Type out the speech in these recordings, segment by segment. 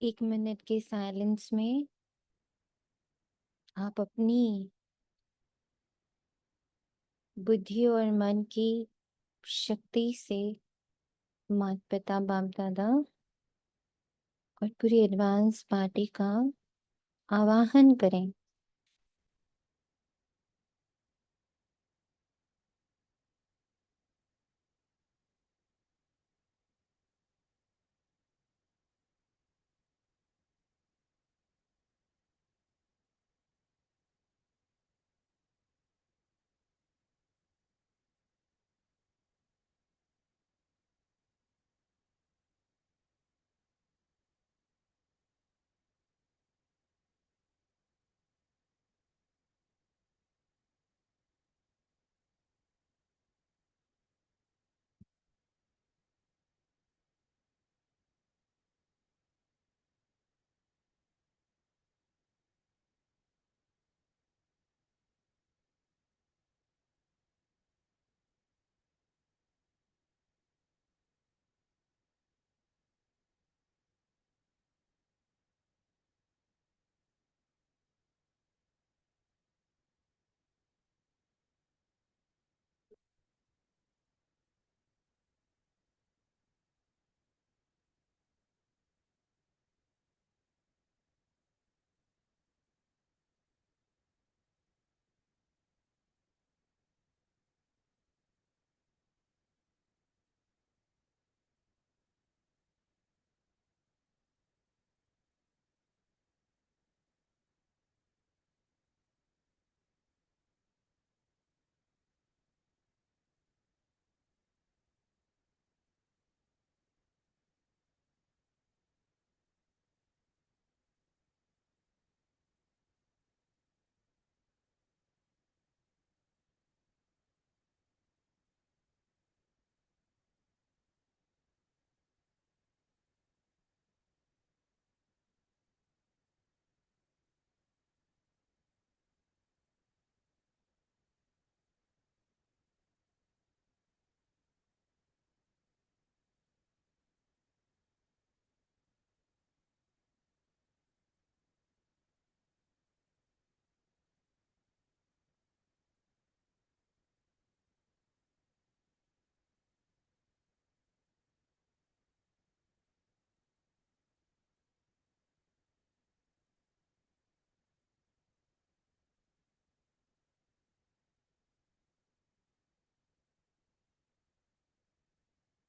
एक मिनट के साइलेंस में आप अपनी बुद्धि और मन की शक्ति से माता पिता बाप दादा और पूरी एडवांस पार्टी का आवाहन करें।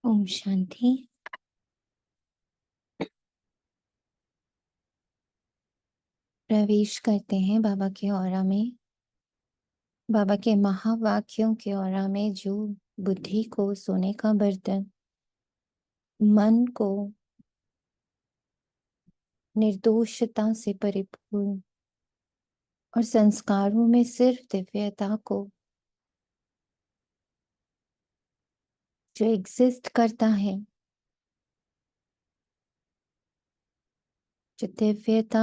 ओम शांति। प्रवेश करते हैं बाबा के ऑरा में। बाबा के महावाक्यों के ऑरा में जो बुद्धि को सोने का बर्तन, मन को निर्दोषता से परिपूर्ण और संस्कारों में सिर्फ दिव्यता को जो एग्जिस्ट करता है, जो दिव्यता,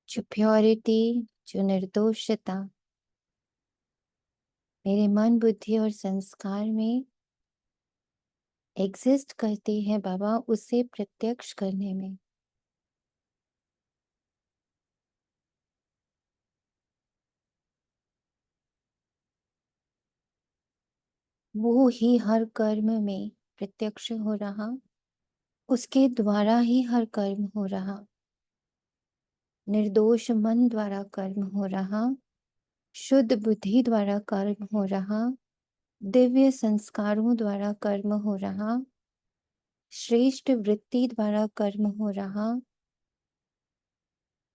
जो प्योरिटी, जो निर्दोषता मेरे मन बुद्धि और संस्कार में एग्जिस्ट करती है बाबा, उसे प्रत्यक्ष करने में वो ही हर कर्म में प्रत्यक्ष हो रहा, उसके द्वारा ही हर कर्म हो रहा, निर्दोष मन द्वारा कर्म हो रहा, शुद्ध बुद्धि द्वारा कर्म हो रहा, दिव्य संस्कारों द्वारा कर्म हो रहा, श्रेष्ठ वृत्ति द्वारा कर्म हो रहा,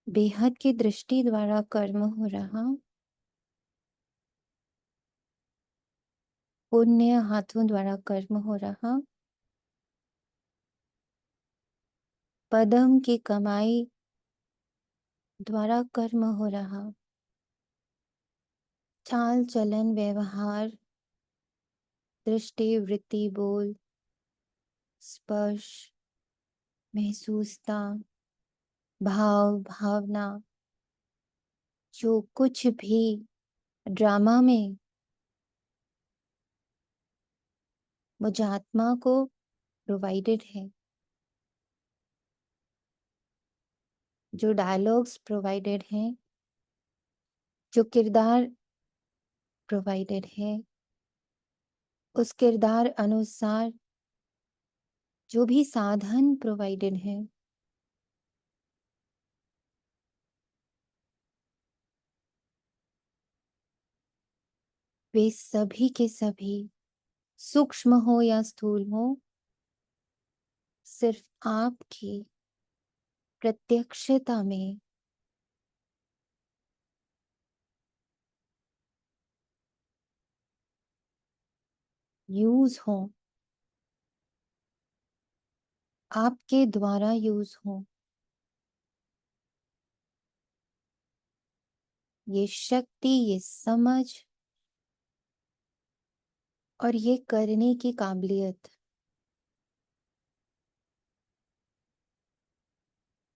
बेहद की दृष्टि द्वारा कर्म हो रहा, पुण्य हाथों द्वारा कर्म हो रहा, पदम की कमाई द्वारा कर्म हो रहा, चाल चलन व्यवहार दृष्टि वृत्ति बोल स्पर्श महसूसता भाव भावना जो कुछ भी ड्रामा में मुझ आत्मा को प्रोवाइडेड है, जो डायलॉग्स प्रोवाइडेड हैं, जो किरदार प्रोवाइडेड है, उस किरदार अनुसार जो भी साधन प्रोवाइडेड है, वे सभी के सभी सूक्ष्म हो या स्थूल हो, सिर्फ आपकी प्रत्यक्षता में यूज हो, आपके द्वारा यूज हो। ये शक्ति, ये समझ और ये करने की काबिलियत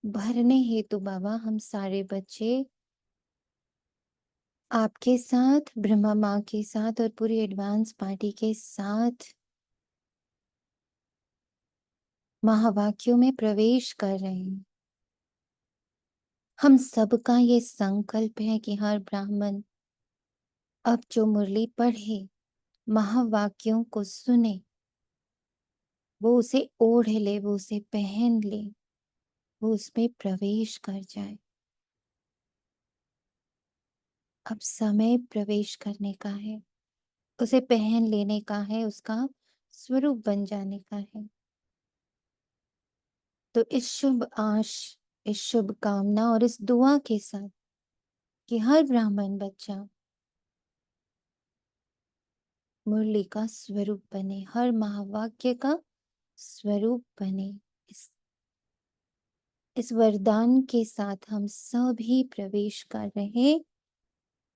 भरने हेतु बाबा हम सारे बच्चे आपके साथ, ब्रह्मा माँ के साथ और पूरी एडवांस पार्टी के साथ महावाक्यों में प्रवेश कर रहे हैं। हम सबका ये संकल्प है कि हर ब्राह्मण अब जो मुरली पढ़े, महावाक्यों को सुने, वो उसे ओढ़ ले, वो उसे पहन ले, वो उसमें प्रवेश कर जाए। अब समय प्रवेश करने का है, उसे पहन लेने का है, उसका स्वरूप बन जाने का है। तो इस शुभ आश, इस शुभ कामना और इस दुआ के साथ कि हर ब्राह्मण बच्चा मुरली का स्वरूप बने, हर महावाक्य का स्वरूप बने, इस वरदान के साथ हम सभी प्रवेश कर रहे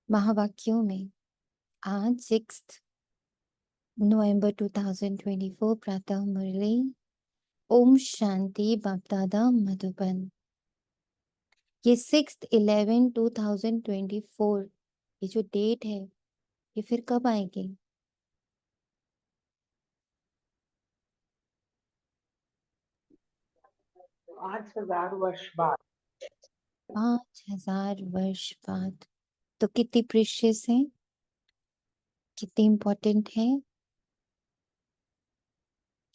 महावाक्यों में। आज 6 नवंबर 2024 प्रातः मुरली। ओम शांति। बाप दादा मधुबन। ये 6/11/2024 ये जो डेट है, ये फिर कब आएगी? 5000 वर्ष बाद। 5000 वर्ष बाद। तो कितनी प्रीशियस है, कितनी इंपॉर्टेंट है,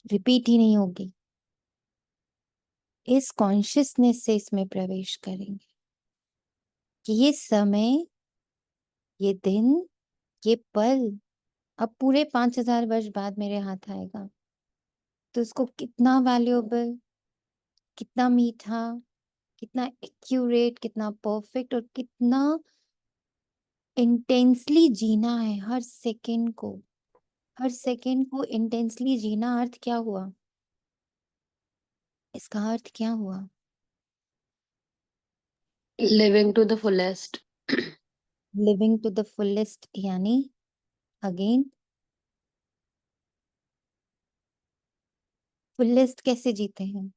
रिपीट ही नहीं होगी। इस कॉन्शियसनेस से इसमें प्रवेश करेंगे कि ये समय, ये दिन, ये पल अब पूरे 5000 वर्ष बाद मेरे हाथ आएगा। तो उसको कितना वैल्यूएबल, कितना मीठा, कितना एक्यूरेट, कितना परफेक्ट और कितना इंटेंसली जीना है हर सेकंड को। हर सेकंड को इंटेंसली जीना, अर्थ क्या हुआ? इसका अर्थ क्या हुआ? Living to the fullest. Living to the fullest यानी अगेन फुलेस्ट कैसे जीते हैं?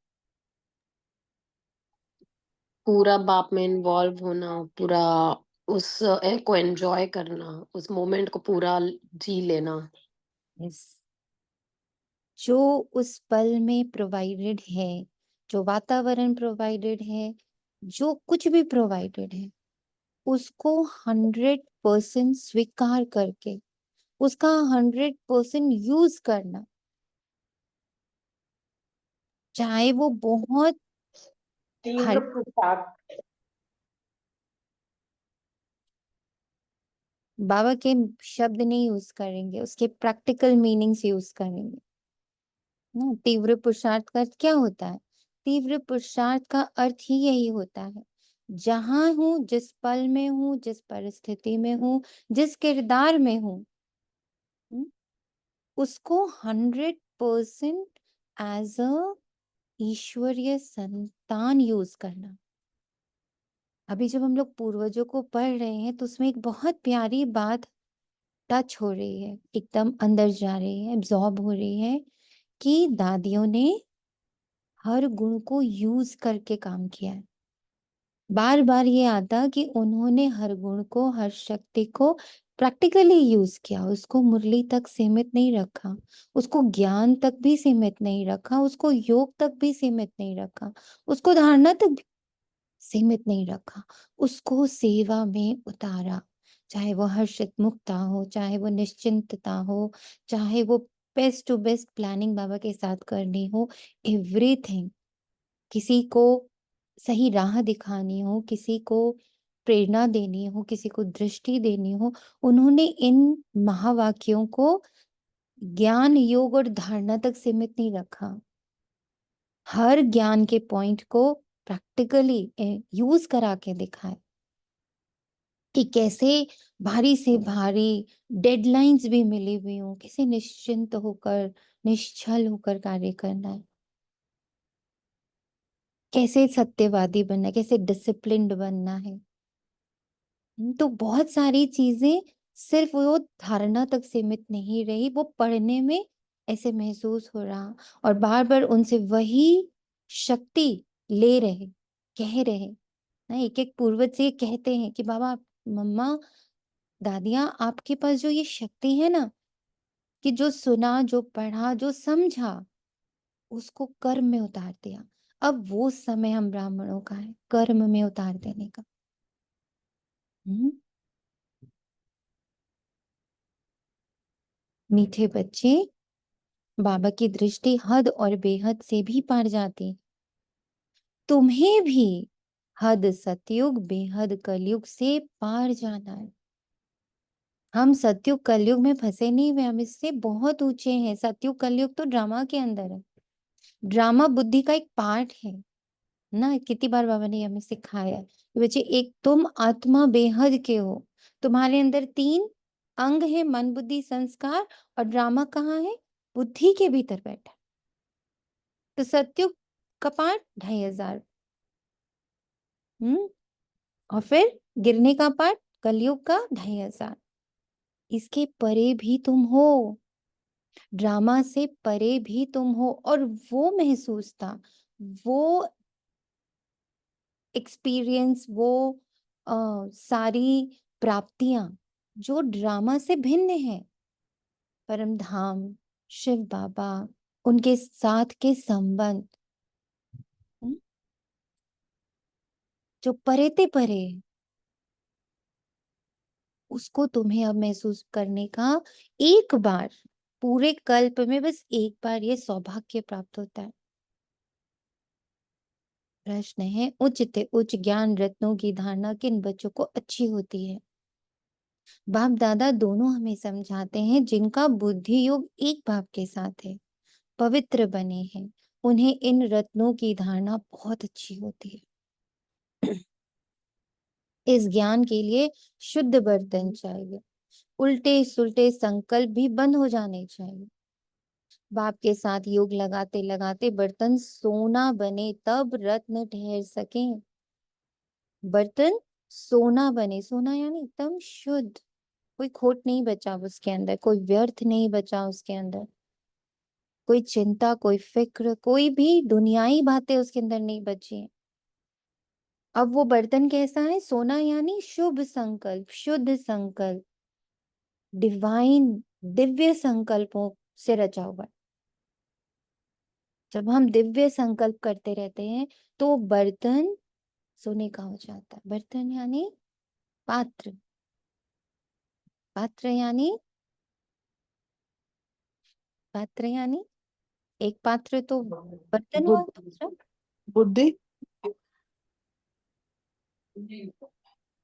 पूरा बाप में इन्वॉल्व होना, पूरा उस को एंजॉय करना, उस मोमेंट को पूरा जी लेना। यस, जो उस पल में प्रोवाइडेड है, जो वातावरण प्रोवाइडेड है, जो कुछ भी प्रोवाइडेड है, उसको 100% स्वीकार करके उसका 100% यूज करना, चाहे वो बहुत तीव्र हर प्रसाद। बाबा के शब्द नहीं यूज करेंगे, उसके प्रैक्टिकल मीनिंग्स यूज करेंगे ना। तीव्र पुरुषार्थ का अर्थ क्या होता है? तीव्र पुरुषार्थ का अर्थ ही यही होता है, जहां हूं, जिस पल में हूं, जिस परिस्थिति में हूं, जिस किरदार में हूं, उसको 100% एज अ ईश्वरीय संतान यूज करना। अभी जब हम लोग पूर्वजों को पढ़ रहे हैं तो उसमें एक बहुत प्यारी बात टच हो रही है, एकदम अंदर जा रही है, एब्जॉर्ब हो रही है कि दादियों ने हर गुण को यूज करके काम किया है। बार बार ये आता कि उन्होंने हर गुण को, हर शक्ति को प्रैक्टिकली यूज किया, उसको मुरली तक सीमित नहीं रखा, उसको ज्ञान तक भी सीमित नहीं रखा, उसको योग तक भी सीमित नहीं रखा, उसको धारणा तक भी सीमित नहीं रखा, उसको सेवा में उतारा। चाहे वो हर्षित मुक्ता हो, चाहे वो निश्चिंतता हो, चाहे वो बेस्ट टू बेस्ट प्लानिंग बाबा के साथ करनी हो, एवरीथिंग। किसी को सही राह दिखानी हो, किसी को प्रेरणा देनी हो, किसी को दृष्टि देनी हो, उन्होंने इन महावाक्यों को ज्ञान, योग और धारणा तक सीमित नहीं रखा। हर ज्ञान के पॉइंट को प्रैक्टिकली यूज करा के दिखाए कि कैसे भारी से भारी डेडलाइंस भी मिली हुई हो, कैसे निश्चिंत होकर, निश्चल होकर कार्य करना है, कैसे सत्यवादी बनना है, कैसे डिसिप्लिन्ड बनना है। तो बहुत सारी चीजें सिर्फ वो धारणा तक सीमित नहीं रही, वो पढ़ने में ऐसे महसूस हो रहा और बार बार उनसे वही शक्ति ले रहे, कह रहे ना। एक एक पूर्वज से कहते हैं कि बाबा, मम्मा, दादियाँ, आपके पास जो ये शक्ति है ना, कि जो सुना, जो पढ़ा, जो समझा, उसको कर्म में उतार दिया। अब वो समय हम ब्राह्मणों का है, कर्म में उतार देने का। मीठे बच्चे, बाबा की दृष्टि हद और बेहद से भी पार जाती। तुम्हें भी हद सतयुग, बेहद कलयुग से पार जाना है। हम सतयुग कलयुग में फंसे नहीं हुए, हम इससे बहुत ऊंचे हैं। सतयुग कलयुग तो ड्रामा के अंदर है, ड्रामा बुद्धि का एक पार्ट है ना। कितनी बार बाबा ने हमें सिखाया है कि बच्चे, एक तुम आत्मा बेहद के हो, तुम्हारे अंदर 3 अंग है, मन बुद्धि संस्कार, और ड्रामा कहाँ है? बुद्धि के भीतर बैठा। तो सतयुग का पार्ट 2500, और फिर गिरने का पार्ट कलयुग का 2500। इसके परे भी तुम हो, ड्रामा से परे भी तुम हो। और वो महसूस था, वो एक्सपीरियंस, वो सारी प्राप्तियां जो ड्रामा से भिन्न है। परम धाम, शिव बाबा, उनके साथ के संबंध, हम्म, जो परे ते परे है, उसको तुम्हें अब महसूस करने का एक बार, पूरे कल्प में बस एक बार ये सौभाग्य प्राप्त होता है। प्रश्न है, उच्च उच्च ज्ञान रत्नों की धारणा किन बच्चों को अच्छी होती है? बाप दादा दोनों हमें समझाते हैं, जिनका बुद्धि योग एक बाप के साथ है, पवित्र बने हैं, उन्हें इन रत्नों की धारणा बहुत अच्छी होती है। इस ज्ञान के लिए शुद्ध बर्तन चाहिए, उल्टे सुल्टे संकल्प भी बंद हो जाने चाहिए। बाप के साथ योग लगाते लगाते बर्तन सोना बने, तब रत्न ठहर सके। बर्तन सोना बने, सोना यानी एकदम शुद्ध, कोई खोट नहीं बचा उसके अंदर, कोई व्यर्थ नहीं बचा उसके अंदर, कोई चिंता, कोई फिक्र, कोई भी दुनियाई बातें उसके अंदर नहीं बची। अब वो बर्तन कैसा है? सोना यानी शुभ संकल्प, शुद्ध संकल्प, डिवाइन, दिव्य संकल्पों से रचा हुआ है। जब हम दिव्य संकल्प करते रहते हैं तो बर्तन सोने का हो जाता है। बर्तन यानी पात्र, पात्र यानी, पात्र यानी एक पात्र तो बर्तन हुआ, बुद्धि दूसरा बुद्धि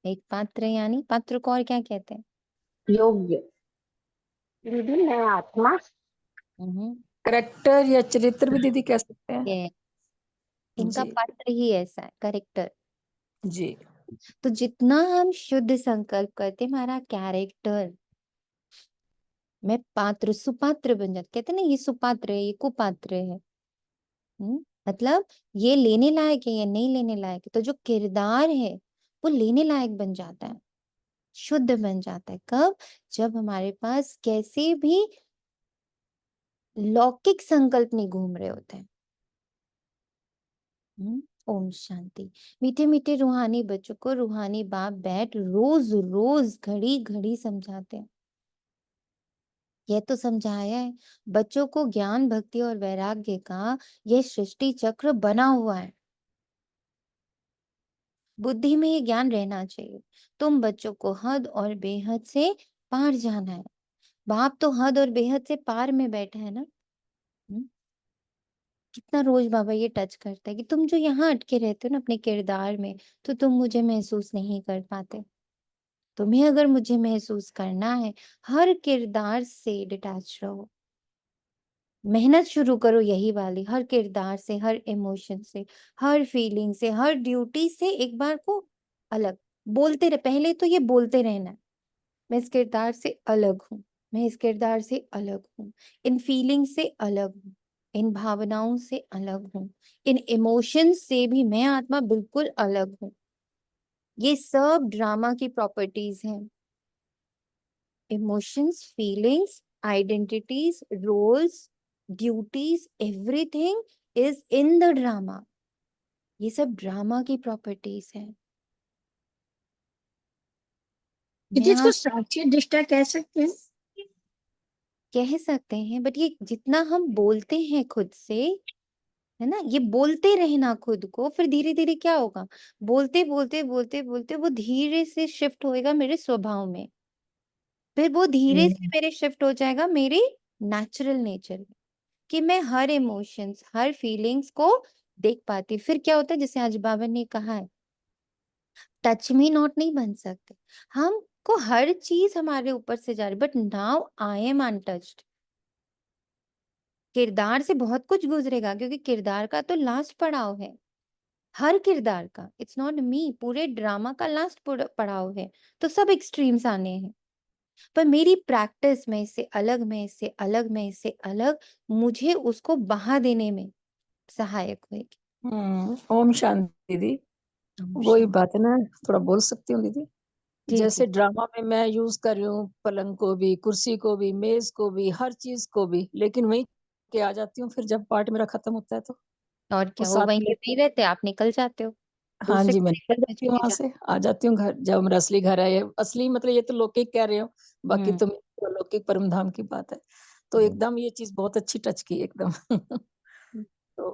एक पात्र यानी, पात्र को और क्या कहते हैं? योग्य। दीदी मैं आत्मा हम्म, करेक्टर या चरित्र भी दीदी कह सकते हैं। ये इनका जी पात्र ही ऐसा है, करेक्टर। जी तो जितना हम शुद्ध संकल्प करते हैं, हमारा कैरेक्टर, मैं पात्र सुपात्र बन जाता। कहते हैं ना, ये सुपात्र है, ये कुपात्र है। मतलब ये लेने लायक है या नहीं लेने लायक है। तो जो किरदार है वो लेने लायक बन जाता है, शुद्ध बन जाता है। कब? जब हमारे पास कैसे भी लौकिक संकल्प नहीं घूम रहे होते हैं। ओम शांति। मीठे मीठे रूहानी बच्चों को रूहानी बाप बैठ रोज रोज घड़ी घड़ी समझाते हैं। यह तो समझाया है बच्चों को, ज्ञान भक्ति और वैराग्य का यह सृष्टि चक्र बना हुआ है। बुद्धि में ये ज्ञान रहना चाहिए। तुम बच्चों को हद और बेहद से पार जाना है। बाप तो हद और बेहद से पार में बैठा है ना। कितना रोज बाबा ये टच करता है कि तुम जो यहाँ अटके रहते हो ना अपने किरदार में, तो तुम मुझे महसूस नहीं कर पाते। तुम्हें अगर मुझे महसूस करना है, हर किरदार से डिटैच रहो। मेहनत शुरू करो यही वाली, हर किरदार से, हर इमोशन से, हर फीलिंग से, हर ड्यूटी से एक बार को अलग बोलते रहे। पहले तो ये बोलते रहना है, मैं इस किरदार से अलग हूँ, मैं इस किरदार से अलग हूँ, इन फीलिंग से अलग हूँ, इन भावनाओं से अलग हूँ, इन इमोशंस से भी मैं आत्मा बिल्कुल अलग हूँ। ये सब ड्रामा की प्रॉपर्टीज हैं। Emotions, feelings, identities, roles, duties, everything is in the drama. ये सब ड्रामा की प्रॉपर्टीज हैं। मैं इसको आप साक्षी दृष्टा कह सकते हैं। कह सकते हैं, बट ये जितना हम बोलते हैं खुद से, है ना, ये बोलते रहना खुद को, फिर धीरे धीरे क्या होगा, बोलते बोलते बोलते बोलते वो धीरे से शिफ्ट होएगा मेरे स्वभाव में, फिर वो धीरे से मेरे शिफ्ट हो जाएगा मेरे नेचुरल नेचर में, कि मैं हर इमोशंस, हर फीलिंग्स को देख पाती। फिर क्या होता है, जैसे आज बाबा ने कहा है, टच मी नॉट नहीं बन सकते। हमको हर चीज हमारे ऊपर से जा रही, but now I am untouched. किरदार से बहुत कुछ गुजरेगा, क्योंकि किरदार का तो लास्ट पड़ाव है, हर किरदार का। इट्स नॉट मी, पूरे ड्रामा का लास्ट पड़ाव है। तो सब एक्सट्रीम्स आने हैं, पर मेरी प्रैक्टिस में इससे अलग, में इससे अलग, में इससे अलग, मुझे उसको बहा देने में सहायक होगी। ओम शांति दीदी। वही बात है ना, थोड़ा बोल सकती हूँ दीदी? जी जैसे जी। ड्रामा में मैं यूज कर रही हूँ पलंग को भी, कुर्सी को भी, मेज को भी, हर चीज को भी, लेकिन वही के आ जाती हूँ फिर जब पार्ट मेरा खत्म होता है तो और वो क्या, वो साथ वहीं पे लेते नहीं हैं। रहते, आप निकल जाते हो हाँ दूसरे जी, मैं किसी निकल घर में जाती हूँ चले वहां से, आ जाती हूँ घर, जब मेरा असली घर है। ये असली मतलब ये तो लौकिक कह रहे हो, बाकी हम्म। तो लौकिक परम धाम की बात है। तो एकदम ये चीज बहुत अच्छी टच की एकदम। तो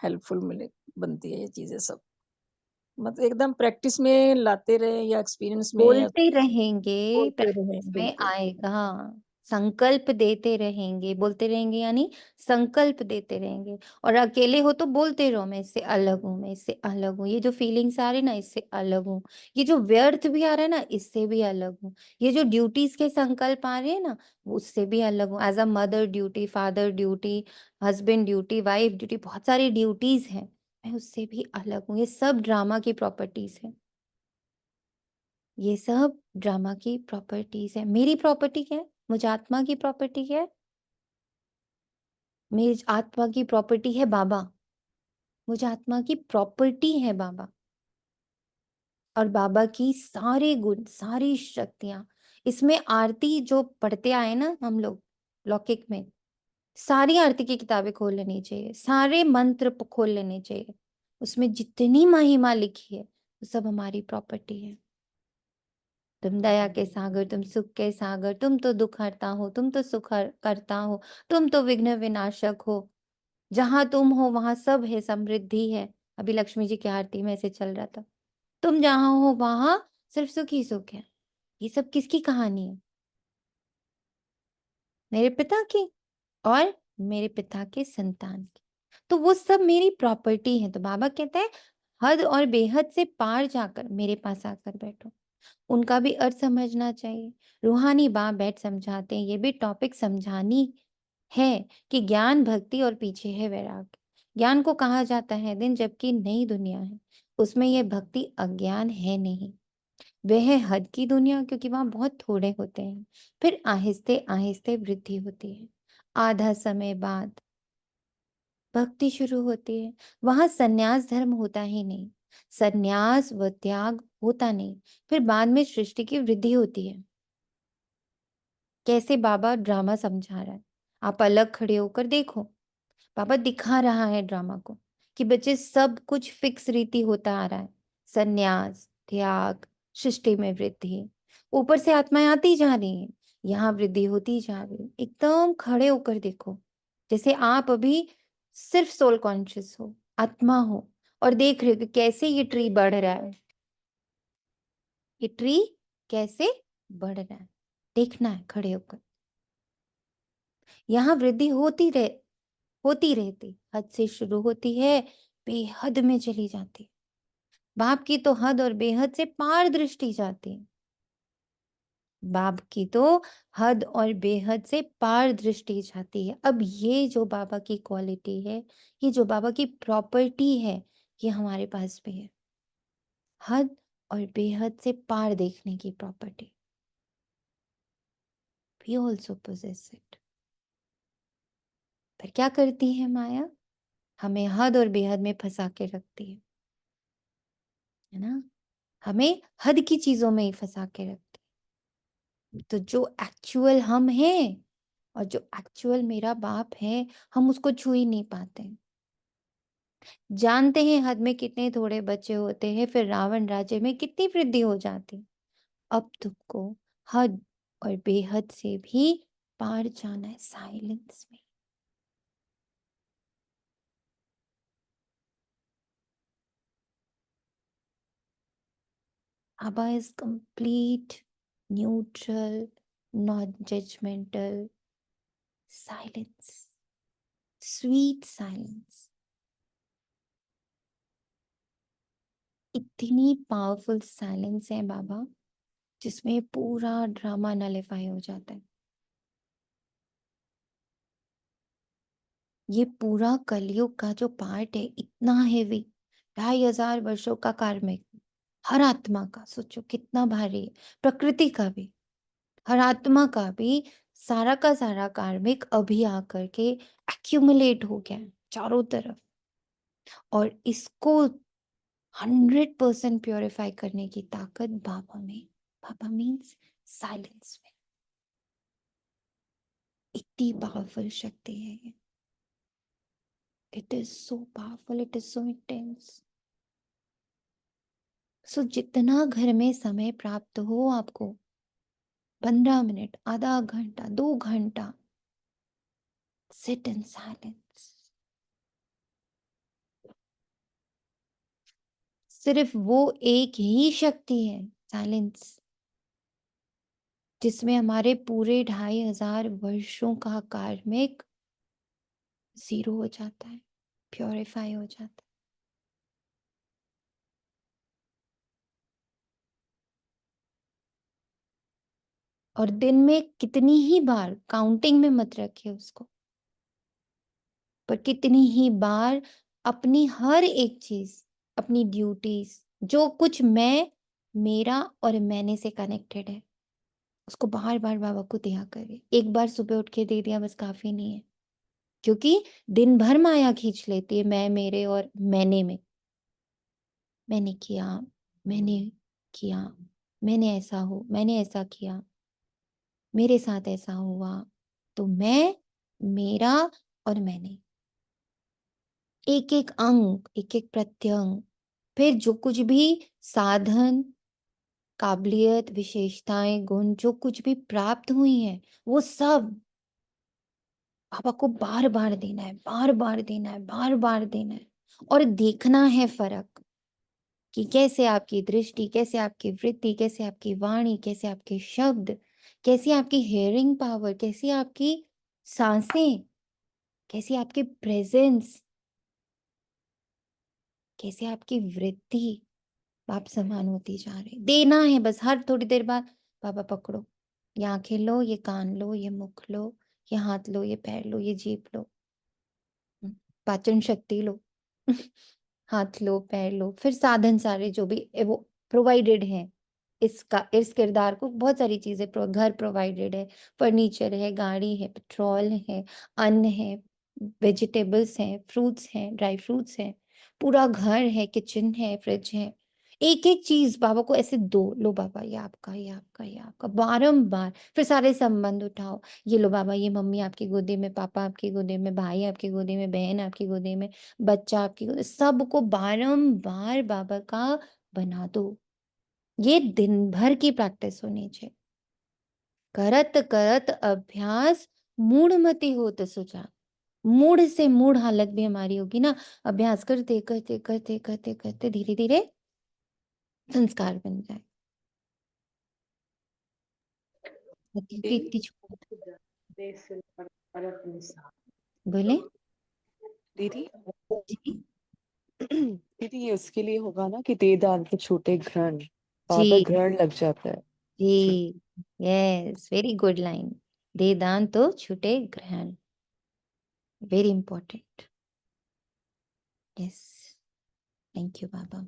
हेल्पफुल मिले, बनती है ये चीजें सब, मतलब एकदम प्रैक्टिस में लाते रहे या एक्सपीरियंस में या बोलते रहेंगे, बोलते रहे, प्रैक्टिस में बिल्कुल। आएगा। संकल्प देते रहेंगे, बोलते रहेंगे, यानी संकल्प देते रहेंगे। और अकेले हो तो बोलते रहो, मैं इससे अलग हूँ, मैं इससे अलग हूँ, ये जो फीलिंग्स आ रही ना इससे अलग हूँ, ये जो व्यर्थ भी आ रहा है ना इससे भी अलग हूँ, ये जो ड्यूटीज के संकल्प आ रहे हैं ना उससे भी अलग हूँ। As a mother duty, father duty, husband duty, wife duty, बहुत सारी ड्यूटीज हैं, मैं उससे भी अलग हूँ। ये सब ड्रामा की प्रॉपर्टीज है, ये सब ड्रामा की प्रॉपर्टीज है। मेरी प्रॉपर्टी क्या है, मुझ आत्मा की प्रॉपर्टी क्या है, मेरी आत्मा की प्रॉपर्टी है बाबा। मुझ आत्मा की प्रॉपर्टी है बाबा, और बाबा की सारे गुण, सारी शक्तियां। इसमें आरती जो पढ़ते आए ना हम लोग लौकिक में, सारी आरती की किताबें खोल लेनी चाहिए, सारे मंत्र खोल लेने चाहिए। उसमें जितनी महिमा लिखी है वो सब हमारी प्रॉपर्टी है। तुम दया के सागर, तुम सुख के सागर, तुम तो दुख हरता हो, तुम तो सुख करता हो, तुम तो विघ्न विनाशक हो। जहां तुम हो वहां सब है, समृद्धि है। अभी लक्ष्मी जी की आरती में ऐसे चल रहा था, तुम जहां हो वहां सिर्फ सुख ही सुख है। ये सब किसकी कहानी है, मेरे पिता की और मेरे पिता के संतान की। तो वो सब मेरी प्रॉपर्टी है। तो बाबा कहते हैं हद और बेहद से पार जाकर मेरे पास आकर बैठो। उनका भी अर्थ समझना चाहिए। रूहानी बाप बैठ समझाते हैं, ये भी टॉपिक समझानी है कि ज्ञान, भक्ति और पीछे है वैराग्य। ज्ञान को कहा जाता है दिन, जबकि नई दुनिया है उसमें यह भक्ति अज्ञान है नहीं। वह है हद की दुनिया, क्योंकि वहां बहुत थोड़े होते हैं, फिर आहिस्ते आहिस्ते वृद्धि होती है। आधा समय बाद भक्ति शुरू होती है। वहां सन्यास धर्म होता ही नहीं, सन्यास व त्याग होता नहीं, फिर बाद में सृष्टि की वृद्धि होती है। कैसे बाबा ड्रामा समझा रहा है, आप अलग खड़े होकर देखो। बाबा दिखा रहा है ड्रामा को कि बच्चे सब कुछ फिक्स रीति होता आ रहा है, सन्यास, त्याग, सृष्टि में वृद्धि, ऊपर से आत्माएं आती जा रही हैं, यहाँ वृद्धि होती जा रही है। एकदम खड़े होकर देखो, जैसे आप अभी सिर्फ सोल कॉन्शियस हो, आत्मा हो, और देख रहे हो कि कैसे ये ट्री बढ़ रहा है, ये ट्री कैसे बढ़ रहा है, देखना है खड़े होकर। यहाँ वृद्धि होती रहती, हद से शुरू होती है, बेहद में चली जाती। बाप की तो हद और बेहद से पार दृष्टि जाती है। बाप की तो हद और बेहद से पार दृष्टि जाती है। अब ये जो बाबा की क्वालिटी है, ये जो बाबा की प्रॉपर्टी है, ये हमारे पास भी है, हद और बेहद से पार देखने की property. We also possess it. पर क्या करती है माया? हमें हद और बेहद में फंसा के रखती है ना, हमें हद की चीजों में ही फंसा के रखती है। तो जो एक्चुअल हम हैं और जो एक्चुअल मेरा बाप है, हम उसको छू ही नहीं पाते। जानते हैं हद में कितने थोड़े बच्चे होते हैं, फिर रावण राज्य में कितनी वृद्धि हो जाती। अब तुमको हद और बेहद से भी पार जाना है, साइलेंस में। Abba is complete, neutral, non-judgmental silence, sweet silence. इतनी पावरफुल साइलेंस है बाबा, जिसमें पूरा ड्रामा नलिफाई हो जाता है। ये पूरा कलयुग का जो पार्ट है, इतना हेवी, 2500 वर्षों का कार्मिक, हर आत्मा का सोचो कितना भारी है, प्रकृति का भी, हर आत्मा का भी, सारा का सारा कार्मिक अभी आकर के एक्यूमुलेट हो गया है चारों तरफ, और इसको 100% प्योरीफाई करने की ताकत बाबा में। बाबा मीन्स साइलेंस में। इतनी पावरफुल शक्ति है ये। It is so powerful, it is so intense. So जितना घर में समय प्राप्त हो आपको, 15 मिनट, आधा घंटा, 2 घंटा, सिट इन साइलेंस। सिर्फ वो एक ही शक्ति है, साइलेंस, जिसमें हमारे पूरे 2500 वर्षों का कार्मिक जीरो हो जाता है, प्योरीफाई हो जाता है। और दिन में कितनी ही बार, काउंटिंग में मत रखिए उसको, पर कितनी ही बार अपनी हर एक चीज, अपनी ड्यूटीज, जो कुछ मैं, मेरा और मैंने से कनेक्टेड है, उसको बार बार बाबा को दिया करिए। एक बार सुबह उठ के दे दिया बस काफी नहीं है, क्योंकि दिन भर माया खींच लेती है मैं, मेरे और मैंने में। मैंने किया, मैंने किया, मैंने ऐसा हो, मैंने ऐसा किया, मेरे साथ ऐसा हुआ। तो मैं, मेरा और मैंने, एक एक अंग, एक एक प्रत्यंग, फिर जो कुछ भी साधन, काबिलियत, विशेषताएं, गुण जो कुछ भी प्राप्त हुई हैं, वो सब बाबा को बार बार देना है, बार बार देना है, बार बार देना है। और देखना है फर्क कि कैसे आपकी दृष्टि, कैसे आपकी वृत्ति, कैसे आपकी वाणी, कैसे आपके शब्द, कैसी आपकी हियरिंग पावर, कैसी आपकी सांसें, कैसी आपकी प्रेजेंस, कैसे आपकी वृत्ति बाप समान होती जा रही। देना है बस, हर थोड़ी देर बाद बाबा पकड़ो, ये आंखें लो, ये कान लो, ये मुख लो, ये हाथ लो, ये पैर लो, ये जीभ लो, पाचन शक्ति लो, हाथ लो, पैर लो, फिर साधन सारे जो भी वो प्रोवाइडेड हैं, इसका, इस किरदार को बहुत सारी चीजें, घर प्रोवाइडेड है, फर्नीचर है, गाड़ी है, पेट्रोल है, अन्न है, वेजिटेबल्स हैं, फ्रूट्स हैं, ड्राई फ्रूट्स हैं, पूरा घर है, किचन है, फ्रिज है। एक एक चीज बाबा को ऐसे दो, लो बाबा ये आपका, ये आपका, ये आपका, बारंबार। फिर सारे संबंध उठाओ, ये लो बाबा, ये मम्मी आपकी गोदी में, पापा आपकी गोदी में, भाई आपकी गोदी में, बहन आपकी गोदी में, बच्चा आपकी गोदी, सबको बारंबार बाबा का बना दो। ये दिन भर की प्रैक्टिस होनी चाहिए। करत करत अभ्यास मूढ़मति होत सुजान। मूढ़ से मूढ़ हालत भी हमारी होगी ना, अभ्यास करते करते करते करते करते धीरे धीरे संस्कार बन जाए। सत्युग की इतनी बोले दीदी जी दीदी ये उसके लिए होगा ना कि दे दान के छूटे ग्रहण, बार बार जी ग्रहण लग जाता है। जी यस वेरी गुड लाइन। दे दान तो छूटे ग्रहण, very important. Yes thank you Baba.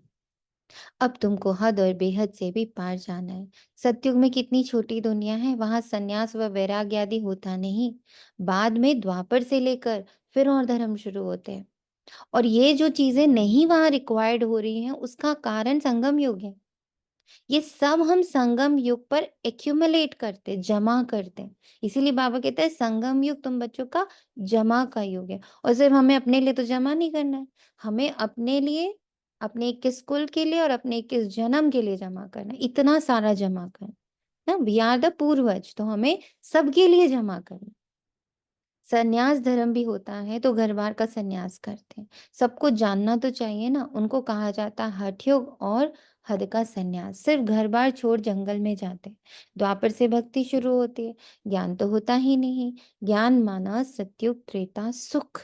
अब तुमको हद और बेहद से भी पार जाना है। सतयुग में कितनी छोटी दुनिया है, वहां सन्यास व वैराग्य आदि होता नहीं। बाद में द्वापर से लेकर फिर और धर्म शुरू होते हैं। और ये जो चीजें नहीं वहां रिक्वायर्ड हो रही हैं, उसका कारण संगम युग है। ये सब हम संगम युग पर एक्यूमुलेट करते, जमा करते। इसीलिए बाबा कहते हैं संगम युग तुम बच्चों का जमा का युग है। और सिर्फ हमें अपने लिए तो जमा नहीं करना है, हमें अपने लिए, अपने 21 कुल के लिए और अपने 21 जन्म के लिए जमा करना है। इतना सारा जमा करना ना, वी आर द पूर्वज, तो हमें सबके लिए जमा करना। संन्यास धर्म भी होता है तो घर बार का संन्यास करते हैं। सबको जानना तो चाहिए ना, उनको कहा जाता है हठ योग और हद का संन्यास। सिर्फ घर बार छोड़ जंगल में जाते हैं। द्वापर से भक्ति शुरू होती है, ज्ञान तो होता ही नहीं। ज्ञान माना सतयुग त्रेता सुख,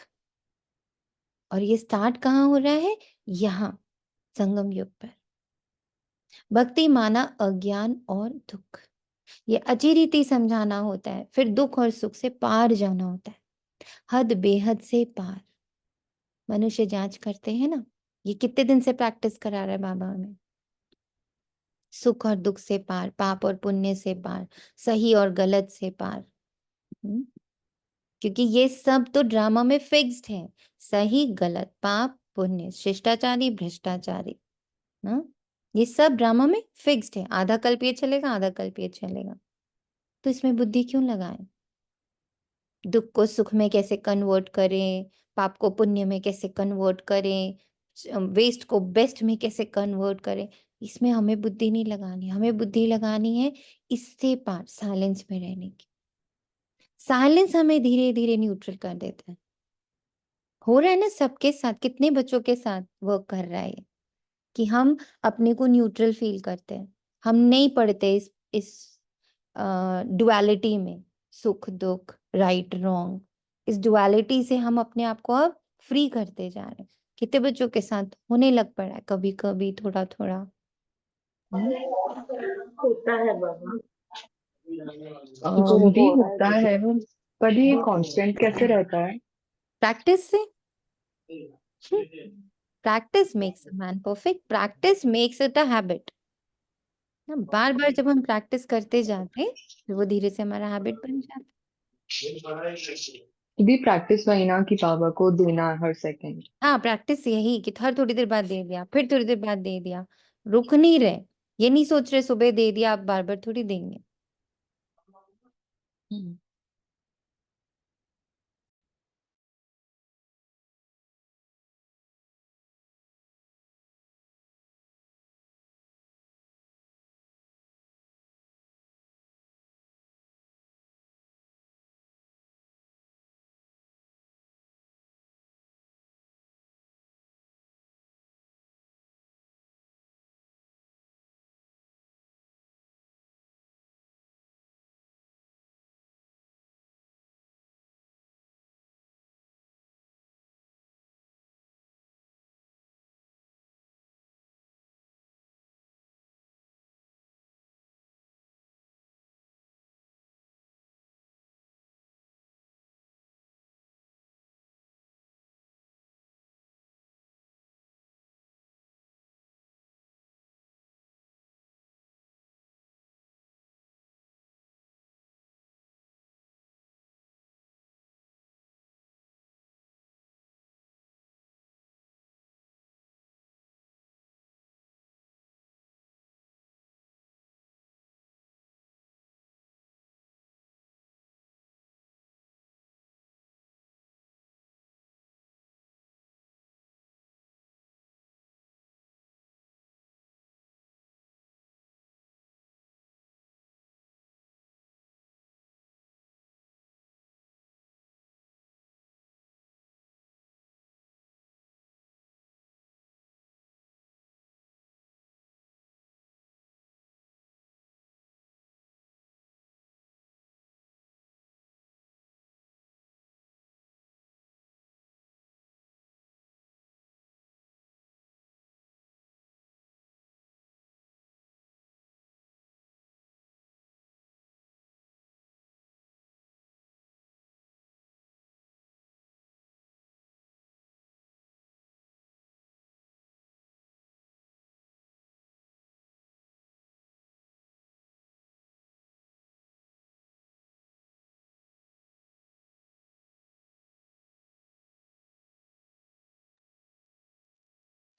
और ये स्टार्ट कहाँ हो रहा है, यहाँ संगम युग पर। भक्ति माना अज्ञान और दुख, ये अच्छी रीति समझाना होता है। फिर दुख और सुख से पार जाना होता है, हद बेहद से पार। मनुष्य जांच करते हैं ना, ये कितने दिन से प्रैक्टिस करा रहा है बाबा हमें। सुख और दुख से पार, पाप और पुण्य से पार, सही और गलत से पार। क्योंकि ये सब तो ड्रामा में फिक्स्ड है, सही गलत, पाप पुण्य, शिष्टाचारी भ्रष्टाचारी ना, ये सब ड्रामा में फिक्स्ड है। आधा कल्प ये चलेगा, आधा कल्प ये चलेगा, तो इसमें बुद्धि क्यों लगाएं। दुख को सुख में कैसे कन्वर्ट करें, पाप को पुण्य में कैसे कन्वर्ट करें, वेस्ट को बेस्ट में कैसे कन्वर्ट करें, इसमें हमें बुद्धि नहीं लगानी। हमें बुद्धि लगानी है इससे पार, साइलेंस में रहने की। साइलेंस हमें धीरे धीरे न्यूट्रल कर देता है। हो रहा है ना सबके साथ, कितने बच्चों के साथ वर्क कर रहा है कि हम अपने को न्यूट्रल फील करते हैं। हम नहीं पढ़ते इस डुअलिटी में, सुख दुख, राइट रॉन्ग, इस डुअलिटी से हम अपने आप को अब फ्री करते जा रहे हैं। कितने बच्चों के साथ होने लग पड़ा है, कभी कभी थोड़ा थोड़ा। होता है बाबा, भी होता है, पर ये कांस्टेंट कैसे रहता है? प्रैक्टिस से। Practice makes a man perfect, practice makes it a habit. बार बार जब हम प्रैक्टिस करते जाते हैं, तो वो धीरे से हमारा हैबिट बन जाता है। भी प्रैक्टिस वही ना कि बाबा को देना हर सेकंड। हाँ प्रैक्टिस यही कि हर थोड़ी देर बाद दे दिया, फिर थोड़ी देर बाद दे दिया, रुक नहीं रहे। ये नहीं सोच रहे सुबह दे दिया, आप बार बार थोड़ी देंगे।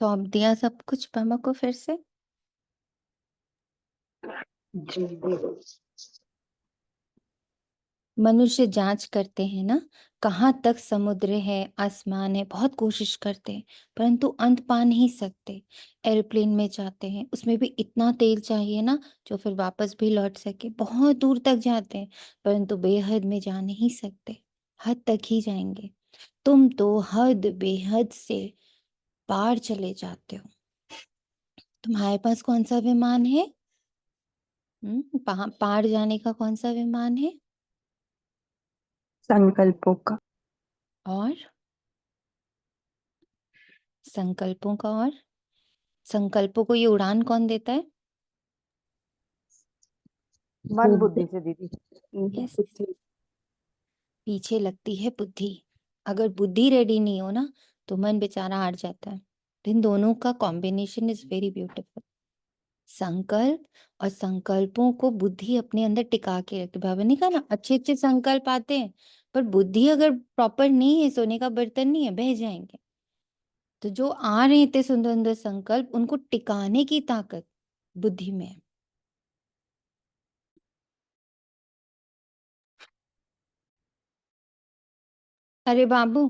सौंप दिया सब कुछ मामा को फिर से। जी बिल्कुल। मनुष्य जांच करते हैं ना, कहाँ तक समुद्र है, आसमान है, बहुत कोशिश करते हैं परंतु अंत पा नहीं सकते। एरोप्लेन में जाते हैं, उसमें भी इतना तेल चाहिए ना जो फिर वापस भी लौट सके। बहुत दूर तक जाते हैं परंतु बेहद में जा नहीं सकते, हद तक ही जाएंगे। तुम तो हद बेहद से पार चले जाते हो। तुम्हारे पास कौन सा विमान है? पार जाने का कौन सा विमान है? संकल्पों का। और संकल्पों का। और संकल्पों को ये उड़ान कौन देता है? मन बुद्धि। बुद्धि से दीदी। यस, बुद्धि। पीछे लगती है बुद्धि। अगर बुद्धि रेडी नहीं हो ना तो मन बेचारा हार जाता है। इन दोनों का कॉम्बिनेशन इज वेरी ब्यूटीफुल। संकल्प और संकल्पों को बुद्धि अपने अंदर टिका के रखती। बाबा ने कहा ना, अच्छे अच्छे संकल्प आते हैं पर बुद्धि अगर प्रॉपर नहीं है, सोने का बर्तन नहीं है, बह जाएंगे। तो जो आ रहे थे सुंदर सुंदर संकल्प, उनको टिकाने की ताकत बुद्धि में है। अरे बाबू,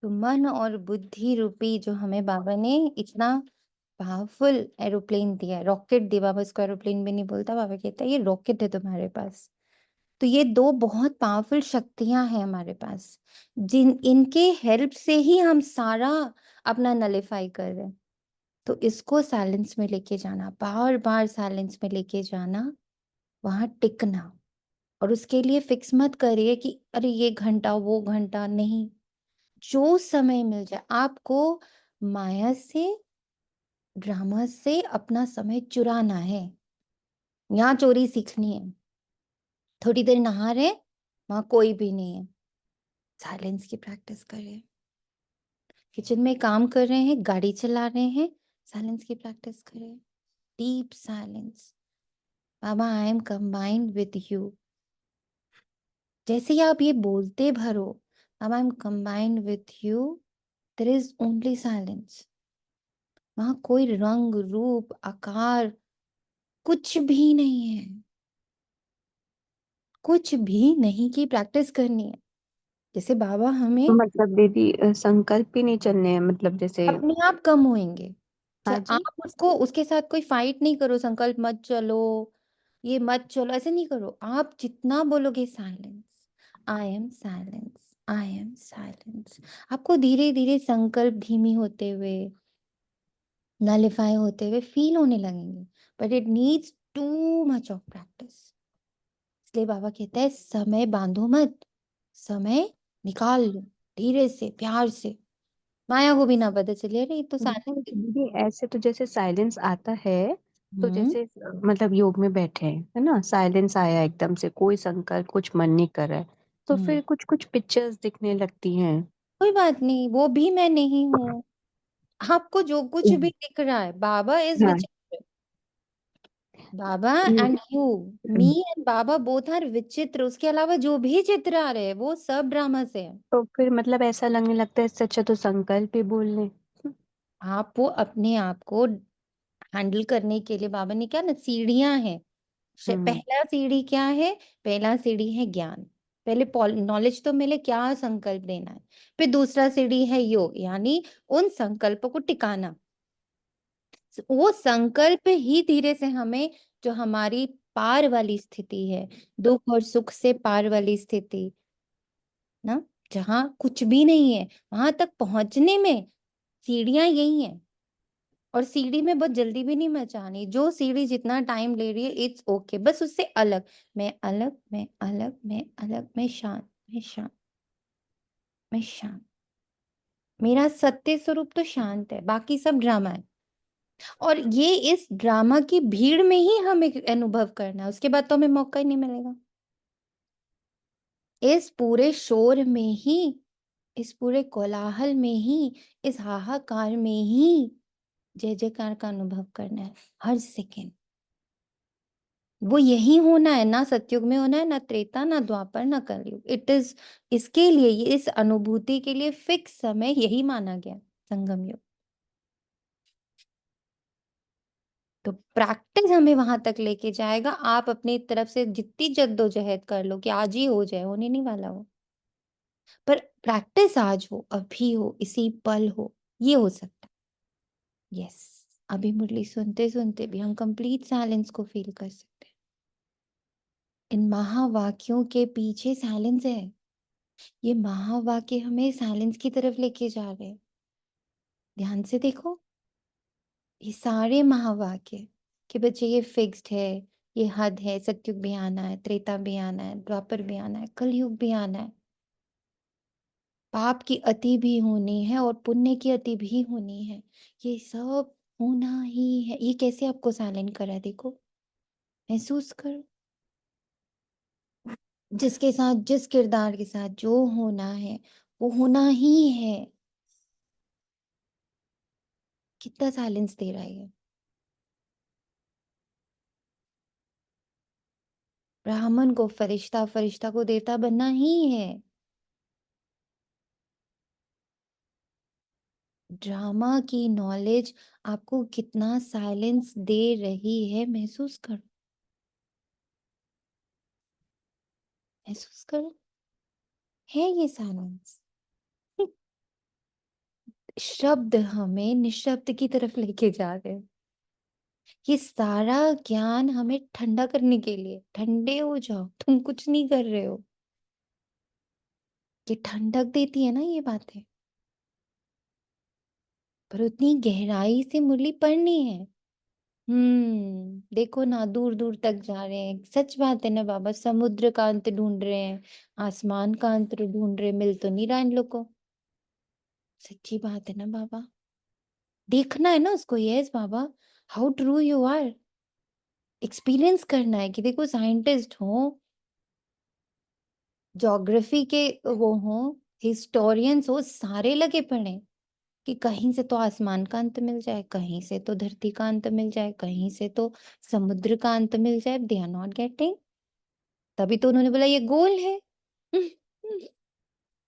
तो मन और बुद्धि रूपी जो हमें बाबा ने इतना पावरफुल एरोप्लेन दिया है, रॉकेट दिया। बाबा इसको एरोप्लेन भी नहीं बोलता, बाबा कहता है ये रॉकेट है तुम्हारे पास। तो ये दो बहुत पावरफुल शक्तियां हैं हमारे पास, जिन इनके हेल्प से ही हम सारा अपना नलिफाई कर रहे हैं। तो इसको साइलेंस में लेके जाना, बार बार साइलेंस में लेके जाना, वहां टिकना। और उसके लिए फिक्स मत करिए कि अरे ये घंटा वो घंटा, नहीं। जो समय मिल जाए आपको, माया से, ड्रामा से अपना समय चुराना है। यहाँ चोरी सीखनी है। थोड़ी देर नहा रहे, वहां कोई भी नहीं है, साइलेंस की प्रैक्टिस करें। किचन में काम कर रहे हैं, गाड़ी चला रहे हैं, साइलेंस की प्रैक्टिस करें। Deep silence. Baba I am combined with you. जैसे ही आप ये बोलते भरो, Baba I am combined with you, there is only silence. वहां कोई रंग रूप आकार कुछ भी नहीं है, कुछ भी नहीं की प्रैक्टिस करनी है। जैसे बाबा हमें मतलब दीदी संकल्प ही नहीं चलने हैं, मतलब जैसे। अपने आप कम होंगे। हाँ चाहे जी। आप उसको, उसके साथ कोई फाइट नहीं करो, संकल्प मत चलो, ये मत चलो, ऐसे नहीं करो। आप जितना बोलोगे silence, I am silence, I am silence, आपको धीरे धीरे संकल्प धीमी होते हुए, नलिफाई होते हुए फील होने लगेंगे। But it needs too much of practice. इसलिए बाबा कहता है समय बांधो मत, समय निकाल लो धीरे से, प्यार से। माया को भी ना पता चले अरे ये तो नहीं साइलेंस। दीदी, ऐसे तो जैसे साइलेंस आता है, तो हम्म। जैसे मतलब योग में बैठे हैं, है ना, साइलेंस आया एकदम से, कोई संकल्प, कुछ मन नहीं कर रहा है, तो हम्म। फिर कुछ कुछ पिक्चर्स दिखने लगती हैं। कोई बात नहीं, वो भी मैं नहीं हूँ। आपको जो कुछ भी दिख रहा है, बाबा इज हाँ। विचित्र। Baba hmm, and you, me and Baba both are विचित्र। उसके अलावा जो भी चित्र आ रहे हैं वो सब ड्रामा से है। तो फिर मतलब ऐसा लगने लगता है इससे अच्छा तो संकल्प ही बोल लें। आप वो अपने आप को हैंडल करने के लिए, बाबा ने क्या ना, सीढ़ियां हैं। हम्म। पहला सीढ़ी क्या है? पहला सीढ़ी है ज्ञान। पहले नॉलेज तो मिले क्या संकल्प लेना है। फिर दूसरा सीढ़ी है योग, यानी उन संकल्पों को टिकाना। वो संकल्प ही धीरे से हमें, जो हमारी पार वाली स्थिति है, दुख और सुख से पार वाली स्थिति, ना, जहां कुछ भी नहीं है वहां तक पहुंचने में सीढ़ियां यही हैं, और सीढ़ी में बहुत जल्दी भी नहीं मचानी। जो सीढ़ी जितना टाइम ले रही है इट्स ओके, बस उससे अलग। मैं अलग, मैं अलग, मैं अलग, मैं शांत, मैं शांत, मैं शांत। मेरा सत्य स्वरूप तो शांत है, बाकी सब ड्रामा है। और ये इस ड्रामा की भीड़ में ही हमें अनुभव करना है, उसके बाद तो हमें मौका ही नहीं मिलेगा। इस पूरे शोर में ही, इस पूरे कोलाहल में ही, इस हाहाकार में ही जय जयकार का अनुभव करना है हर सेकेंड। वो यही होना है, ना सतयुग में होना है, ना त्रेता, ना द्वापर, ना कलयुग। इट इज, इसके लिए, इस अनुभूति के लिए फिक्स समय यही माना गया, संगम युग। तो प्रैक्टिस हमें वहां तक लेके जाएगा। आप अपनी तरफ से जितनी जद्दोजहद कर लो कि आज ही हो जाए, होने नहीं वाला हो, पर प्रैक्टिस आज हो, अभी हो, इसी पल हो, ये हो सकता है। यस, अभी मुरली सुनते सुनते भी हम कंप्लीट साइलेंस को फील कर सकते हैं। इन महावाक्यों के पीछे साइलेंस है। ये महावाक्य हमें साइलेंस की तरफ लेके जा रहे हैं। ध्यान से देखो, ये सारे महावाक्य कि बच्चे ये फिक्स्ड है, ये हद है, सतयुग भी आना है, त्रेता भी आना है, द्वापर भी आना है, कलयुग भी आना है, पाप की अति भी होनी है और पुण्य की अति भी होनी है, ये सब होना ही है। ये कैसे आपको साइलेंट करा, देखो, महसूस करो। जिसके साथ, जिस किरदार के साथ जो होना है वो होना ही है। कितना साइलेंस दे रहा है। ब्राह्मण को फरिश्ता, फरिश्ता को देवता बनना ही है। ड्रामा की नॉलेज आपको कितना साइलेंस दे रही है, महसूस करो, महसूस करो, है ये साइलेंस। शब्द हमें निशब्द की तरफ लेके जा रहे हैं। ये सारा ज्ञान हमें ठंडा करने के लिए, ठंडे हो जाओ, तुम कुछ नहीं कर रहे हो। ये ठंडक देती है ना ये बातें, पर उतनी गहराई से मुरली पढ़नी है। देखो ना, दूर दूर तक जा रहे हैं। सच बात है ना बाबा, समुद्र का अंत ढूंढ रहे हैं, आसमान का अंत ढूंढ रहे, मिल तो नहीं रहा इन लोग को। सच्ची बात है ना बाबा, देखना है ना उसको। यस बाबा, how true you are, experience करना है कि देखो, साइंटिस्ट हो, ज्योग्राफी के वो हो, हिस्टोरियंस हो, सारे लगे पड़े कि कहीं से तो आसमान का अंत मिल जाए, कहीं से तो धरती का अंत मिल जाए, कहीं से तो समुद्र का अंत मिल जाए। They are not getting. तभी तो उन्होंने बोला ये गोल है।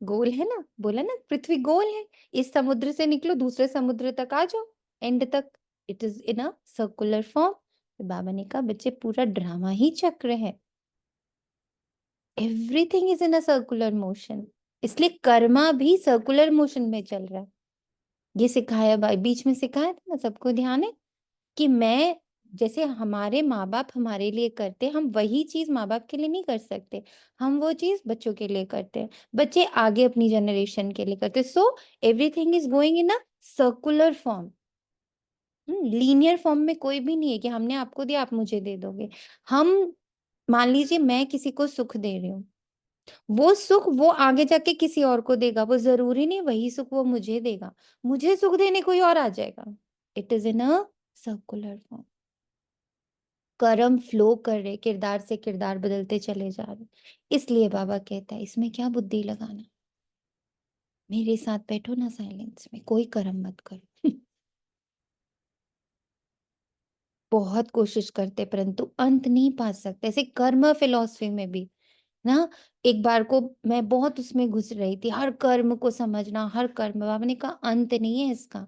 गोल है ना, बोला ना पृथ्वी गोल है, इस समुद्र से निकलो दूसरे समुद्र तक आ जाओ, एंड तक। It is in a circular form. Baba ने कहा बच्चे पूरा ड्रामा ही चक्र है, everything is in a circular motion, इसलिए कर्मा भी सर्कुलर मोशन में चल रहा है। ये सिखाया भाई, बीच में सिखाया था ना, सबको ध्यान है कि मैं, जैसे हमारे माँ बाप हमारे लिए करते, हम वही चीज माँ बाप के लिए नहीं कर सकते, हम वो चीज बच्चों के लिए करते हैं, बच्चे आगे अपनी जनरेशन के लिए करते। So everything is going in a circular form. Linear form में कोई भी नहीं है कि हमने आपको दिया आप मुझे दे दोगे। हम, मान लीजिए मैं किसी को सुख दे रही हूँ, वो सुख वो आगे जाके किसी और को देगा, वो जरूरी नहीं वही सुख वो मुझे देगा, मुझे सुख देने कोई और आ जाएगा। It is in a circular form. कर्म फ्लो कर रहे, किरदार से किरदार बदलते चले जा रहे। इसलिए बाबा कहता है इसमें क्या बुद्धि लगाना, मेरे साथ बैठो ना साइलेंस में, कोई कर्म मत करो। बहुत कोशिश करते परंतु अंत नहीं पा सकते। ऐसे कर्म फिलॉसफी में भी ना, एक बार को मैं बहुत उसमें घुस रही थी, हर कर्म को समझना, हर कर्म, बाबा ने कहा अंत नहीं है इसका,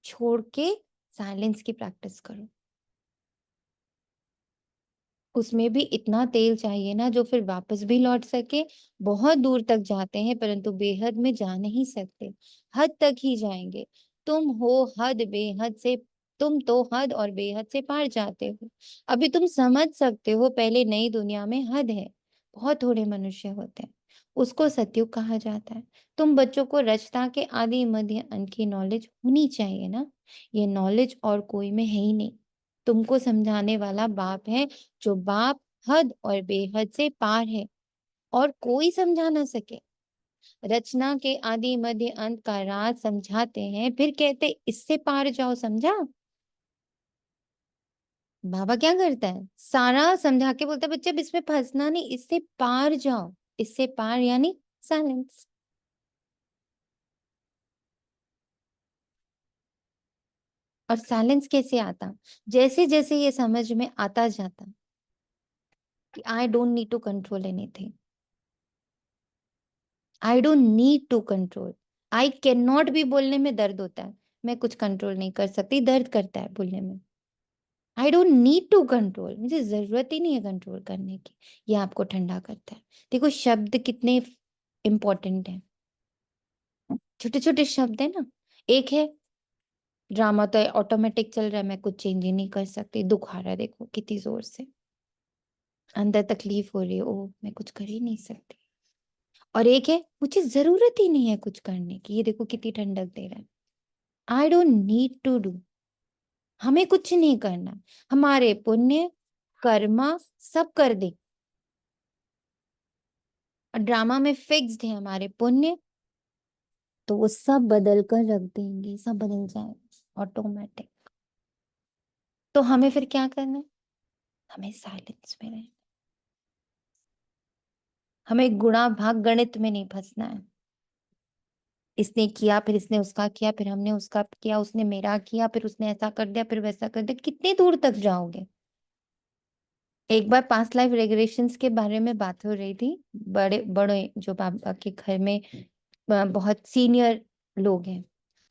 छोड़ के साइलेंस की प्रैक्टिस करो। उसमें भी इतना तेल चाहिए ना जो फिर वापस भी लौट सके। बहुत दूर तक जाते हैं परंतु बेहद में जा नहीं सकते, हद तक ही जाएंगे। तुम हो हद बेहद से, तुम तो हद और बेहद से पार जाते हो। अभी तुम समझ सकते हो, पहले नई दुनिया में हद है, बहुत थोड़े मनुष्य होते हैं। उसको सतयुग कहा जाता है। तुम बच्चों को रचना के आदि मध्य अंत की नॉलेज होनी चाहिए ना, ये नॉलेज और कोई में है ही नहीं। तुमको समझाने वाला बाप है, जो बाप हद और बेहद से पार है और कोई समझा ना सके। रचना के आदि मध्य अंत का राज समझाते हैं, फिर कहते इससे पार जाओ, समझा। बाबा क्या करता है, सारा समझा के बोलता है बच्चे अब इसमें फंसना नहीं, इससे पार जाओ। इससे पार यानी साइलेंस। और साइलेंस कैसे आता, जैसे जैसे ये समझ में आता जाता कि I don't need to control anything, I don't need to control, I can not भी बोलने में दर्द होता है, मैं कुछ कंट्रोल नहीं कर सकती, दर्द करता है बोलने में। I don't need to control, मुझे जरूरत ही नहीं है कंट्रोल करने की। ये आपको ठंडा करता है। देखो शब्द कितने इंपॉर्टेंट है, छोटे छोटे शब्द है ना। एक है ड्रामा तो ऑटोमेटिक चल रहा है, मैं कुछ चेंज ही नहीं कर सकती, दुख आ रहा है देखो कितनी जोर से, अंदर तकलीफ हो रही है, ओ मैं कुछ कर ही नहीं सकती। और एक है मुझे जरूरत ही नहीं है कुछ करने की, ये देखो कितनी ठंडक दे रहा है। I don't need to do, हमें कुछ नहीं करना, हमारे पुण्य कर्मा सब कर दे। और ड्रामा में फिक्स्ड है हमारे पुण्य, तो वो सब बदल कर रख देंगे, सब बदल जाएगा ऑटोमेटिक। तो हमें फिर क्या करना है, हमें साइलेंस में रहना, हमें गुणा भाग गणित में नहीं फंसना है। इसने किया, फिर इसने उसका किया, फिर हमने उसका किया, उसने मेरा किया, फिर उसने ऐसा कर दिया, फिर वैसा कर दिया, कितनी दूर तक जाओगे। एक बार पास्ट लाइफ रेगुलेशंस के बारे में बात हो रही थी, बड़े बड़े जो बाबा के घर में बहुत सीनियर लोग हैं,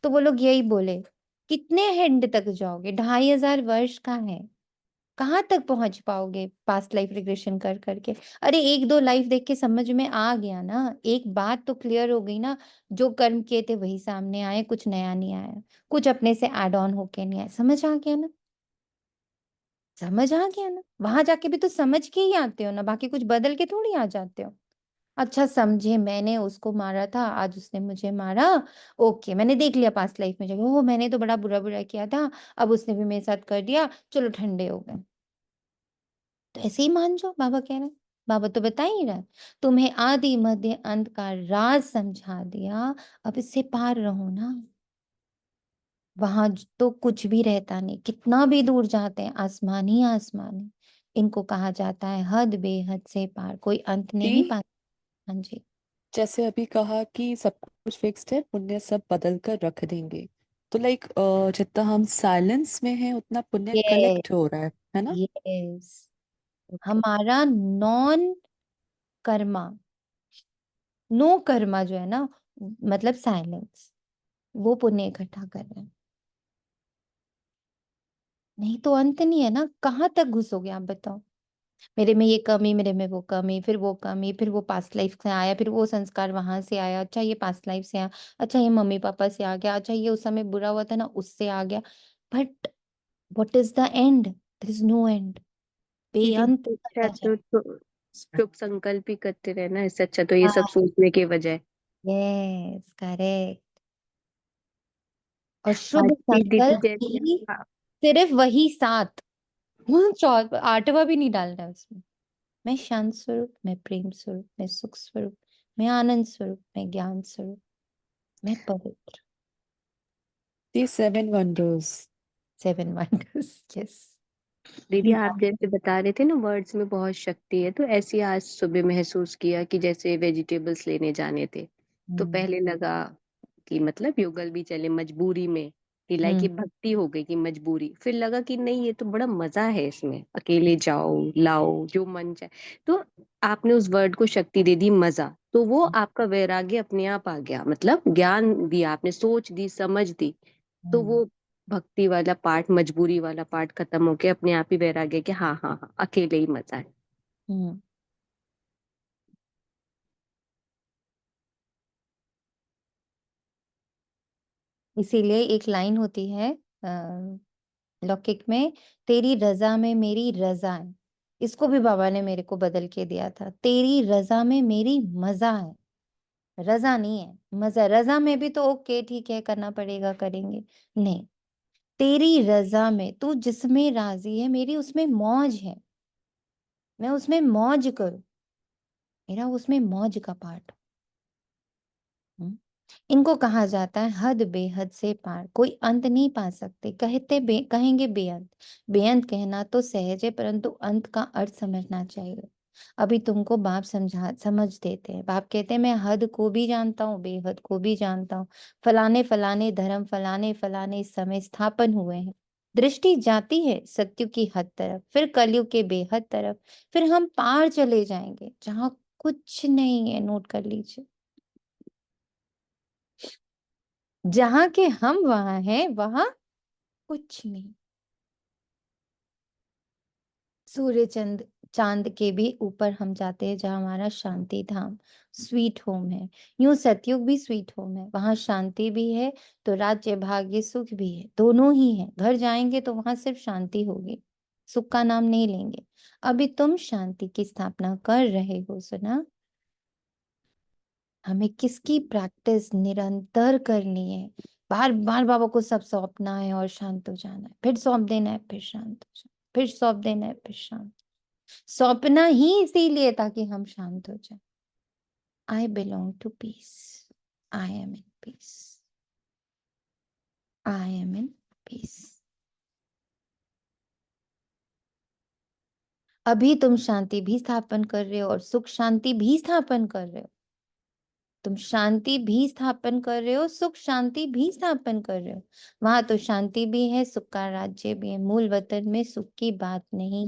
तो वो लोग यही बोले कितने हेड तक जाओगे, 2500 वर्ष का है, कहाँ तक पहुंच पाओगे पास्ट लाइफ रिग्रेशन कर करके। अरे एक दो लाइफ देख के समझ में आ गया ना, एक बात तो क्लियर हो गई ना, जो कर्म किए थे वही सामने आए, कुछ नया नहीं आया, कुछ अपने से एड ऑन होके नहीं आया, समझ आ गया ना, समझ आ गया ना। वहां जाके भी तो समझ के ही आते हो ना, बाकी कुछ बदल के थोड़ी आ जाते हो। अच्छा समझे, मैंने उसको मारा था, आज उसने मुझे मारा, ओके मैंने देख लिया पास्ट लाइफ में जाके, ओ मैंने तो बड़ा बुरा बुरा किया था, अब उसने भी मेरे साथ कर दिया, चलो ठंडे हो गए। तो ऐसे ही मान जाओ, बाबा कह रहे हैं, बाबा तो बता ही रहा है, तुम्हें आदि मध्य अंत का राज समझा दिया, अब इससे पार रहो ना। वहां तो कुछ भी रहता नहीं, कितना भी दूर जाते हैं, आसमान ही आसमान है। इनको कहा जाता है हद बेहद से पार, कोई अंत नहीं जी, पाता। हाँ जी। जैसे अभी कहा कि सब कुछ फिक्स्ड है, पुण्य सब बदल कर रख देंगे, तो लाइक जितना हम साइलेंस में हैं उतना पुण्य यस कलेक्ट हो रहा है ना। Yes, okay. हमारा नॉन कर्मा, नो कर्मा जो है ना, मतलब साइलेंस, वो पुण्य इकट्ठा कर रहे हैं। नहीं तो अंत नहीं है ना, कहाँ तक घुसोगे आप बताओ। मेरे में ये कमी, मेरे में वो कमी, फिर वो कमी, फिर वो पास्ट लाइफ से आया, फिर वो संस्कार वहां से आया, अच्छा ये पास्ट लाइफ से आया, अच्छा ये मम्मी पापा से आ गया, अच्छा ये उस समय बुरा हुआ था ना उससे आ गया। But what is the end, there is no end, दीदी बेअंत अच्छा चलता जाए। तो शुभ संकल्प ही करते रहना, इससे अच्छा तो ये सब सोचने के बजाय। Yes correct. और आज शुभ भी दीदी संकल्प जैसे की सिर्फ वही सात, आठवां भी नहीं डालना है उसमें। मैं शांत स्वरूप, मैं प्रेम स्वरूप, मैं सुख स्वरूप, मैं आनंद स्वरूप, मैं ज्ञान स्वरूप, मैं पवित्र। The seven wonders. 7 wonders, yes. दीदी आप जैसे बता रहे थे ना वर्ड्स में बहुत शक्ति है, तो ऐसे ही आज सुबह महसूस किया कि जैसे वेजिटेबल्स लेने जाने थे, तो पहले लगा कि मतलब युगल भी चले मजबूरी में, कि लाइक ये भक्ति हो गई कि मजबूरी, फिर लगा कि नहीं ये तो बड़ा मजा है इसमें, अकेले जाओ लाओ जो मन चाहे। तो आपने उस वर्ड को शक्ति दे दी मजा, तो वो आपका वैराग्य अपने आप आ गया, मतलब ज्ञान दिया आपने, सोच दी समझ दी, तो वो भक्ति वाला पार्ट मजबूरी वाला पार्ट खत्म होके अपने आप ही वैराग्य कि हाँ हाँ हाँ अकेले ही मजा है। हम्म। इसीलिए एक लाइन होती है लौकिक में, तेरी रजा में मेरी रजा है, इसको भी बाबा ने मेरे को बदल के दिया था। तेरी रजा में मेरी मजा है, रजा नहीं है मजा। रजा में भी तो ओके ठीक है करना पड़ेगा करेंगे, नहीं, तेरी रजा में, तू जिसमें राजी है मेरी उसमें मौज है, मैं उसमें मौज करूं, मेरा उसमें मौज का पार्ट। इनको कहा जाता है हद बेहद से पार, कोई अंत नहीं पा सकते, कहेंगे बेअंत। बेअंत कहना तो सहज है, परंतु अंत का अर्थ समझना चाहिए। अभी तुमको बाप समझ देते हैं। बाप कहते हैं मैं हद को भी जानता हूँ, बेहद को भी जानता हूँ। फलाने फलाने धर्म फलाने फलाने समय स्थापन हुए हैं। दृष्टि जाती है सत्य की हद तरफ, फिर कलयुग के बेहद तरफ, फिर हम पार चले जाएंगे जहां कुछ नहीं है। नोट कर लीजिए, जहां के हम वहां हैं, वहां कुछ नहीं। सूर्य चंद चांद के भी ऊपर हम जाते हैं, जहां हमारा शांति धाम स्वीट होम है। यूं सतयुग भी स्वीट होम है, वहां शांति भी है तो राज्य भाग्य सुख भी है, दोनों ही है। घर जाएंगे तो वहां सिर्फ शांति होगी, सुख का नाम नहीं लेंगे। अभी तुम शांति की स्थापना कर रहे हो, सुना? हमें किसकी प्रैक्टिस निरंतर करनी है। बार बार बाबा को सब सौंपना है और शांत हो जाना है, फिर सौंप देना है, फिर शांत हो जाना, फिर सौंप देना है, फिर शांत। सौंपना ही इसीलिए ताकि हम शांत हो जाए। I belong to peace, I am in peace, I am in peace. अभी तुम शांति भी स्थापन कर रहे हो और सुख शांति भी स्थापन कर रहे हो। तुम शांति भी स्थापन कर रहे हो, सुख शांति भी स्थापन कर रहे हो। वहां तो शांति भी है, सुख का राज्य भी है। मूल वतन में सुख की बात नहीं।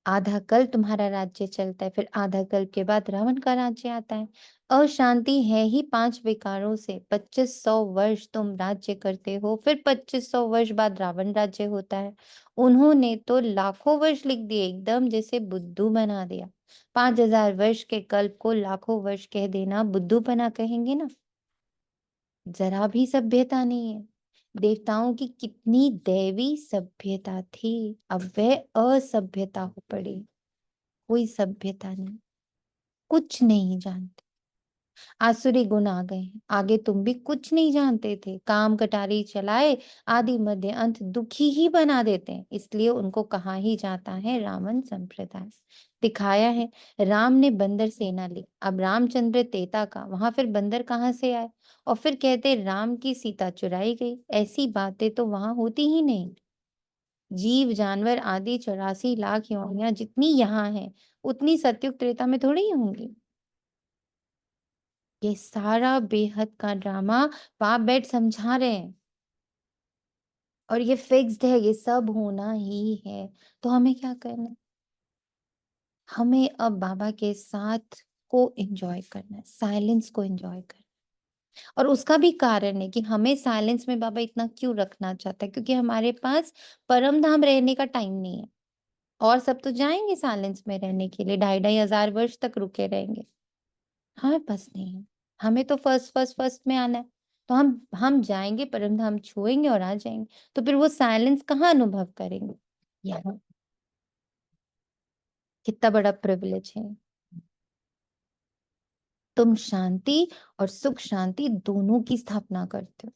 आधा कल तुम्हारा राज्य चलता है, फिर आधा कल के बाद रावण का राज्य आता है। अशांति है ही 5 विकारों से। 2500 वर्ष तुम राज्य करते हो, फिर 2500 वर्ष बाद रावण राज्य होता है। उन्होंने तो लाखों वर्ष लिख दिए, एकदम जैसे बुद्धू बना दिया। 5000 वर्ष के कल्प को लाखों वर्ष कह देना बुद्धू बना कहेंगे ना। जरा भी सभ्यता नहीं है। देवताओं की कितनी दैवी सभ्यता थी, अब वह असभ्यता हो पड़ी। कोई सभ्यता नहीं, कुछ नहीं जानते। आसुरी गुण आ गए, आगे तुम भी कुछ नहीं जानते थे। काम कटारी चलाए, आदि मध्य अंत दुखी ही बना देते हैं। इसलिए उनको कहा ही जाता है रावण संप्रदाय। दिखाया है, राम ने बंदर सेना ली, अब रामचंद्र तेता का, वहां फिर बंदर कहाँ से आए? और फिर कहते राम की सीता चुराई गई। ऐसी बातें तो वहां होती ही नहीं। जीव जानवर आदि 84 लाख योनियां जितनी यहाँ हैं, उतनी सतयुग त्रेता में थोड़ी ही होंगी। ये सारा बेहद का ड्रामा बाप बैठ समझा रहे हैं, और ये फिक्स्ड है, ये सब होना ही है। तो हमें क्या करना है? हमें अब बाबा के साथ को एंजॉय करना है, साइलेंस को एंजॉय करना है। और उसका भी कारण है कि हमें साइलेंस में बाबा इतना क्यों रखना चाहता है, क्योंकि हमारे पास परम धाम रहने का टाइम नहीं है। और सब तो जाएंगे साइलेंस में रहने के लिए, 2,500 वर्ष तक रुके रहेंगे। हमें बस नहीं है, हमें तो फर्स्ट फर्स्ट फर्स्ट में आना है। तो हम जाएंगे, परम धाम छुएंगे और आ जाएंगे। तो फिर वो साइलेंस कहाँ अनुभव करेंगे? यहाँ। कितना बड़ा प्रिविलेज है। तुम शांति और सुख शांति दोनों की स्थापना करते हो।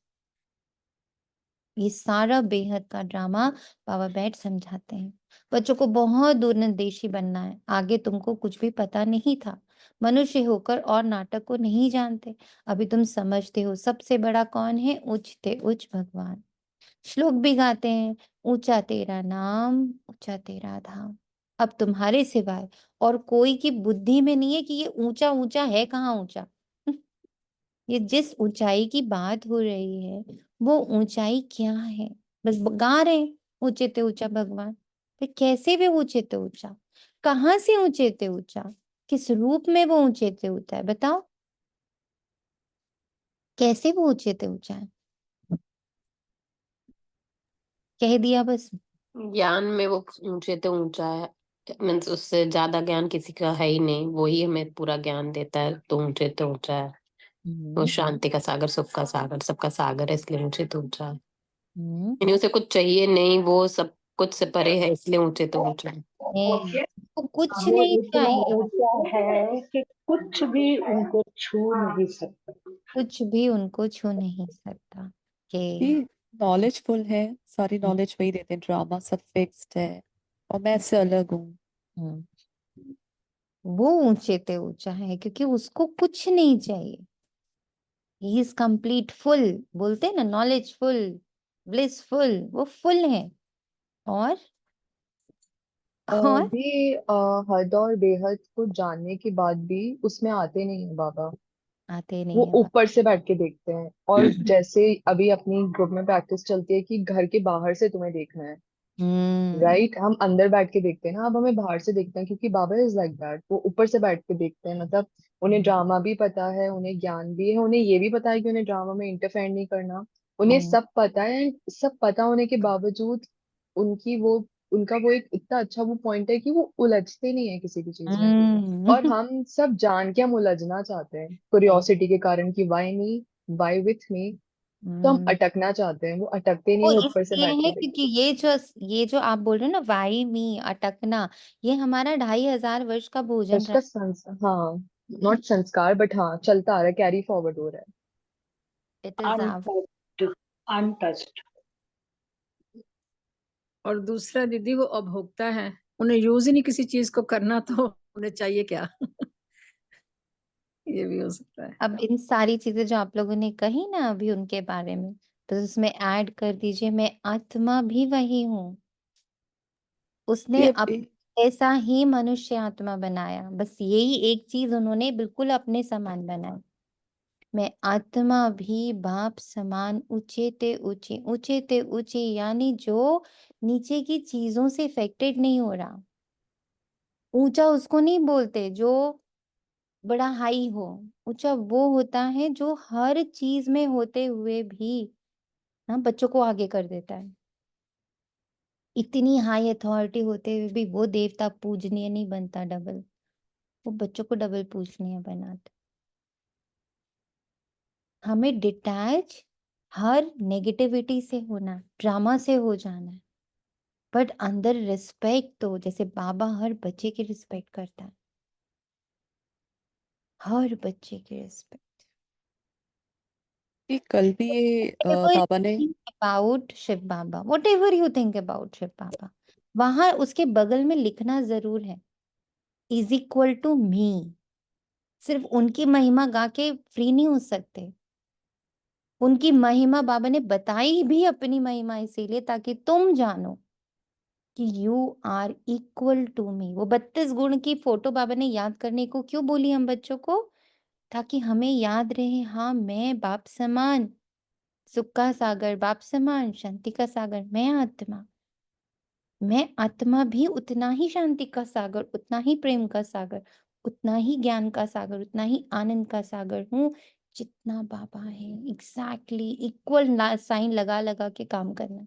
ये सारा बेहद का ड्रामा बाबा बैठ समझाते हैं। बच्चों को बहुत दूरंदेशी बनना है, आगे तुमको कुछ भी पता नहीं था। मनुष्य होकर और नाटक को नहीं जानते। अभी तुम समझते हो सबसे बड़ा कौन है? उच्चते उच्च भगवान। श्लोक भी गाते हैं, ऊंचा तेरा नाम, ऊंचा तेरा धाम। अब तुम्हारे सिवाय और कोई की बुद्धि में नहीं है कि ये ऊंचा ऊंचा है, कहाँ ऊंचा। ये जिस ऊंचाई की बात हो रही है, वो ऊंचाई क्या है? बस गा रहे हैं ऊंचे ते ऊंचा भगवान। फिर कैसे वे ऊंचे ते ऊंचा? कहाँ से ऊंचे ते ऊंचा? किस रूप में वो ऊंचे ते ऊंचा है? बताओ, कैसे वो ऊंचे ते ऊंचा है? कह दिया बस। ज्ञान में वो ऊंचे तो ऊंचा है, मीन्स उससे ज्यादा ज्ञान किसी का है ही नहीं, वो ही हमें पूरा ज्ञान देता है, तो ऊंचे तो ऊंचा है। वो शांति का सागर, सुख का सागर, सबका सागर है, इसलिए ऊंचे तो ऊंचा है। हम्म। यानी उसे कुछ चाहिए नहीं, वो सब कुछ से परे है इसलिए ऊंचे तो ऊंचा है। वो कुछ वो नहीं इतना चाहिए, ऊंचा है कि कुछ भी उनको छू नहीं सकता। कुछ भी उनको छू नहीं सकता। ये ये नॉलेजफुल है, सारी नॉलेज वही देते हैं, ड्रामा सब फिक्स्ड है और मैं इससे अलग हूँ। हम्म, वो ऊंचे ते ऊंचा है क्योंकि उसको कुछ नहीं चाहिए। ही इज कंप्लीट फुल, बोलते हैं ना, नॉलेजफुल, ब्लिसफुल, वो फुल है। और और भी हद और बेहद को जानने के बाद भी उसमें आते नहीं है बाबा। आते वो नहीं है ऊपर से बैठ के देखते हैं, और जैसे अभी अपनी ग्रुप में प्रैक्टिस चलती है कि घर के बाहर से तुम्हें देखना है, राइट? हम अंदर बैठ के देखते हैं ना, अब हमें बाहर से देखते हैं क्योंकि बाबा इज लाइक दैट। वो ऊपर से बैठ के देखते हैं, मतलब उन्हें ड्रामा भी पता है, उन्हें ज्ञान भी है, उन्हें ये भी पता है कि उन्हें ड्रामा में इंटरफेयर नहीं करना। उन्हें सब पता है, सब पता होने के बावजूद उनकी वो उनका वो एक इतना अच्छा वो पॉइंट है कि वो उलझते नहीं है किसी भी चीज में। और हम सब जान के हम उलझना चाहते हैं क्यूरियोसिटी के कारण कि why me, why with me. तो हम अटकना चाहते हैं, वो अटकते नहीं, वो वो ऊपर से इसलिए बैठ है के क्योंकि देखते ये जो आप बोल रहे हो ना, वाई मी, अटकना, ये हमारा 2500 वर्ष का हैं। भोजन उसका रहा। हाँ, नॉट संस्कार बट हाँ चलता आ रहा है, कैरी फॉरवर्ड हो रहा है। It is untouched, untouched. और दूसरा दीदी वो अभोक्ता है, उन्हें यूज ही नहीं किसी चीज को करना, तो उन्हें चाहिए क्या? ये भी हो सकता है। अब इन सारी चीजें जो आप लोगों ने कही ना अभी उनके बारे में, तो उसमें ऐड कर दीजिए, मैं आत्मा भी वही हूँ। उसने ये अब ऐसा ही मनुष्य आत्मा बनाया, बस यही एक चीज उन्होंने बिल्कुल अपने समान बनाई। मैं आत्मा भी बाप समान ऊंचे ते ऊंचे, ऊंचे ते ऊंचे, यानी जो नीचे की चीजों से इफेक्टेड नहीं हो रहा। ऊंचा उसको नहीं बोलते जो बड़ा हाई हो। ऊंचा वो होता है जो हर चीज में होते हुए भी ना बच्चों को आगे कर देता है। इतनी हाई अथॉरिटी होते हुए भी वो देवता पूजनीय नहीं बनता डबल, वो बच्चों को डबल पूजनीय बनाता। हमें डिटैच हर नेगेटिविटी से होना, ड्रामा से हो जाना है, बट अंदर रिस्पेक्ट, तो जैसे बाबा हर बच्चे की रिस्पेक्ट करता है, हर बच्चे की रिस्पेक्ट। कल भी ये बाबा ने about Shiv Baba, whatever you think about Shiv Baba, वहां उसके बगल में लिखना जरूर है, इज इक्वल टू मी। सिर्फ उनकी महिमा गा के फ्री नहीं हो सकते। उनकी महिमा बाबा ने बताई भी अपनी महिमा इसीलिए ताकि तुम जानो कि you are equal to me. वो 32 गुण की फोटो बाबा ने याद करने को क्यों बोली हम बच्चों को? ताकि हमें याद रहे, हाँ मैं बाप समान सुख का सागर, बाप समान शांति का सागर, मैं आत्मा भी उतना ही शांति का सागर, उतना ही प्रेम का सागर, उतना ही ज्ञान का सागर, उतना ही आनंद का सागर हूँ जितना बाबा है। एग्जैक्टली इक्वल साइन लगा लगा के काम करना।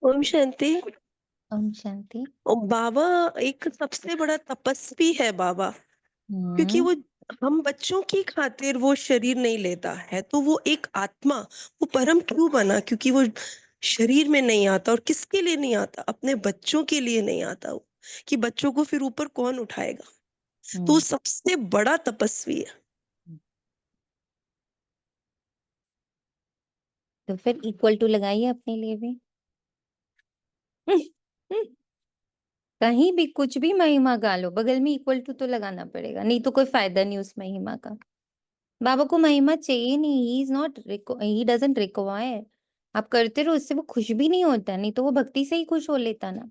ओम शांति। ओम शांति। और बाबा एक सबसे बड़ा तपस्वी है बाबा, क्योंकि वो हम बच्चों की खातिर वो शरीर नहीं लेता है, तो वो एक आत्मा, वो परम क्यों बना? क्योंकि वो शरीर में नहीं आता। और किसके लिए नहीं आता? अपने बच्चों के लिए नहीं आता वो, कि बच्चों को फिर ऊपर कौन उठाएगा। तो वो सबसे बड़ा तपस्वी है। तो फिर इक्वल टू लगाइए अपने लिए भी। कहीं भी कुछ भी महिमा गा लो, बगल में इक्वल टू तो लगाना पड़ेगा, नहीं तो कोई फायदा नहीं उस महिमा का। बाबा को महिमा चाहिए नहीं, he is not, he doesn't require. आप करते रहो, उससे वो खुश भी नहीं होता, नहीं तो वो भक्ति से ही खुश हो लेता ना।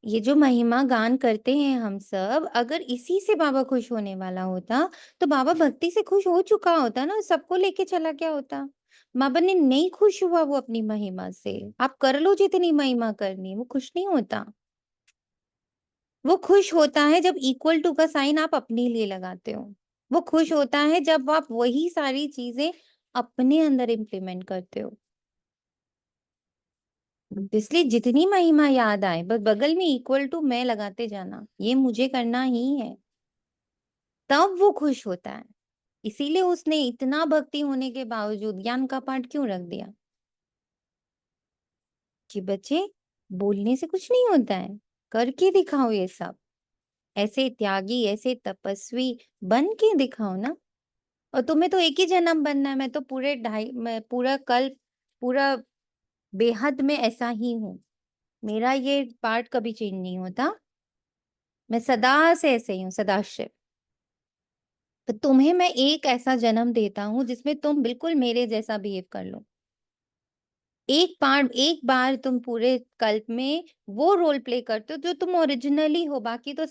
ये जो महिमा गान करते हैं हम सब, अगर इसी से बाबा खुश होने वाला होता तो बाबा भक्ति से खुश हो चुका होता ना, सबको लेके चला क्या होता। बाबा ने नहीं खुश हुआ वो अपनी महिमा से। आप कर लो जितनी महिमा करनी है, वो खुश नहीं होता। वो खुश होता है जब इक्वल टू का साइन आप अपने लिए लगाते हो। वो खुश होता है जब आप वही सारी चीजें अपने अंदर इम्प्लीमेंट करते हो। इसलिए जितनी महिमा याद आए बस बगल में इक्वल टू मैं लगाते जाना, ये मुझे करना ही है, तब वो खुश होता है। इसीलिए उसने इतना भक्ति होने के बावजूद ज्ञान का पाठ क्यों रख दिया कि बच्चे बोलने से कुछ नहीं होता है, करके दिखाओ ये सब। ऐसे त्यागी, ऐसे तपस्वी बन के दिखाओ ना। और तुम्हें तो एक ही जन्म बनना है। मैं तो मैं पूरा कल पूरा बेहद में ऐसा ही हूँ। मेरा ये पार्ट कभी चेंज नहीं होता। मैं सदा से ऐसे ही हूँ, सदाशिव। तो तुम्हें मैं एक ऐसा जन्म देता हूँ जिसमें तुम बिल्कुल मेरे जैसा बिहेव कर लो। एक बार तुम पूरे कल्प में वो रोल प्ले करते हो जो तुम ओरिजिनली हो। बाकी तो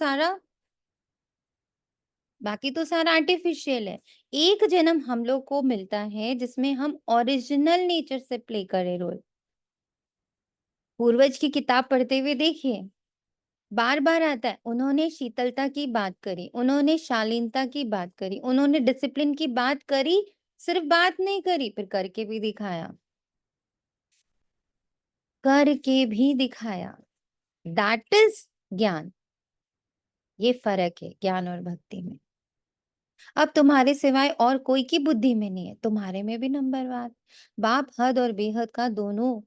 सारा आर्टिफिशियल है। एक जन्म हम लोग को मिलता है जिसमें हम ओरिजिनल नेचर से प्ले करें रोल। पूर्वज की किताब पढ़ते हुए देखिए, बार बार आता है। उन्होंने शीतलता की बात करी, उन्होंने शालीनता की बात करी, उन्होंने डिसिप्लिन की बात करी। सिर्फ बात नहीं करी, फिर करके भी दिखाया। करके भी दिखाया। दैट इज ज्ञान। ये फर्क है ज्ञान और भक्ति में। अब तुम्हारे सिवाय और कोई की बुद्धि में नहीं है, तुम्हारे में भी नंबरवार। बाप हद और बेहद का दोनों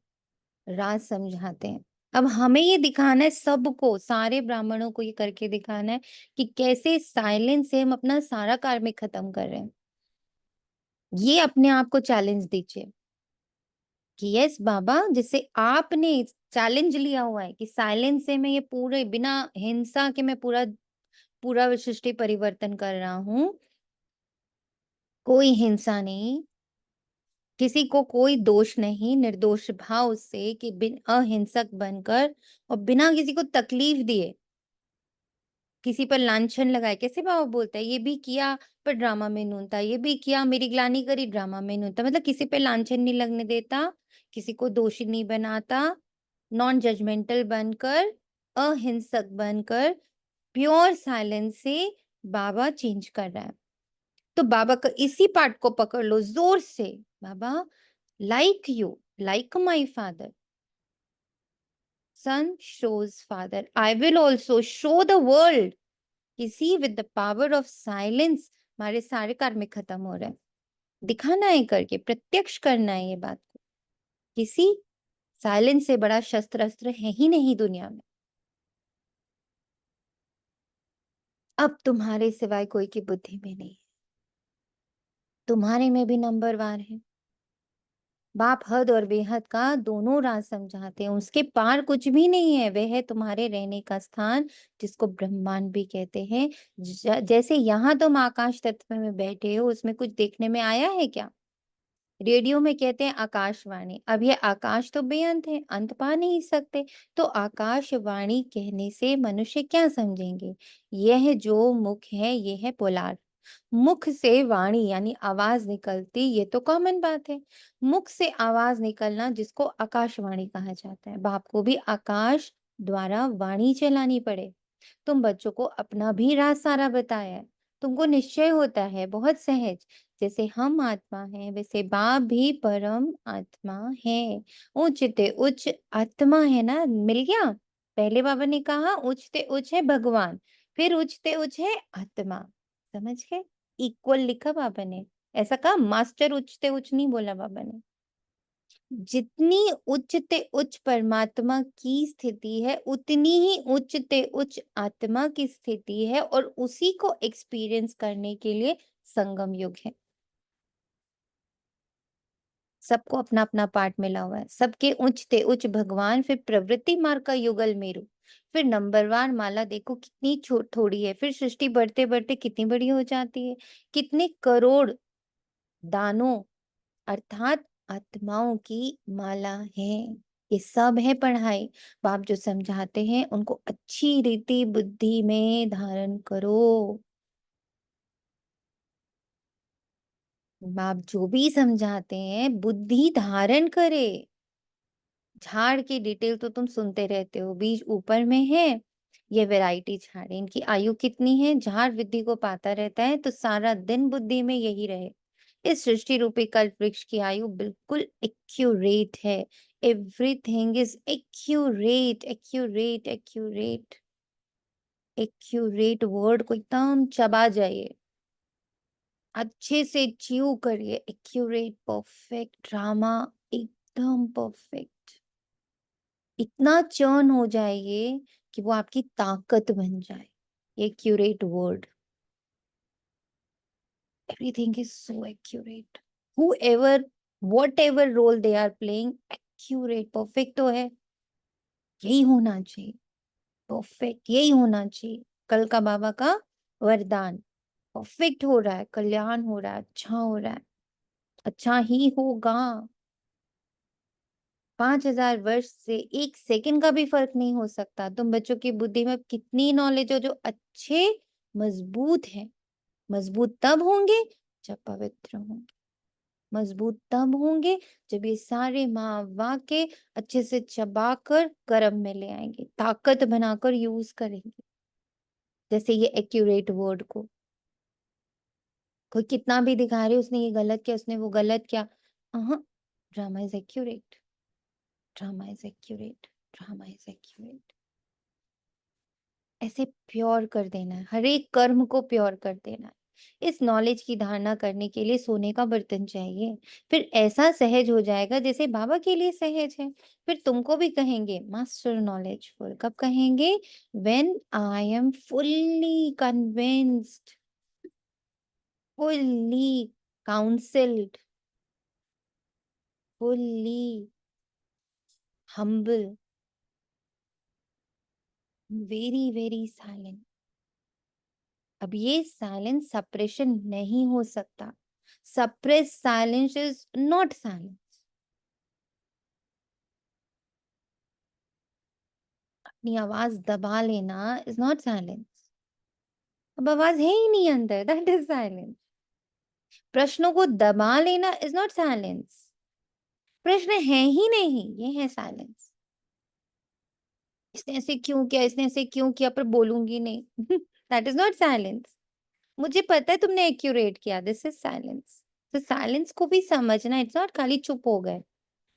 राज समझाते हैं। अब हमें ये दिखाना है, सबको, सारे ब्राह्मणों को ये करके दिखाना है कि कैसे साइलेंस से हम अपना सारा कार्मिक खत्म कर रहे हैं। ये अपने आप को चैलेंज दीजिए कि यस बाबा, जिससे आपने चैलेंज लिया हुआ है कि साइलेंस से मैं ये पूरे बिना हिंसा के मैं पूरा पूरा सृष्टि परिवर्तन कर रहा हूं। कोई हिंसा नहीं, किसी को कोई दोष नहीं, निर्दोष भाव से कि अहिंसक बनकर और बिना किसी को तकलीफ दिए, किसी पर लांछन लगाए। कैसे बाबा बोलता है, ये भी किया पर ड्रामा में नून था, ये भी किया, मेरी ग्लानी करी, ड्रामा में नून था। मतलब किसी पे लांछन नहीं लगने देता, किसी को दोषी नहीं बनाता, नॉन जजमेंटल बनकर, अहिंसक बनकर, प्योर साइलेंस से बाबा चेंज कर रहा है। तो बाबा का इसी पार्ट को पकड़ लो जोर से। बाबा, like you, like my father, son shows father, I will also show the world कि see with the power of silence हमारे सारे कार्य खत्म हो रहे हैं। दिखाना है करके, प्रत्यक्ष करना है ये बात को। किसी साइलेंस से बड़ा शस्त्र अस्त्र है ही नहीं दुनिया में। अब तुम्हारे सिवाय कोई की बुद्धि में नहीं है, तुम्हारे में भी नंबरवार है। बाप हद और बेहद का दोनों राज समझाते हैं। उसके पार कुछ भी नहीं है। वह है तुम्हारे रहने का स्थान, जिसको ब्रह्मांड भी कहते हैं। जैसे यहाँ तुम आकाश तत्व में बैठे हो, उसमें कुछ देखने में आया है क्या? रेडियो में कहते हैं आकाशवाणी। अब ये आकाश तो बेअंत है, अंत पा नहीं सकते। तो आकाशवाणी कहने से मनुष्य क्या समझेंगे? यह जो मुख है, ये है पोलार। मुख से वाणी यानी आवाज निकलती, ये तो कॉमन बात है। मुख से आवाज निकलना, जिसको आकाशवाणी कहा जाता है। बाप को भी आकाश द्वारा वाणी चलानी पड़े। तुम बच्चों को अपना भी राज सारा बताया है। तुमको निश्चय होता है बहुत सहज, जैसे हम आत्मा हैं वैसे बाप भी परम आत्मा है। उच्चते उच्च आत्मा है ना, मिल गया। पहले बाबा ने कहा उच्चते उच्च है भगवान, फिर उच्चते उच्च है आत्मा। समझ गए? इक्वल लिखा बाबा ने। ऐसा कहा, मास्टर उच्चते उच्च नहीं बोला बाबा ने। जितनी उच्चते उच्च परमात्मा की स्थिति है, उतनी ही उच्चते उच्च आत्मा की स्थिति है, और उसी को एक्सपीरियंस करने के लिए संगम युग है। सबको अपना अपना पार्ट मिला हुआ है। सबके उच्चते उच्च भगवान, फिर प्रवृत्ति मार्ग का युगल मेरु, फिर नंबरवार माला देखो कितनी थोड़ी है, फिर सृष्टि बढ़ते बढ़ते कितनी बड़ी हो जाती है। कितने करोड़ दानों अर्थात आत्माओं की माला है। ये सब है पढ़ाई। बाप जो समझाते हैं उनको अच्छी रीति बुद्धि में धारण करो। बाप जो भी समझाते हैं बुद्धि धारण करे। झाड़ की डिटेल तो तुम सुनते रहते हो, बीज ऊपर में है, ये वैरायटी झाड़ है। इनकी आयु कितनी है? झाड़ विधि को पाता रहता है तो सारा दिन बुद्धि में यही रहे। इस सृष्टि रूपी कल्प वृक्ष की आयु बिल्कुल एक्यूरेट है। Everything is accurate, accurate, accurate. Accurate word को एकदम चबा जाइए। अच्छे से च्यू करिए, एक्यूरेट, परफेक्ट ड्रामा, एकदम परफेक्ट। इतना चर्न हो जाइए कि वो आपकी ताकत बन जाए। Accurate word, everything is so accurate, whoever whatever role they are playing, accurate, perfect तो है, यही होना चाहिए, परफेक्ट यही होना चाहिए। कल का बाबा का वरदान, परफेक्ट हो रहा है, कल्याण हो रहा है, अच्छा हो रहा है, अच्छा ही होगा। 5000 वर्ष से 1 सेकंड का भी फर्क नहीं हो सकता। तुम बच्चों की बुद्धि में कितनी नॉलेज हो, जो अच्छे मजबूत है। मजबूत तब होंगे जब पवित्र होंगे, मजबूत तब होंगे जब ये सारे महावाक्य अच्छे से चबाकर कर्म में ले आएंगे, ताकत बनाकर यूज करेंगे। जैसे ये एक्यूरेट वर्ड को कोई कितना भी दिखा रहे, उसने ये गलत किया, उसने वो गलत किया, drama is accurate, drama is accurate, drama is accurate. ऐसे प्योर कर देना है, हर एक कर्म को प्योर कर देना है। इस नॉलेज की धारणा करने के लिए सोने का बर्तन चाहिए, फिर ऐसा सहज हो जाएगा जैसे बाबा के लिए सहज है। फिर तुमको भी कहेंगे मास्टर नॉलेजफुल। कब कहेंगे? When I am fully convinced, fully counseled, fully humble, very very silent। अब ये साइलेंस सप्रेशन नहीं हो सकता। Suppress silence is not silence. अपनी आवाज दबा लेना इज नॉट साइलेंस। अब आवाज है ही नहीं अंदर, दैट इज साइलेंस। प्रश्नों को दबा लेना इज नॉट साइलेंस। प्रश्न है ही नहीं, ये है साइलेंस। इसने ऐसे क्यों किया, इसने ऐसे क्यों किया, पर बोलूंगी नहीं, दैट इज नॉट साइलेंस। मुझे पता है तुमने एक्यूरेट किया, दिस इज साइलेंस। तो साइलेंस को भी समझना, इट्स नॉट खाली चुप हो गए।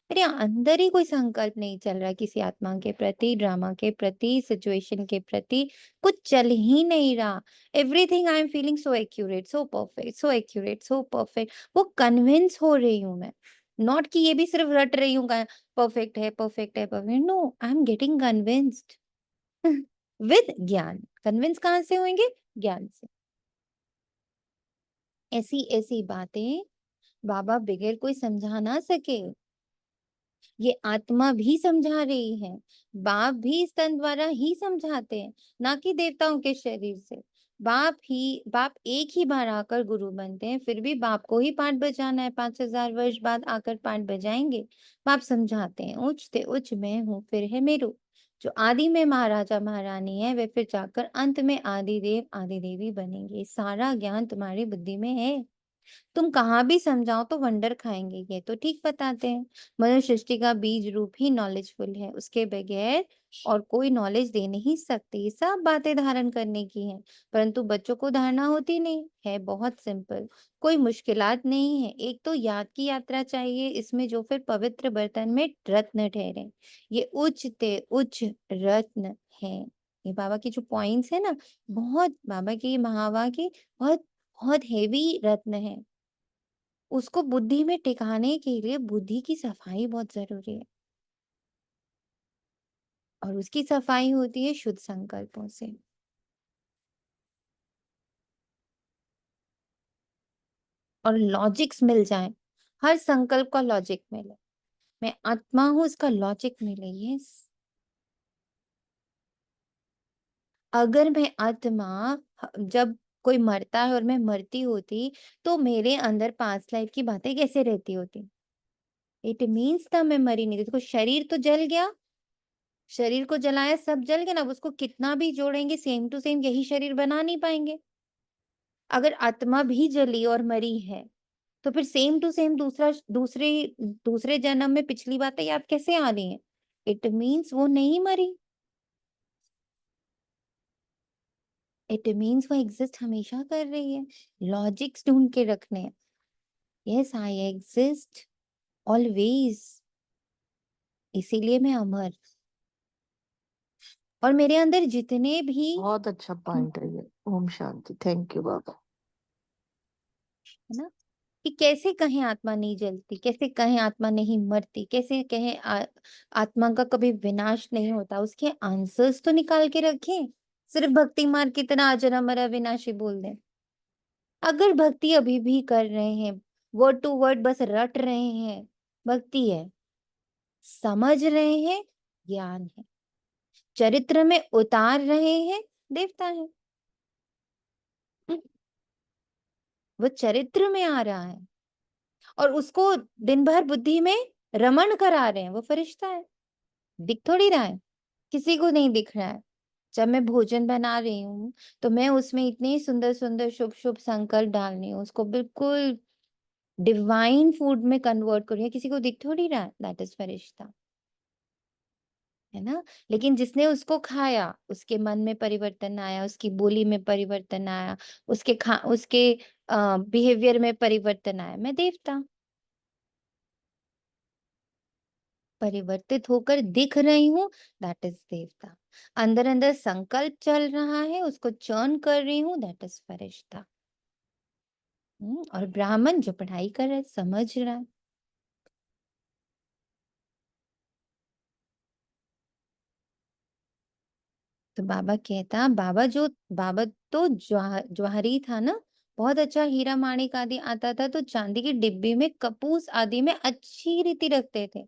मेरे अंदर ही कोई संकल्प नहीं चल रहा किसी आत्मा के प्रति, ड्रामा के प्रति, सिचुएशन के प्रति, कुछ चल ही नहीं रहा। Everything I am feeling so accurate, so perfect, so accurate, so perfect. वो कन्विंस हो रही हूँ मैं, नॉट कि ये भी सिर्फ रट रही हूँ परफेक्ट है, परफेक्ट है, perfect. No, I am getting convinced with ज्ञान। कन्विंस कहाँ से होंगे? ज्ञान से। ऐसी ऐसी बातें बाबा बगैर कोई समझा ना सके, ये आत्मा भी समझा रही है। बाप भी इस तन द्वारा ही समझाते हैं, ना कि देवताओं के शरीर से। बाप एक ही बार आकर गुरु बनते हैं, फिर भी बाप को ही पाठ बजाना है। 5000 वर्ष बाद आकर पाठ बजाएंगे। बाप समझाते हैं, उच्च ते उच्च मैं हूँ, फिर है मेरू। जो आदि में महाराजा महारानी है, वे फिर जाकर अंत में आदि देव आदि देवी बनेंगे। सारा ज्ञान तुम्हारी बुद्धि में है। तुम कहाँ भी समझाओ तो वंडर खाएंगे, ये तो ठीक बताते हैं। मनुष्य सृष्टि का बीज रूप ही नॉलेजफुल है, उसके बगैर और कोई नॉलेज दे नहीं सकती। ये सब बातें धारण करने की हैं, परंतु बच्चों को धारणा होती नहीं है। बहुत सिंपल, कोई मुश्किलात नहीं है। एक तो याद की यात्रा चाहिए, इसमें जो फिर पवित्र बर्तन में रत्न ठहरे। ये उच्च ते उच्च रत्न है। ये बाबा की जो पॉइंट्स है ना, बहुत बाबा की महावाक्य बहुत बहुत हेवी रत्न है। उसको बुद्धि में टिकाने के लिए बुद्धि की सफाई बहुत जरूरी है, और उसकी सफाई होती है शुद्ध संकल्पों से। और लॉजिक्स मिल जाए, हर संकल्प का लॉजिक मिले। मैं आत्मा हूं, इसका लॉजिक मिले। यस, अगर मैं आत्मा, जब कोई मरता है और मैं मरती होती, तो मेरे अंदर पास्ट लाइफ की बातें कैसे रहती होती? इट मीन्स था मैं मरी नहीं थी। देखो, शरीर तो जल गया, शरीर को जलाया, सब जल गया ना। अब उसको कितना भी जोड़ेंगे, सेम टू सेम यही शरीर बना नहीं पाएंगे। अगर आत्मा भी जली और मरी है, तो फिर सेम टू सेम दूसरे दूसरे जन्म में पिछली बातें याद कैसे आ रही हैं? इट मीन्स वो नहीं मरी, इट मीन्स वो एग्जिस्ट हमेशा कर रही है। लॉजिक्स ढूंढ के रखने हैं। यस, आई एग्जिस्ट ऑलवेज, इसीलिए मैं अमर। और मेरे अंदर जितने भी बहुत अच्छा पॉइंट है ये। ओम शांति। थैंक यू बाबा। है ना, कि कैसे कहें आत्मा नहीं जलती, कैसे कहें आत्मा नहीं मरती, कैसे कहें आत्मा का कभी विनाश नहीं होता। उसके आंसर्स तो निकाल के रखें, सिर्फ भक्ति मार्ग की तरह अजर अमर अविनाशी बोल दें। अगर भक्ति अभी भी कर रहे हैं, वर्ड टू वर्ड बस रट रहे हैं, भक्ति है। समझ रहे हैं, ज्ञान है। चरित्र में उतार रहे हैं, देवता है। वो चरित्र में आ रहा है और उसको दिन भर बुद्धि में रमण करा रहे हैं, वो फरिश्ता है। दिख थोड़ी रहा है, किसी को नहीं दिख रहा है। जब मैं भोजन बना रही हूँ तो मैं उसमें इतनी सुंदर सुंदर शुभ शुभ संकल्प डाल रही हूँ, उसको बिल्कुल डिवाइन फूड में कन्वर्ट कर रही हूँ, किसी को दिख थोड़ी रहा है। दैट इज फरिश्ता, है ना। लेकिन जिसने उसको खाया, उसके मन में परिवर्तन आया, उसकी बोली में परिवर्तन आया, उसके बिहेवियर में परिवर्तन आया, मैं देवता। परिवर्तित होकर दिख रही हूँ, दैट इज देवता। अंदर अंदर संकल्प चल रहा है, उसको चर्न कर रही हूँ, दैट इज फरिश्ता। और ब्राह्मण जो पढ़ाई कर रहा है, समझ रहा है। तो बाबा कहता, बाबा तो ज्वाहरी था ना, बहुत अच्छा हीरा माणिक आदि आता था, तो चांदी की डिब्बी में कपूस आदि में अच्छी रीति रखते थे।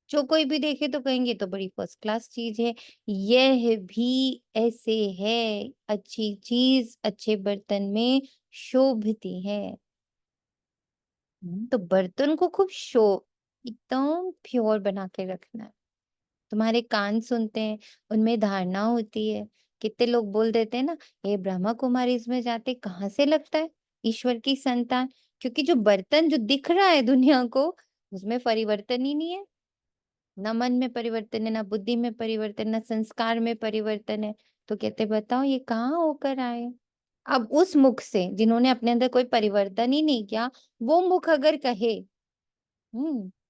जो कोई भी देखे तो कहेंगे तो बड़ी फर्स्ट क्लास चीज है। यह भी ऐसे है, अच्छी चीज अच्छे बर्तन में शोभती है। तो बर्तन को खूब एकदम प्योर बना के रखना है। तुम्हारे कान सुनते हैं, उनमें धारणा होती है। कितने लोग बोल देते हैं ना, ये ब्रह्मा कुमारी इसमें जाते, कहाँ से लगता है ईश्वर की संतान। क्योंकि जो बर्तन जो दिख रहा है दुनिया को, उसमें परिवर्तन ही नहीं है। ना मन में परिवर्तन है, ना बुद्धि में परिवर्तन, ना संस्कार में परिवर्तन है। तो कहते बताओ ये कहाँ होकर आए। अब उस मुख से जिन्होंने अपने अंदर कोई परिवर्तन ही नहीं किया, वो मुख अगर कहे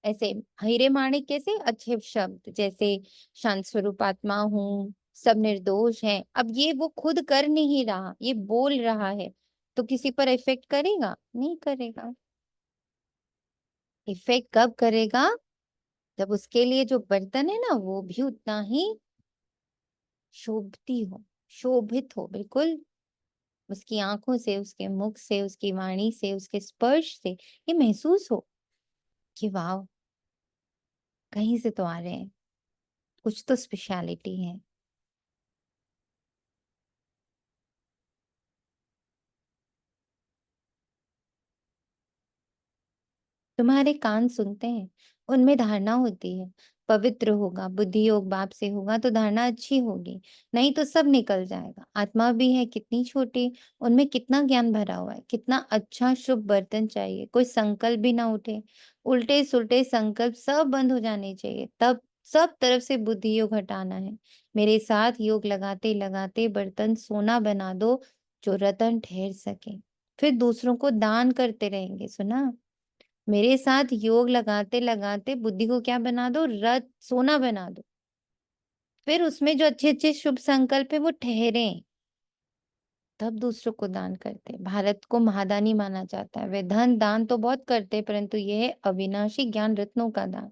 ऐसे हीरे माणिक कैसे अच्छे शब्द, जैसे शांत स्वरूप आत्मा हूँ, सब निर्दोष है, अब ये वो खुद कर नहीं रहा, ये बोल रहा है, तो किसी पर इफेक्ट करेगा? नहीं करेगा। इफेक्ट कब करेगा? जब उसके लिए जो बर्तन है ना, वो भी उतना ही शोभती हो, शोभित हो, बिल्कुल उसकी आंखों से, उसके मुख से, उसकी वाणी से, उसके स्पर्श से ये महसूस हो कि वाह, कहीं से तो आ रहे हैं, कुछ तो स्पेशलिटी है। तुम्हारे कान सुनते हैं, उनमें धारणा होती है। पवित्र होगा, बुद्धि योग बाप से होगा तो धारणा अच्छी होगी, नहीं तो सब निकल जाएगा। आत्मा भी है कितनी छोटी, उनमें कितना ज्ञान भरा हुआ है, कितना अच्छा शुभ बर्तन चाहिए, कोई संकल्प भी ना उठे। उल्टे सुल्टे संकल्प सब बंद हो जाने चाहिए। तब सब तरफ से बुद्धि योग हटाना है। मेरे साथ योग लगाते लगाते बर्तन सोना बना दो, जो रतन ठहर सके। फिर दूसरों को दान करते रहेंगे। सुना, मेरे साथ योग लगाते लगाते बुद्धि को क्या बना दो? रत सोना बना दो। फिर उसमें जो अच्छे अच्छे शुभ संकल्प है वो ठहरे, तब दूसरों को दान करते। भारत को महादानी माना जाता है। वे धन दान तो बहुत करते, परंतु यह है अविनाशी ज्ञान रत्नों का दान।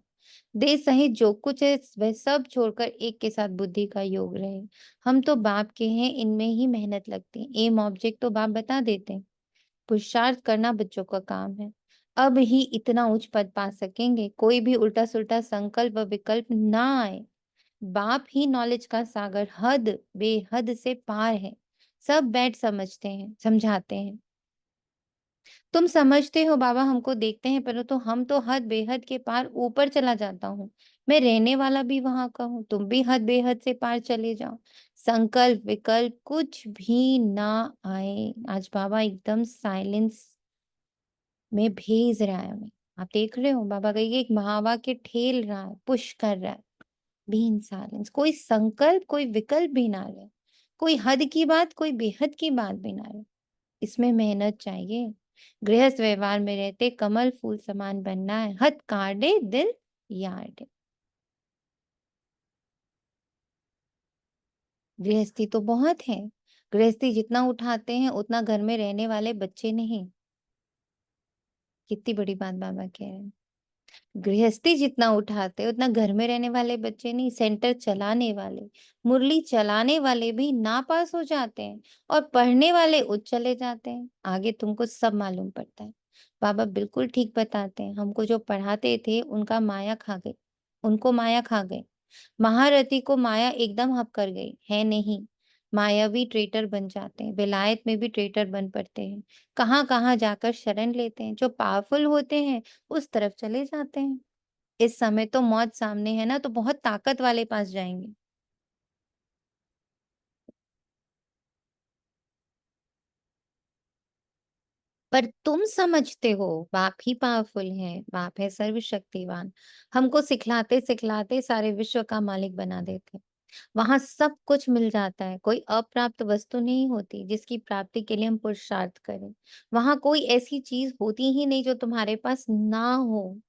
देश सहित जो कुछ है वह सब छोड़कर एक के साथ बुद्धि का योग रहे। हम तो बाप के हैं, इनमें ही मेहनत लगती है। एम ऑब्जेक्ट तो बाप बता देते हैं, पुरुषार्थ करना बच्चों का काम है। अब ही इतना उच्च पद पा सकेंगे, कोई भी उल्टा सुल्टा संकल्प व विकल्प ना आए। बाप ही नॉलेज का सागर हद बेहद से पार है। सब बैठ समझते हैं, समझाते हैं। तुम समझते हो बाबा, हमको देखते हैं, पर तो हम तो हद बेहद के पार ऊपर चला जाता हूँ। मैं रहने वाला भी वहां का हूँ, तुम भी हद बेहद से पार चले जाओ। संकल्प विकल्प कुछ भी ना आए। आज बाबा एकदम साइलेंस में भेज रहा है हमें। आप देख रहे हो बाबा का ये एक महावाक्य ठेल रहा है, पुश कर रहा है। बी इन साइलेंस, कोई संकल्प कोई विकल्प भी ना रहे, कोई हद की बात कोई बेहद की बात भी ना रहे। इसमें मेहनत चाहिए। गृहस्थ व्यवहार में रहते कमल फूल समान बनना है। हद काटे दिल यार्ड। गृहस्थी तो बहुत है, गृहस्थी जितना उठाते हैं उतना घर में रहने वाले बच्चे नहीं। कितनी बड़ी बात बाबा कह रहे हैं। गृहस्थी जितना उठाते उतना घर में रहने वाले बच्चे नहीं, सेंटर चलाने वाले, मुरली चलाने वाले भी नापास हो जाते हैं और पढ़ने वाले उच्च चले जाते हैं। आगे तुमको सब मालूम पड़ता है। बाबा बिल्कुल ठीक बताते हैं। हमको जो पढ़ाते थे उनका माया खा गई, उनको माया खा गई। महारथी को माया एकदम हप कर गई है नहीं। मायावी ट्रेटर बन जाते हैं, विलायत में भी ट्रेटर बन पड़ते हैं। कहाँ कहाँ जाकर शरण लेते हैं। जो पावरफुल होते हैं उस तरफ चले जाते हैं। इस समय तो मौत सामने है ना, तो बहुत ताकत वाले पास जाएंगे। पर तुम समझते हो बाप ही पावरफुल है, बाप है सर्वशक्तिवान। हमको सिखलाते सिखलाते सारे विश्व का मालिक बना देते। वहां सब कुछ मिल जाता है। कोई अप्राप्त वस्तु नहीं होती जिसकी प्राप्ति के लिए हम पुरुषार्थ करें। वहां कोई ऐसी चीज होती ही नहीं जो तुम्हारे पास ना हो।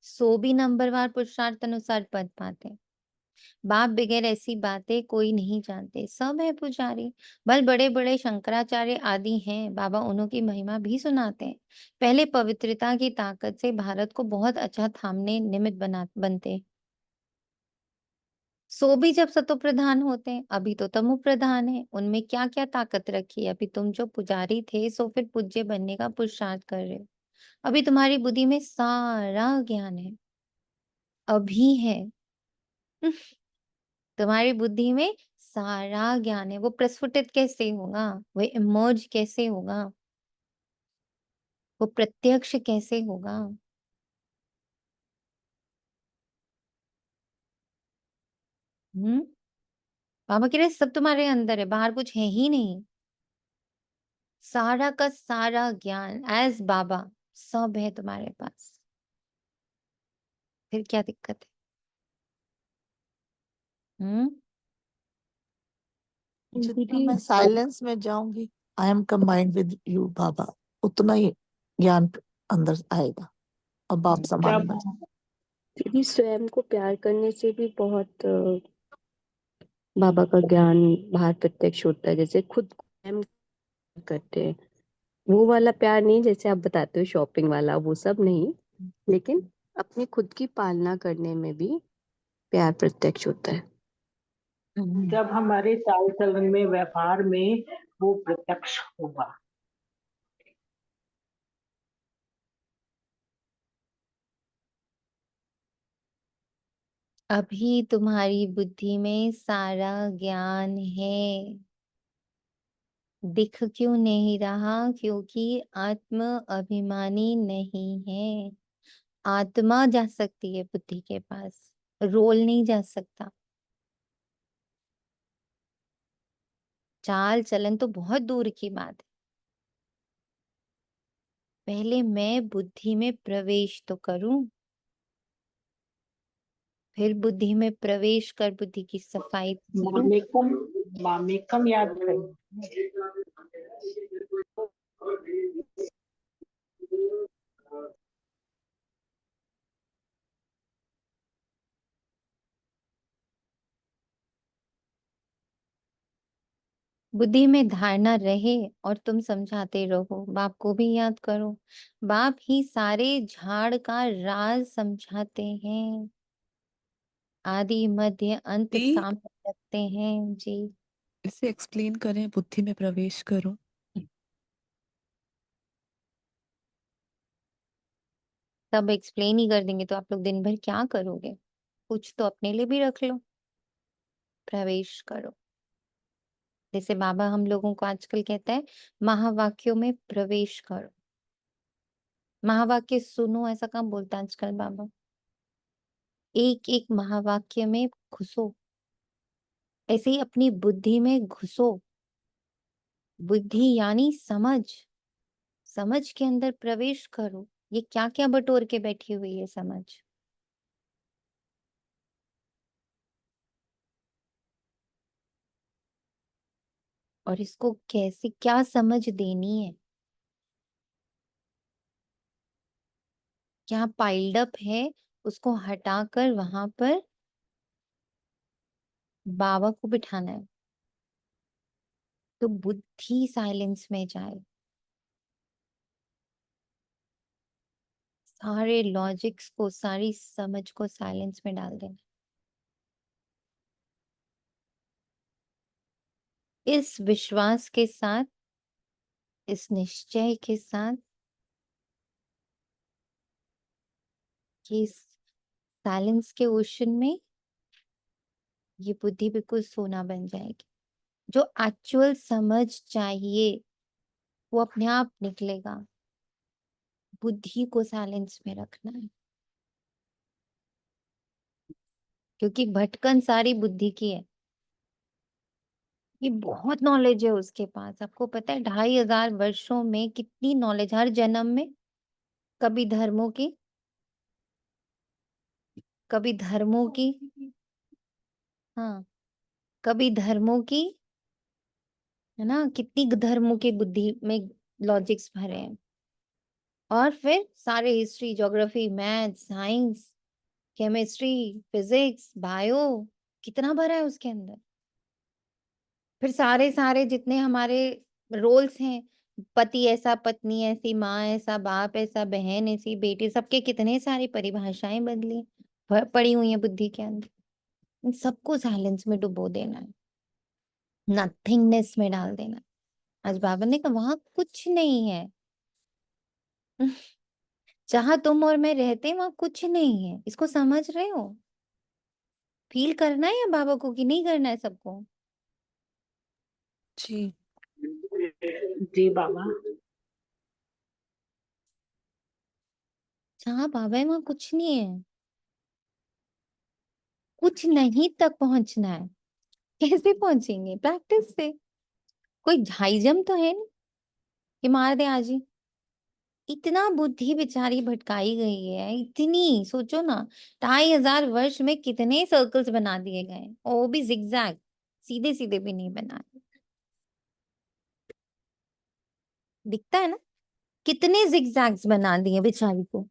सो भी नंबरवार पुरुषार्थ अनुसार पद पाते हैं। बाप बगैर ऐसी बातें कोई नहीं जानते। सब है पुजारी। बल बड़े बड़े शंकराचार्य आदि हैं, बाबा उन्हों की महिमा भी सुनाते हैं। पहले पवित्रता की ताकत से भारत को बहुत अच्छा थामने निमित्त बनते। सो भी जब सतो प्रधान होते हैं, अभी तो तमो प्रधान है। उनमें क्या क्या ताकत रखी है। अभी तुम जो पुजारी थे सो फिर पूज्य बनने का पुरुषार्थ कर रहे हो। अभी तुम्हारी बुद्धि में सारा ज्ञान है, अभी है। तुम्हारी बुद्धि में सारा ज्ञान है। वो प्रस्फुटित कैसे होगा, वो इमर्ज कैसे होगा, वो प्रत्यक्ष कैसे होगा। हम्म बाबा कह रहे सब तुम्हारे अंदर है, बाहर कुछ है ही नहीं। सारा का सारा ज्ञान एज बाबा सब है तुम्हारे पास। फिर क्या दिक्कत है? जितना दीदी मैं साइलेंस में जाऊंगी, I am combined with you Baba, उतना ही ज्ञान अंदर आएगा और बाप क्या संभालेंगे। दीदी स्वयं को प्यार करने से भी बहुत बाबा का ज्ञान बाहर प्रत्यक्ष होता है। जैसे खुद को स्वयं करते हैं, वो वाला प्यार नहीं जैसे आप बताते हो शॉपिंग वाला, वो सब नहीं, लेकिन अपनी खुद की पालना करने में भी प्यार प्रत्यक्ष होता है। जब हमारे चाल चलन में व्यवहार में वो प्रत्यक्ष होगा। अभी तुम्हारी बुद्धि में सारा ज्ञान है। दिख क्यों नहीं रहा? क्योंकि आत्म अभिमानी नहीं है। आत्मा जा सकती है बुद्धि के पास, रोल नहीं जा सकता। चाल चलन तो बहुत दूर की बात है। पहले मैं बुद्धि में प्रवेश तो करूं, फिर बुद्धि में प्रवेश कर बुद्धि की सफाई करूं। मामेकम याद करें। बुद्धि में धारणा रहे और तुम समझाते रहो। बाप को भी याद करो। बाप ही सारे झाड़ का राज समझाते हैं। आदि मध्य अंत जी सामने रखते हैं जी। इसे एक्सप्लेन करें, बुद्धि में प्रवेश करो। सब एक्सप्लेन ही कर देंगे तो आप लोग दिन भर क्या करोगे? कुछ तो अपने लिए भी रख लो। प्रवेश करो। जैसे बाबा हम लोगों को आजकल कहता है महावाक्यों में प्रवेश करो। महावाक्य सुनो, ऐसा कहाँ बोलता है आजकल बाबा? एक एक महावाक्य में घुसो। ऐसे ही अपनी बुद्धि में घुसो। बुद्धि यानी समझ, समझ के अंदर प्रवेश करो। ये क्या क्या बटोर के बैठी हुई है समझ। और इसको कैसे क्या समझ देनी है, क्या पाइल्ड अप है, उसको हटाकर वहां पर बाबा को बिठाना है। तो बुद्धि साइलेंस में जाए। सारे लॉजिक्स को, सारी समझ को साइलेंस में डाल देना। इस विश्वास के साथ, इस निश्चय के साथ कि इस साइलेंस के ओशन में ये बुद्धि बिल्कुल सोना बन जाएगी। जो एक्चुअल समझ चाहिए वो अपने आप निकलेगा। बुद्धि को साइलेंस में रखना है, क्योंकि भटकन सारी बुद्धि की है। ये बहुत नॉलेज है उसके पास। आपको पता है 2500 वर्षों में कितनी नॉलेज, हर जन्म में। कभी धर्मों की, कभी धर्मों की, हाँ, कभी धर्मों की, है ना, कितनी धर्मों की बुद्धि में लॉजिक्स भरे हैं। और फिर सारे history, geography, math, science, chemistry, physics, bio, कितना भरा है उसके अंदर। फिर सारे सारे जितने हमारे रोल्स हैं, पति ऐसा, पत्नी ऐसी, माँ ऐसा, बाप ऐसा, बहन ऐसी, बेटी, सबके कितने सारी परिभाषाएं बदली पड़ी हुई है बुद्धि के अंदर। इन सबको साइलेंस में डुबो देना है, नथिंगनेस में डाल देना है। आज बाबा ने कहा वहां कुछ नहीं है। जहां तुम और मैं रहते हैं वहां कुछ नहीं है। इसको समझ रहे हो? फील करना है या बाबा को कि नहीं करना है सबको? जी जी बाबा। जहां बाबा है वहां कुछ नहीं है। कुछ नहीं तक पहुंचना है। कैसे पहुंचेंगे? प्रैक्टिस से। कोई हाई जंप तो है नहीं कि मार दे आज ही। इतना बुद्धि बेचारी भटकाई गई है, इतनी, सोचो ना, 2500 वर्ष में कितने सर्कल्स बना दिए गए, और वो भी जिगजैग, सीधे सीधे भी नहीं बनाए। दिखता है ना कितने जिगजैग्स बना दिए बेचारी को।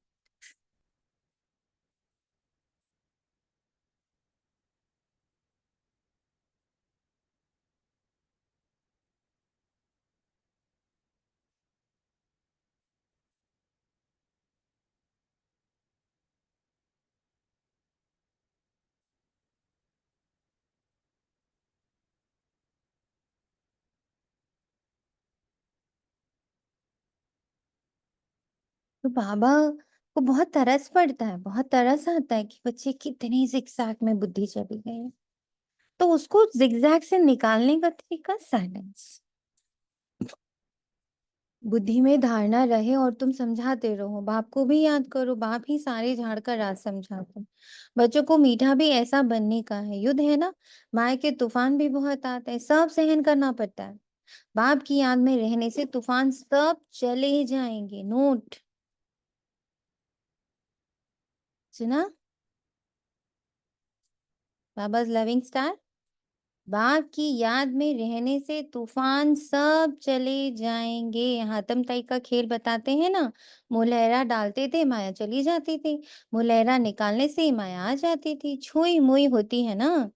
तो बाबा को बहुत तरस पड़ता है, बहुत तरस आता है कि बच्चे कितनी जिगजैग में बुद्धि चली गई है। तो उसको जिगजैग से निकालने का तरीका साइलेंस। बुद्धि में धारणा रहे और तुम समझाते रहो। बाप को भी याद करो, बाप ही सारे झाड़ का राज समझाते हैं। बच्चों को मीठा भी ऐसा बनने का है। युद्ध है ना, माया के तूफान भी बहुत आते हैं, सब सहन करना पड़ता है। बाप की याद में रहने से तूफान सब चले जाएंगे। नोट, सुना? बाबा's लविंग स्टार। बाप की याद में रहने से तूफान सब चले जाएंगे। हातम ताई का खेल बताते हैं ना, मुलहरा डालते थे माया चली जाती थी, मुलहरा निकालने से ही माया आ जाती थी। छुई मुई होती है ना,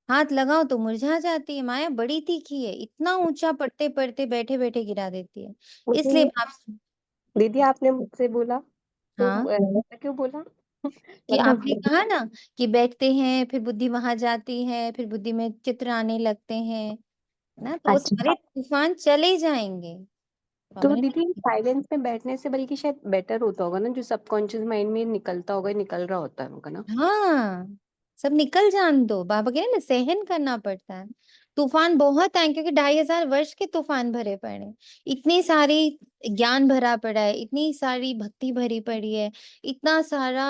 हाथ लगाओ तो मुरझा जाती है। माया बड़ी तीखी है, इतना ऊंचा पढ़ते पढ़ते बैठे बैठे गिरा देती है। इसलिए मुझे बाप, दीदी आपने मुझसे बोला तो हाँ, ऐसा क्यों बोला? कि आपने मतलब कहा ना कि बैठते हैं फिर बुद्धि वहां जाती है, फिर बुद्धि में चित्र आने लगते हैं ना, तो वो अच्छा, सारे तूफान चले जाएंगे। तो बाबा ने दीदी कहा, साइलेंस में बैठने से बल्कि शायद बेटर होता होगा ना, जो सबकॉन्शियस माइंड में निकलता होगा निकल रहा होता है होगा ना। हाँ, सब निकल जान दो। बाबा कह रहे हैं ना, सहन करना पड़ता है। तूफान बहुत आए क्योंकि 2500 वर्ष के तूफान भरे पड़े, इतनी सारी ज्ञान भरा पड़ा है, इतनी सारी भक्ति भरी पड़ी है, इतना सारा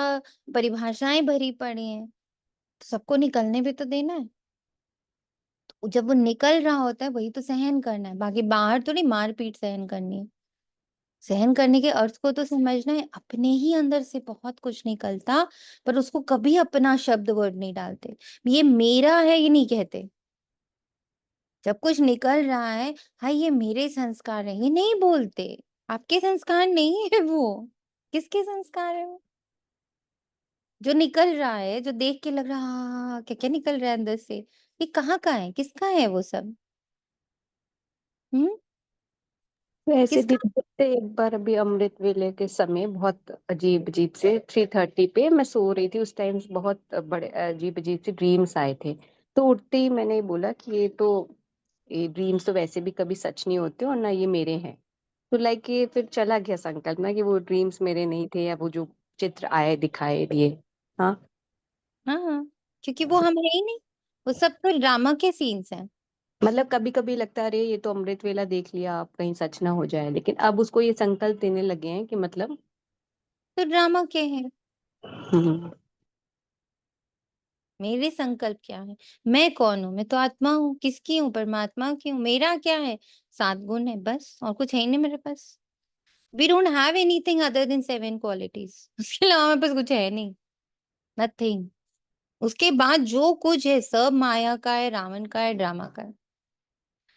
परिभाषाएं भरी पड़ी हैं, तो सबको निकलने भी तो देना है। तो जब वो निकल रहा होता है वही तो सहन करना है, बाकी बाहर थोड़ी मार पीट सहन करनी है। सहन करने के अर्थ को तो समझना है। अपने ही अंदर से बहुत कुछ निकलता, पर उसको कभी अपना शब्द वर्ड नहीं डालते। ये मेरा है ये नहीं कहते। जब कुछ निकल रहा है, हाँ ये मेरे संस्कार है, ये नहीं बोलते। आपके संस्कार नहीं है वो। किसके संस्कार है वो? जो निकल रहा है, जो देख के लग रहा, हाँ क्या क्या निकल रहा है अंदर से, ये कहाँ का है, किसका है वो सब? हम्म तो ऐसे किसका? दिन होते, एक बार अभी अमृत वेले के समय बहुत अजीब अजीब से 3:30 पे मैं सो रही थी, उस टाइम बहुत बड़े अजीब अजीब से ड्रीम्स आए थे। तो उठते ही मैंने बोला कि ये ड्रीम्स तो वैसे भी कभी सच नहीं होते और ना ये मेरे हैं। तो लाइक ये फिर चला गया संकल्प ना कि वो ड्रीम्स मेरे नहीं थे, या वो जो चित्र आए दिखाए दिए। हाँ, हाँ, क्योंकि वो हम है ही नहीं, वो सब तो ड्रामा के सीन्स हैं। मतलब कभी कभी लगता है अरे ये तो अमृत वेला देख लिया, अब कहीं सच ना हो जाए, लेकिन अब उसको ये संकल्प देने लगे हैं कि मतलब तो ड्रामा के हैं। हम्म, मेरे संकल्प क्या है? मैं कौन हूँ? मैं तो आत्मा हूँ। किसकी हूँ? परमात्मा की हूँ। मेरा क्या है? 7 गुण है बस, और कुछ है ही नहीं मेरे पास। We don't have anything other than 7 qualities. उसके अलावा मेरे पास कुछ है नहीं, नथिंग। उसके बाद जो कुछ है सब माया का है, रावण का है, ड्रामा का है।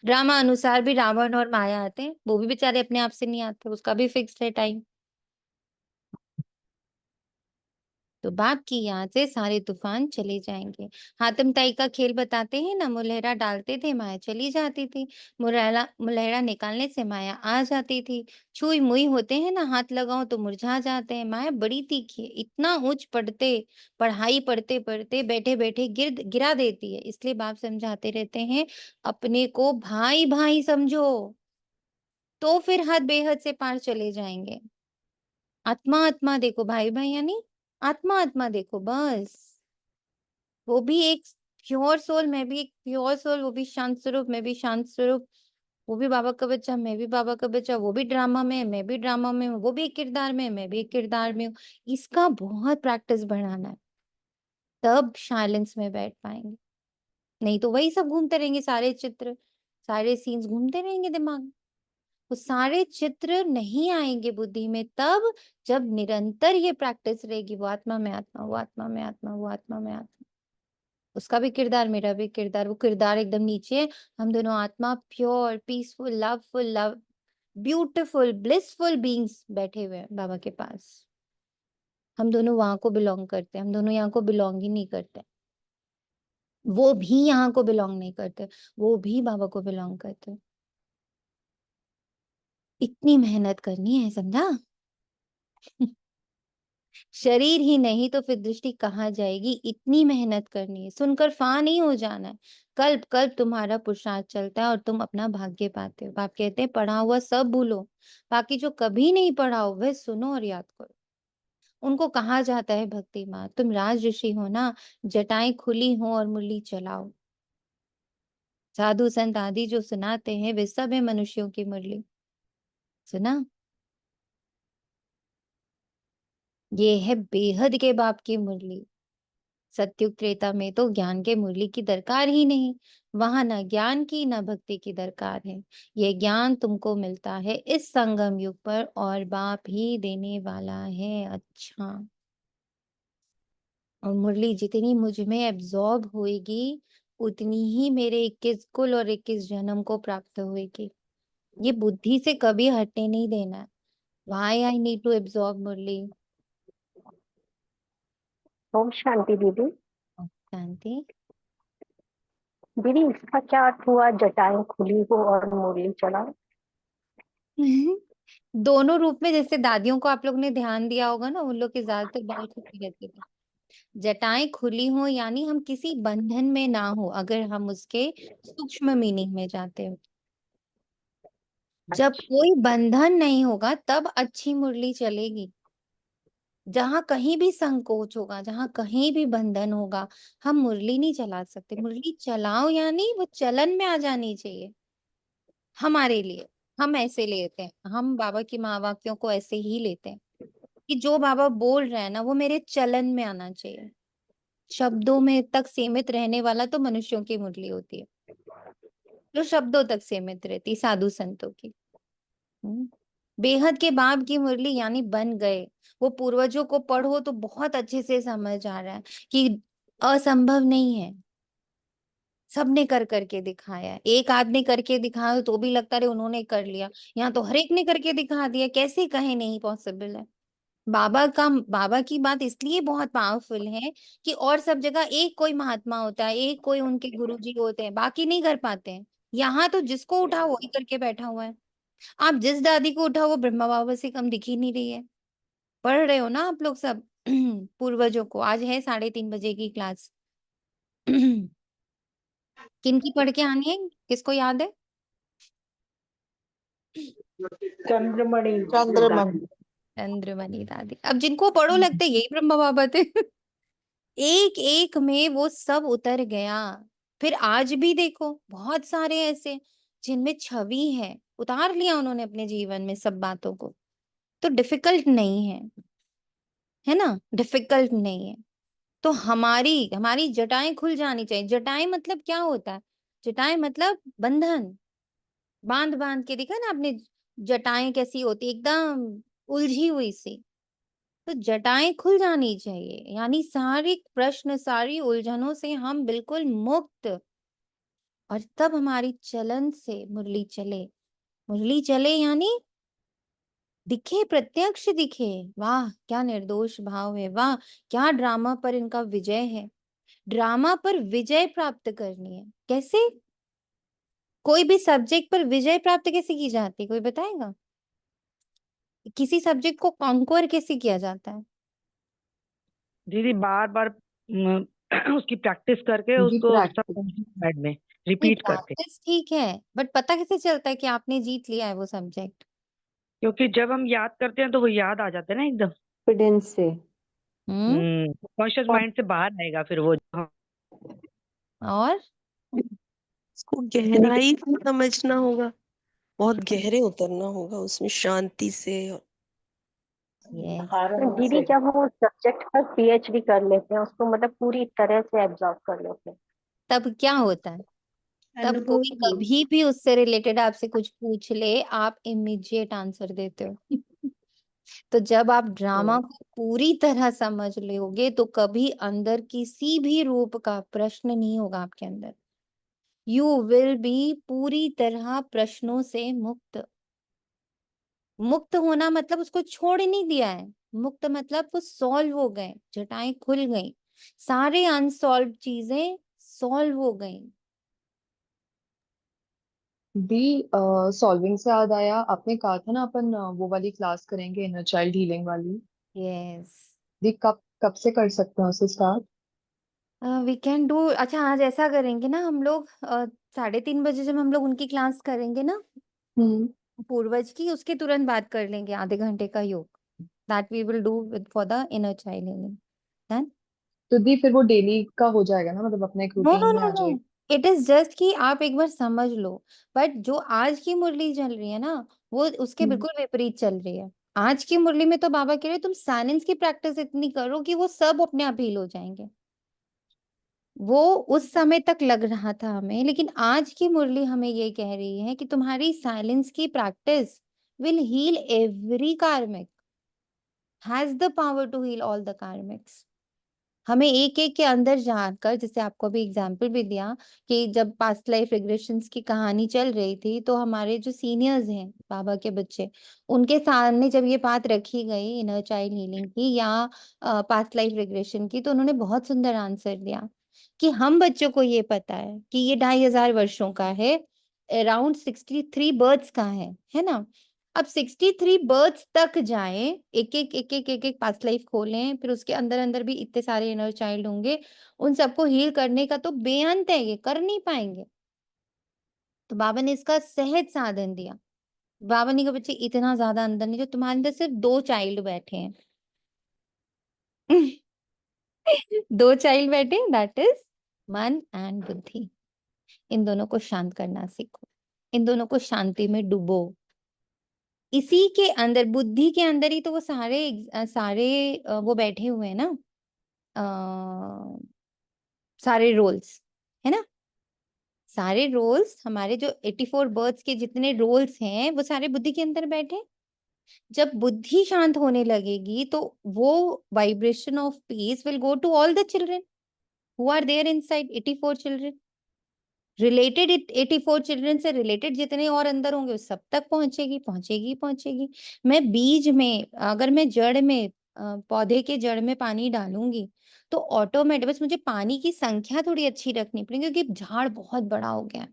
ड्रामा अनुसार भी रावण और माया आते हैं, वो भी बेचारे अपने आप से नहीं आते, उसका भी फिक्स्ड है टाइम। तो बाप की याद से सारे तूफान चले जाएंगे। हातिम ताई का खेल बताते हैं ना, मुलहरा डालते थे माया चली जाती थी, मुलहरा मुलहरा निकालने से माया आ जाती थी। छुई मुई होते हैं ना, हाथ लगाओ तो मुरझा जाते हैं। माया बड़ी तीखी है, इतना उच्च पढ़ाई पढ़ते पढ़ते बैठे बैठे गिरा देती है। इसलिए बाप समझाते रहते हैं, अपने को भाई भाई समझो, तो फिर हद बेहद से पार चले जाएंगे। आत्मा आत्मा देखो, भाई भाई यानी आत्मा आत्मा देखो बस। वो भी एक प्योर सोल, मैं भी एक प्योर सोल, वो भी शांत स्वरूप, मैं भी शांत स्वरूप। वो भी बाबा का बच्चा, मैं भी बाबा का बच्चा। वो भी ड्रामा में है, मैं भी ड्रामा में हूँ। वो भी एक किरदार में है, मैं भी एक किरदार में हूँ। इसका बहुत प्रैक्टिस बढ़ाना है, तब साइलेंस में बैठ पाएंगे। नहीं तो वही सब घूमते रहेंगे, सारे चित्र, सारे सीन्स घूमते रहेंगे दिमाग में। वो सारे चित्र नहीं आएंगे बुद्धि में तब, जब निरंतर ये प्रैक्टिस रहेगी, वो आत्मा में आत्मा, वो आत्मा में आत्मा, वो आत्मा में आत्मा। उसका भी किरदार, मेरा भी किरदार। वो किरदार एकदम नीचे है, हम दोनों आत्मा, pure peaceful loveful love beautiful blissful beings बैठे हुए हैं बाबा के पास। हम दोनों वहां को बिलोंग करते हैं, हम दोनों यहाँ को बिलोंग ही नहीं करते। वो भी यहाँ को बिलोंग नहीं करते, वो भी बाबा को बिलोंग करते। इतनी मेहनत करनी है, समझा? शरीर ही नहीं तो फिर दृष्टि कहाँ जाएगी? इतनी मेहनत करनी है, सुनकर फा नहीं हो जाना है। कल्प कल्प तुम्हारा पुरुषार्थ चलता है और तुम अपना भाग्य पाते हो। बाप कहते हैं पढ़ा हुआ सब भूलो, बाकी जो कभी नहीं पढ़ा हो वह सुनो और याद करो। उनको कहा जाता है भक्ति माँ। तुम राज ऋषि हो ना, जटाएं खुली हो और मुरली चलाओ। साधु संत आदि जो सुनाते हैं वे सब है मनुष्यों की मुरली। सुना? ये है बेहद के बाप की मुरली। सत्युग त्रेता में तो ज्ञान के मुरली की दरकार ही नहीं, वहां ना ज्ञान की ना भक्ति की दरकार है। ये ज्ञान तुमको मिलता है इस संगम युग पर, और बाप ही देने वाला है। अच्छा, और मुरली जितनी मुझ में एब्जॉर्ब होएगी, उतनी ही मेरे 21 कुल और 21 जन्म को प्राप्त होएगी। ये बुद्धि से कभी हटने नहीं देना है। Why I need to absorb मुरली? ओम शांति दीदी। शांति। दीदी इसका क्या अर्थ हुआ, जटाएं खुली हो और मुरली चलाओ? दोनों रूप में, जैसे दादियों को आप लोग ने ध्यान दिया होगा ना, उन लोग के ज्यादातर बाल छुपे रहते थे। जटाएं खुली हो यानी हम किसी बंधन में ना हो, अगर हम उसके सूक्ष्म मीनिंग में जाते हो। जब कोई बंधन नहीं होगा तब अच्छी मुरली चलेगी। जहां कहीं भी संकोच होगा, जहां कहीं भी बंधन होगा, हम मुरली नहीं चला सकते। मुरली चलाओ यानी वो चलन में आ जानी चाहिए हमारे लिए। हम ऐसे लेते हैं, हम बाबा की महावाक्यों को ऐसे ही लेते हैं कि जो बाबा बोल रहे हैं ना वो मेरे चलन में आना चाहिए। शब्दों में तक सीमित रहने वाला तो मनुष्यों की मुरली होती है, जो शब्दों तक सीमित रहती साधु संतों की। बेहद के बाप की मुरली यानी बन गए। वो पूर्वजों को पढ़ो तो बहुत अच्छे से समझ आ रहा है कि असंभव नहीं है, सबने कर करके दिखाया है। एक आदमी करके दिखाया तो भी लगता है उन्होंने कर लिया, यहाँ तो हर एक ने करके दिखा दिया, कैसे कहे नहीं पॉसिबल है। बाबा की बात इसलिए बहुत पावरफुल है कि और सब जगह एक कोई महात्मा होता है, एक कोई उनके गुरुजी होते हैं, बाकी नहीं कर पाते हैं। यहाँ तो जिसको उठा वही करके बैठा हुआ है। आप जिस दादी को उठाओ वो ब्रह्मा बाबा से कम दिख ही नहीं रही है। पढ़ रहे हो ना आप लोग सब पूर्वजों को। आज है 3:30 बजे की क्लास। किनकी पढ़ के आनी है, किसको याद है? चंद्रमणि चंद्रमन चंद्रमणि दादी। अब जिनको पढ़ो लगते यही ब्रह्मा बाबा थे। एक एक में वो सब उतर गया। फिर आज भी देखो बहुत सारे ऐसे जिनमें छवि है, उतार लिया उन्होंने अपने जीवन में सब बातों को। तो डिफिकल्ट नहीं है ना, डिफिकल्ट नहीं है। तो हमारी हमारी जटाएं खुल जानी चाहिए। जटाएं मतलब क्या होता है? जटाएं मतलब बंधन। बांध बांध के देखा ना आपने जटाएं कैसी होती, एकदम उलझी हुई सी। तो जटाएं खुल जानी चाहिए, यानी सारी प्रश्न, सारी उलझनों से हम बिल्कुल मुक्त। और तब हमारी चलन से मुरली चले। मुरली चले यानी दिखे, प्रत्यक्ष दिखे। वाह क्या निर्दोष भाव है, वाह क्या ड्रामा पर इनका विजय है। ड्रामा पर विजय प्राप्त करनी है। कैसे? कोई भी सब्जेक्ट पर विजय प्राप्त कैसे की जाती है, कोई बताएगा? किसी सब्जेक्ट को कॉन्क्वर कैसे किया जाता है? दीदी बार बार उसकी प्रैक्टिस करके दीदी उसको सब प्रैक्टिस हेड में नहीं, रिपीट करके, प्रैक्टिस ठीक है, बट पता कैसे चलता है कि आपने जीत लिया है वो सब्जेक्ट? क्योंकि जब हम याद करते हैं तो वो याद आ जाता है ना एकदम। कॉन्फिडेंस से। कॉन्शियस माइंड से बाहर आएगा फिर वो। और उसको गहराई से समझना होगा, बहुत गहरे उतरना होगा उसमें शांति से। यस कारण दीदी से जब हम उस सब्जेक्ट पर पीएचडी कर लेते हैं, उसको मतलब पूरी तरह से एब्जॉर्ब कर लेते हैं, तब क्या होता है? तब अनुभव कोई कभी भी उससे रिलेटेड आपसे कुछ पूछ ले, आप इमीडिएट आंसर देते हो। तो जब आप ड्रामा को पूरी तरह समझ लोगे तो कभी अंदर किसी भी रूप का प्रश्न नहीं होगा आपके अंदर। यू विल बी पूरी तरह प्रश्नों से मुक्त। मुक्त होना मतलब उसको छोड़ ही नहीं दिया है। मुक्त मतलब वो सॉल्व हो गए, जटाएं खुल गई, सारे अनसॉल्व चीजें सॉल्व हो गई। दी सॉल्विंग से याद आया, आपने कहा था ना अपन वो वाली क्लास करेंगे, इनर चाइल्ड हीलिंग वाली। यस दी कब कब से कर सकते हैं उसे स्टार्ट? We can do. अच्छा आज ऐसा करेंगे ना हम लोग, 3:30 बजे जब हम लोग उनकी क्लास करेंगे ना हम्म पूर्वज की, उसके तुरंत बाद कर लेंगे आधे घंटे का योग। That we will do with for the inner child healing. Done. तो दी फिर वो डेली का हो जाएगा ना, मतलब अपने एक नो रूटीन नो में नो आ नो, जाएगा? इट इज जस्ट कि आप एक बार समझ लो। बट जो आज की मुरली चल रही है ना, वो उसके हम्म बिल्कुल विपरीत चल रही है। आज की मुरली में तो बाबा कह रहे तुम साइलेंस की प्रैक्टिस इतनी करो कि वो सब अपने आप हील हो जाएंगे। वो उस समय तक लग रहा था हमें, लेकिन आज की मुरली हमें ये कह रही है कि तुम्हारी साइलेंस की practice will heal every karmic, has the power to heal all the karmics. हमें एक एक के अंदर जाकर, जैसे आपको भी एग्जाम्पल भी दिया कि जब पास्ट लाइफ रिग्रेशंस की कहानी चल रही थी तो हमारे जो सीनियर्स हैं बाबा के बच्चे, उनके सामने जब ये बात रखी गई इनर चाइल्ड हीलिंग की या पास्ट लाइफ रिग्रेशन की, तो उन्होंने बहुत सुंदर आंसर दिया कि हम बच्चों को ये पता है कि ये 2500 वर्षों का है, अराउंड 63 बर्थ्स का है ना। अब 63 बर्थ्स तक जाए, एक एक पास्ट लाइफ खोलें, फिर उसके अंदर अंदर भी इतने सारे इनर चाइल्ड होंगे, उन सबको हील करने का तो बेअंत है, ये कर नहीं पाएंगे। तो बाबा ने इसका सहज साधन दिया। बाबा ने कहा बच्चे इतना ज्यादा अंदर नहीं, जो तुम्हारे अंदर सिर्फ 2 चाइल्ड बैठे हैं। 2 चाइल्ड बैठे, दैट इज मन एंड बुद्धि। इन दोनों को शांत करना सीखो, इन दोनों को शांति में डुबो। इसी के अंदर, बुद्धि के अंदर ही तो वो सारे वो बैठे हुए हैं ना, सारे रोल्स, है ना। सारे रोल्स हमारे जो 84 बर्थ्स के जितने रोल्स हैं वो सारे बुद्धि के अंदर बैठे। जब बुद्धि शांत होने लगेगी तो वो vibration of peace will go to all the children who are there inside 84 children. Related 84 children से रिलेटेड जितने और अंदर होंगे उस सब तक पहुंचेगी पहुंचेगी पहुंचेगी। मैं बीज में, अगर मैं जड़ में, पौधे के जड़ में पानी डालूंगी तो ऑटोमेटिक, बस मुझे पानी की संख्या थोड़ी अच्छी रखनी पड़ेगी क्योंकि झाड़ बहुत बड़ा हो गया है।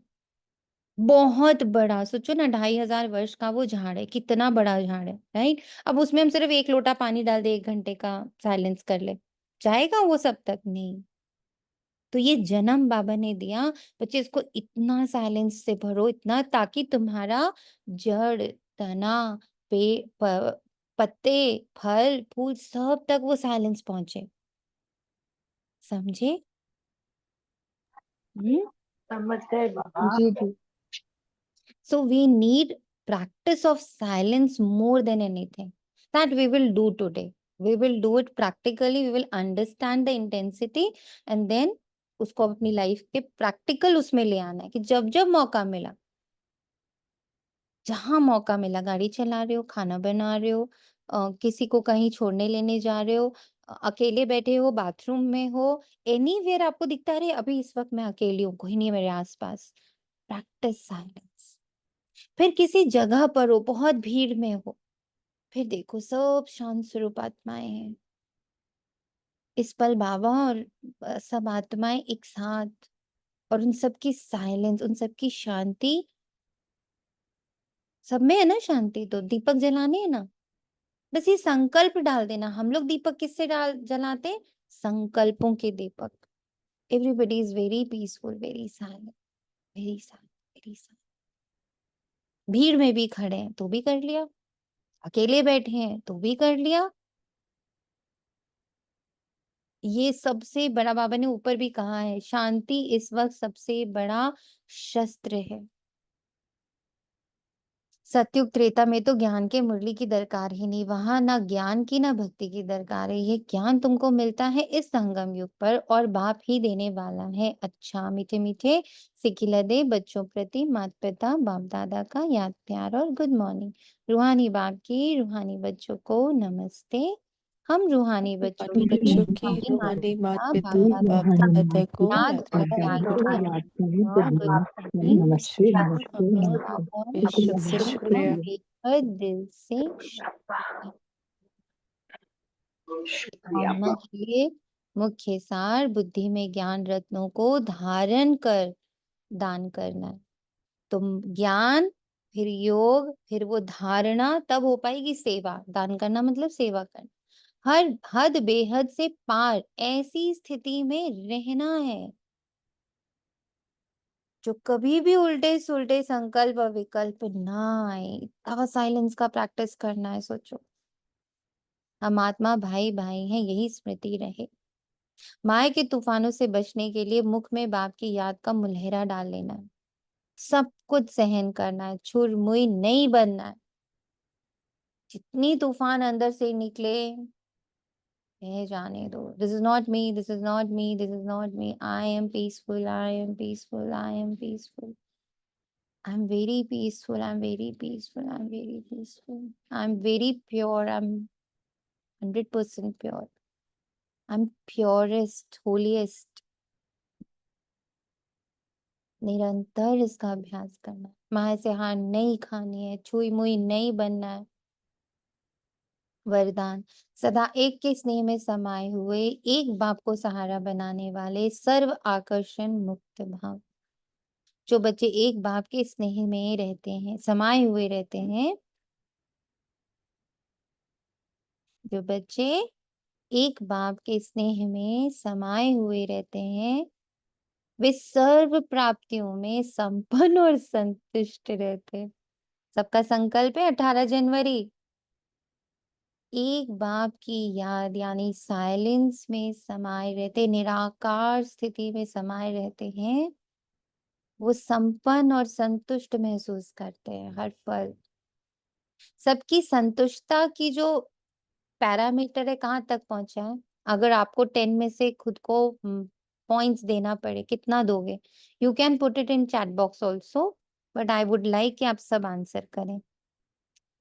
बहुत बड़ा, सोचो ना 2500 वर्ष का वो झाड़ है, कितना बड़ा झाड़ है, राइट? अब उसमें हम सिर्फ 1 लोटा पानी डाल दे, 1 घंटे का साइलेंस कर ले, जाएगा वो सब तक? नहीं। तो ये जन्म बाबा ने दिया, बच्चे इसको इतना साइलेंस से भरो, इतना, ताकि तुम्हारा जड़, तना, पत्ते, फल, फूल सब तक वो साइलेंस पहुंचे। समझे? समझ गए बाबा। जी जी। So we need practice of silence more than anything. That we will do today. We will do it practically. We will understand the intensity and then उसको अपनी लाइफ के प्रैक्टिकल उसमें ले आना है कि जब जब मौका मिला, जहां मौका मिला, गाड़ी चला रहे हो, खाना बना रहे हो, किसी को कहीं छोड़ने लेने जा रहे हो, अकेले बैठे हो, बाथरूम में हो, एनीवेयर आपको दिखता है अभी इस वक्त मैं अकेली हूँ, कोई नहीं है मेरे आसपास, प्रैक्टिस साइलेंस। फिर किसी जगह पर हो, बहुत भीड़ में हो, फिर देखो सब शांत स्वरूप आत्माएं हैं, इस पल बाबा और सब आत्माएं एक साथ, और उन सबकी साइलेंस, उन सबकी शांति, सब में है ना शांति। तो दीपक जलाने है ना, बस ये संकल्प डाल देना। हम लोग दीपक किससे जलाते? संकल्पों के दीपक। Everybody is very peaceful, very silent, very silent, very silent. भीड़ में भी खड़े हैं तो भी कर लिया, अकेले बैठे हैं तो भी कर लिया। ये सबसे बड़ा, बाबा ने ऊपर भी कहा है, शांति इस वक्त सबसे बड़ा शस्त्र है। सतयुग त्रेता में तो ज्ञान के मुरली की दरकार ही नहीं, वहां ना ज्ञान की ना भक्ति की दरकार है। ये ज्ञान तुमको मिलता है इस संगम युग पर, और बाप ही देने वाला है। अच्छा, मीठे मीठे सिखिला दे बच्चों प्रति माता पिता बाप दादा का याद प्यार और गुड मॉर्निंग। रूहानी बाप की रूहानी बच्चों को नमस्ते। हम रूहानी बच्चों रूहानी की बच्चों की रूहानी माता रूहानी माता पिता पिता बाप बाप दादा दादा को याद याद प्यार प्यार और और गुड मॉर्निंग। नमस्ते नमस्ते हम बेशुक्रिया शुक्रिया। बेहद दिल से शुक्रिया। शुक्रिया भावना के मुख्य सार, बुद्धि में ज्ञान रत्नों को धारण कर दान करना है। तो ज्ञान, फिर योग, फिर वो धारणा, तब हो पाएगी सेवा। दान करना मतलब सेवा करना। हर हद बेहद से पार ऐसी स्थिति में रहना है जो कभी भी उल्टे सुल्टे संकल्प और विकल्प ना आए। इतना साइलेंस का प्रैक्टिस करना है। सोचो, हम आत्मा भाई भाई हैं, यही स्मृति रहे। माया के तूफानों से बचने के लिए मुख में बाप की याद का मुलहरा डाल लेना है। सब कुछ सहन करना है, छुर मुई नहीं बनना है। जितनी तूफान अंदर से निकले, जाने दो। This is not me, this is not me, this is not me. I am peaceful, I am peaceful, I am peaceful, I am very peaceful, I am very peaceful, I am very peaceful, I am very pure, I am 100% pure, I am purest, holiest. निरंतर इसका अभ्यास करना है। माया से हार नहीं खानी है, छुई मुई नहीं बनना है। वरदान, सदा एक के स्नेह में समाये हुए, एक बाप को सहारा बनाने वाले, सर्व आकर्षण मुक्त भाव। जो बच्चे एक बाप के स्नेह में रहते हैं, समाये हुए रहते हैं, जो बच्चे एक बाप के स्नेह में समाये हुए रहते हैं, वे सर्व प्राप्तियों में संपन्न और संतुष्ट रहते हैं। सबका संकल्प है 18 जनवरी, एक बाप की याद यानी साइलेंस में समाये रहते, निराकार स्थिति में समाये रहते हैं, वो संपन्न और संतुष्ट महसूस करते हैं हर पल। सबकी संतुष्टता की जो पैरामीटर है, कहाँ तक पहुंचा है? अगर आपको 10 में से खुद को पॉइंट्स देना पड़े, कितना दोगे? You can put it in chat box also, but I would like कि आप सब आंसर करें।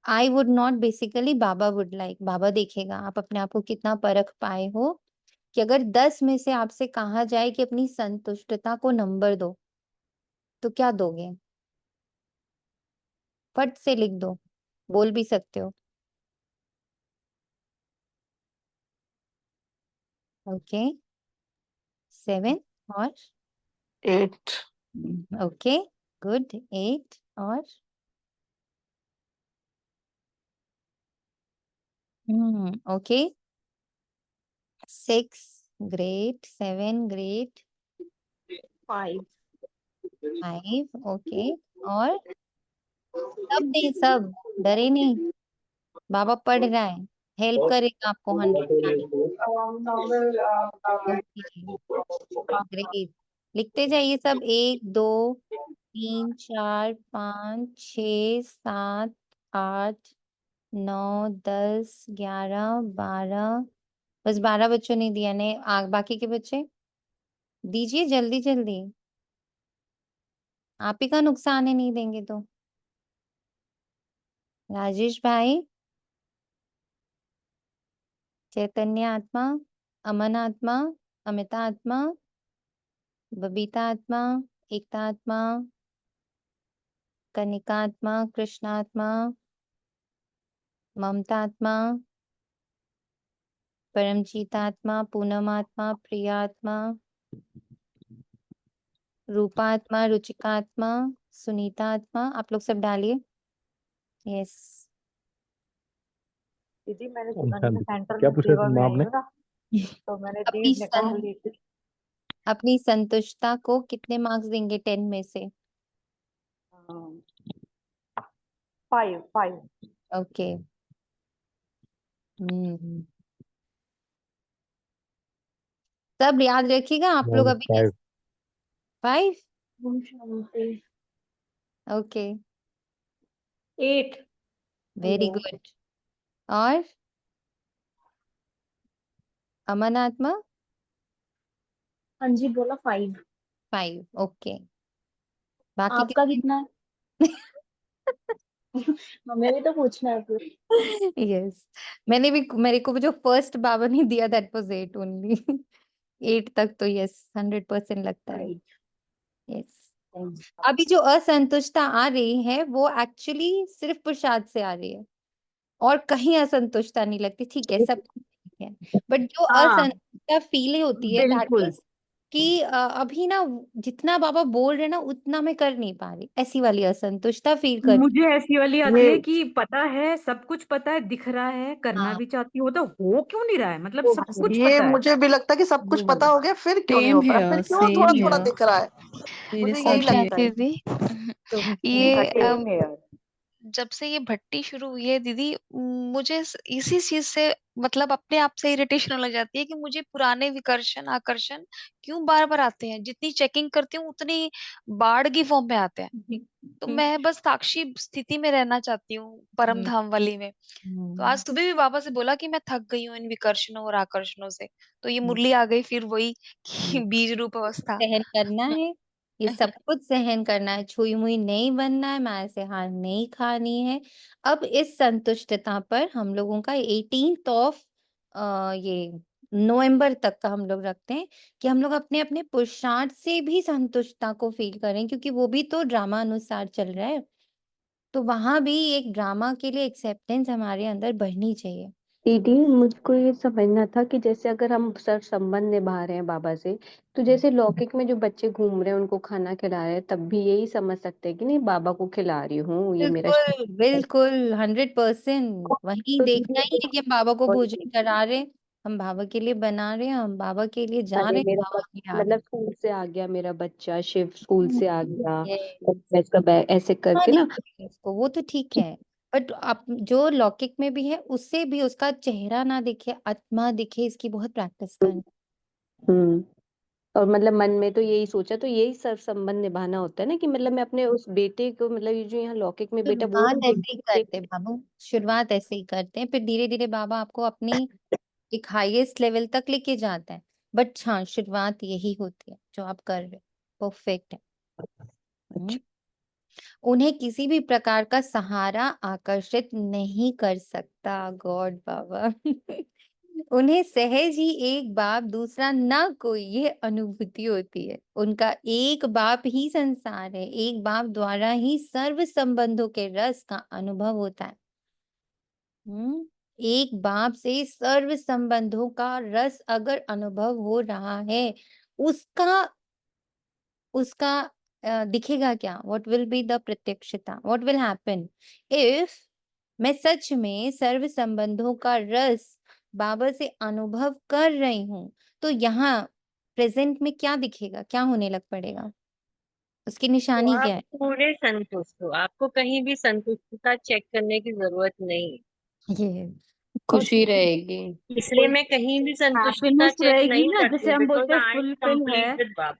I would not, basically Baba would like. Baba देखेगा आप अपने आप को कितना परख पाए हो, कि अगर 10 में से आपसे कहा जाए कि अपनी संतुष्टता को नंबर दो, तो क्या दोगे? फट से लिख दो, बोल भी सकते हो। ओके, 7 और 8 ओके, गुड। 8 और ओके। 6 ग्रेट। 7 ग्रेट। 5 5 ओके। और सब दे, सब डरे नहीं, बाबा पढ़ रहा है, हेल्प करेगा आपको 100 लाने में। Okay great. लिखते जाइए सब। 1 2 3 4 5 6 7 8 9 10 11 12। बस 12 बच्चों ने दिया, ने बाकी के बच्चे दीजिए जल्दी जल्दी, आप ही का नुकसान है नहीं देंगे तो। राजेश भाई, चैतन्य आत्मा, अमन आत्मा, अमिता आत्मा, बबीता आत्मा, एकता आत्मा, कनिका आत्मा, कृष्ण आत्मा, ममता आत्मा, परमजीत आत्मा, पूनम आत्मा, प्रिया आत्मा, रूपा आत्मा, रुचिका आत्मा, सुनीता आत्मा। आप लोग सब डालिए। यस। दीदी मैंने ओम सुना नहीं मैं शांति। सेंटर क्या में पूछा सेवा में तुम आई आपने? हूँ ना, तो मैंने अपनी दीदी ने कहा लीजिए। अपनी संतुष्टता को कितने मार्क्स देंगे 10 में से? 5 ओके। सब याद रखिएगा आप लोग अभी। 5 5 ओम शांति। Okay 8 very hello good. और अमन आत्मा? हाँ जी बोला 5। 5 ओके। बाकी आपका कितना है? हमें भी तो पूछना है फिर। यस, मेरे को जो फर्स्ट बाबा ने दिया दैट वाज 8 ओनली। 8 तक तो यस 100% लगता है। यस। अभी जो असंतुष्टता आ रही है वो एक्चुअली सिर्फ प्रसाद से आ रही है और कहीं असंतुष्टता नहीं लगती। ठीक है, सब कुछ ठीक है, बट जो हाँ असंतुष्टता फील होती है दैट बिल्कुल। इज कि अभी ना जितना बाबा बोल रहे ना उतना मैं कर नहीं पा रही, ऐसी वाली असंतुष्टता फील कर। मुझे ऐसी वाली आती ये है कि पता है, सब कुछ पता है, दिख रहा है, करना हाँ भी चाहती हूँ, तो हो क्यों नहीं रहा है? मतलब सब कुछ ये पता है। मुझे भी लगता है कि सब कुछ पता हो गया फिर क्यों नहीं सेम हो पा रहा, फिर हेयर, क्यों सेम थोड़ा थोड़ा हेयर, दिख रहा है, मेरे मुझे यही साथ भी लगता है। दीदी तुम ये सेम हेयर। जब से ये भट्टी शुरू हुई है दीदी, मुझे इसी चीज से मतलब अपने आप से इरिटेशन होने लग जाती है कि मुझे पुराने विकर्षण आकर्षण क्यों बार बार आते हैं। जितनी चेकिंग करती हूँ उतनी बाढ़ की फॉर्म में आते हैं। तो मैं बस साक्षी स्थिति में रहना चाहती हूँ, परम धाम वाली में। तो आज सुबह भी बाबा से बोला कि मैं थक गई हूँ इन विकर्षणों और आकर्षणों से। तो ये मुरली आ गई फिर वही कि बीज रूप अवस्था। सहन करना है, ये सब कुछ सहन करना है, छुई मुई नहीं बनना है, माया से हार नहीं खानी है। अब इस संतुष्टता पर हम लोगों का 18th ऑफ ये नवंबर तक का हम लोग रखते हैं कि हम लोग अपने अपने पुरुषार्थ से भी संतुष्टता को फील करें, क्योंकि वो भी तो ड्रामा अनुसार चल रहा है। तो वहां भी एक ड्रामा के लिए एक्सेप्टेंस हमारे अंदर बढ़नी चाहिए। दीदी मुझको ये समझना था कि जैसे अगर हम सर संबंध निभा रहे हैं बाबा से, तो जैसे लौकिक में जो बच्चे घूम रहे हैं उनको खाना खिला रहे हैं, तब भी यही समझ सकते हैं कि नहीं बाबा को खिला रही हूँ, ये मेरा बिल्कुल बिल्कुल 100% वही तो देखना दीदी ही है कि हम बाबा को और भोजन करा रहे हैं, हम बाबा के लिए बना रहे हैं, हम बाबा के लिए जा अरे रहे हैं, मेरा बाबा के लिए आ रहे मतलब स्कूल से आ गया मेरा बच्चा, शिव स्कूल हैं। से आ गया, Yes, ऐसा ऐसे हाँ, करके नहीं ना। बोलेंगे उसको, वो तो ठीक है, बट आप जो लौकिक में भी है उससे भी उसका चेहरा ना दिखे, आत्मा दिखे, इसकी बहुत प्रैक्टिस करनी। हम्म। और मतलब मन में तो यही सोचा, तो यही सर संबंध निभाना होता है ना कि मतलब मैं अपने उस बेटे को, मतलब ये जो यहाँ लौकिक में बेटा वो शुरुआत भी ऐसे ही करते हैं बाबू, शुरुआत ऐसे ही करते हैं, फिर धीरे धीरे बाबा आपको अपनी एक हाईएस्ट लेवल तक लेके जाता है। बट हाँ, शुरुआत यही होती है जो आप कर रहे हो, परफेक्ट है। हम्म। उन्हें किसी भी प्रकार का सहारा आकर्षित नहीं कर सकता गॉड बाबा। उन्हें सहज ही एक बाप दूसरा ना कोई ये अनुभूति होती है। उनका एक बाप ही संसार है, एक बाप द्वारा ही सर्व संबंधों के रस का अनुभव होता है। एक बाप से सर्व संबंधों का रस अगर अनुभव हो रहा है, उसका उसका दिखेगा क्या? व्हाट विल बी द प्रत्यक्षता? व्हाट विल हैपन इफ मैं सच में सर्व संबंधों का रस बाबा से अनुभव कर रही हूँ, तो यहाँ प्रेजेंट में क्या दिखेगा? क्या होने लग पड़ेगा? उसकी तो निशानी आप क्या है? पूरे संतुष्ट हो, आपको कहीं भी संतुष्टता चेक करने की जरूरत नहीं। ये खुशी रहेगी। इसलिए मैं कहीं भी संतुष्टता हैप्पीनेस चेक रहेगी नहीं ना, करती जैसे हूँ, हम बिकॉज बोलते हैं आई एम फुलफिल है। कंप्लीट विद बाबा।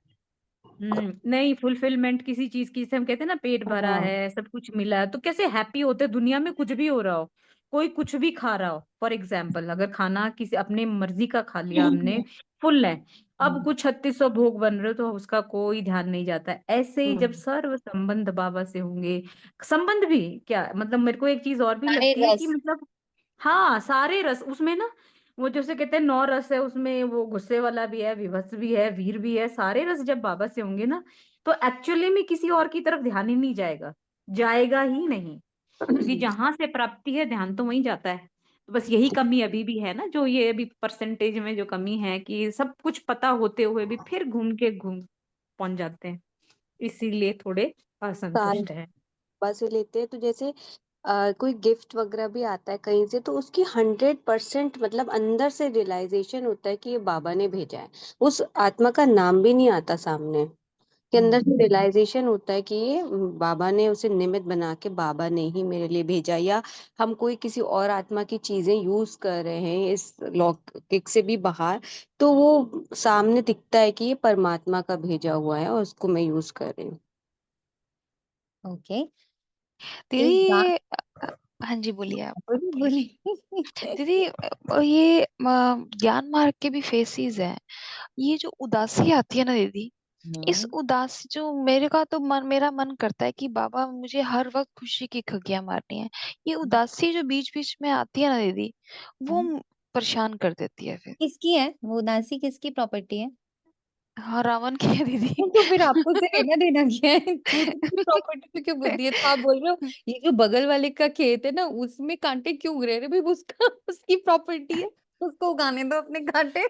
नहीं, फुलफिलमेंट किसी चीज की, जैसे हम कहते हैं ना पेट भरा हाँ है, सब कुछ मिला है, तो कैसे हैप्पी होते हैं। दुनिया में कुछ भी हो रहा हो, कोई कुछ भी खा रहा हो, फॉर एग्जाम्पल अगर खाना किसी अपने मर्जी का खा लिया हमने, फुल है, अब कुछ 3600 भोग बन रहे हो तो उसका कोई ध्यान नहीं जाता है। ऐसे ही जब सर्व संबंध बाबा से होंगे, संबंध भी क्या मतलब, मेरे को एक चीज और भी सारे लगती है कि रस। मतलब हाँ सारे रस उसमें ना, वो जैसे कहते हैं 9 रस है उसमें, वो गुस्से वाला भी है, विभत्स भी है, वीर भी है, सारे रस जब बाबा से होंगे ना, तो एक्चुअली में किसी और की तरफ ध्यान ही नहीं जाएगा, जाएगा ही नहीं, क्योंकि जहां से प्राप्ति है ध्यान तो वहीं जाता है। तो बस यही कमी अभी भी है ना, जो ये अभी परसेंटेज में जो कमी है कि सब कुछ पता होते हुए भी फिर घूम पहुंच जाते हैं, इसीलिए थोड़े सारे असंतुष्ट है। बाबा से लेते हैं, तो जैसे कोई गिफ्ट वगैरह भी आता है कहीं से, तो उसकी 100% मतलब अंदर से रियलाइजेशन होता है कि ये बाबा ने भेजा है। उस आत्मा का नाम भी नहीं आता सामने, के अंदर से रियलाइजेशन होता है कि ये बाबा ने उसे निमित्त बना के बाबा ने ही मेरे लिए भेजा। या हम कोई किसी और आत्मा की चीजें यूज कर रहे हैं इस लौकिक से भी बाहर, तो वो सामने दिखता है कि ये परमात्मा का भेजा हुआ है और उसको मैं यूज कर रही हूँ। ओके। दीदी एक बात ये हाँ जी बोलिए आप। बोली बोली। दीदी ये ज्ञान मार्ग के भी फेसेस हैं। ये जो उदासी आती है ना दीदी, इस उदासी जो मेरे का तो मेरा मन करता है कि बाबा मुझे हर वक्त खुशी की खगियां मारनी है। ये उदासी जो बीच बीच में आती है ना दीदी, वो परेशान कर देती है फिर। किसकी है वो उदासी? किसकी प्रॉपर्टी है? हाँ रावण की है दीदी। तो फिर आपको उससे लेना देना क्या है? उसकी प्रॉपर्टी पे क्यों बुद्धि है? तो आप बोल रहे हो ये जो बगल वाले का खेत है ना, उसमें कांटे क्यों उग रहे हैं? भाई उसका उसकी प्रॉपर्टी है, उसको उगाने दो अपने कांटे।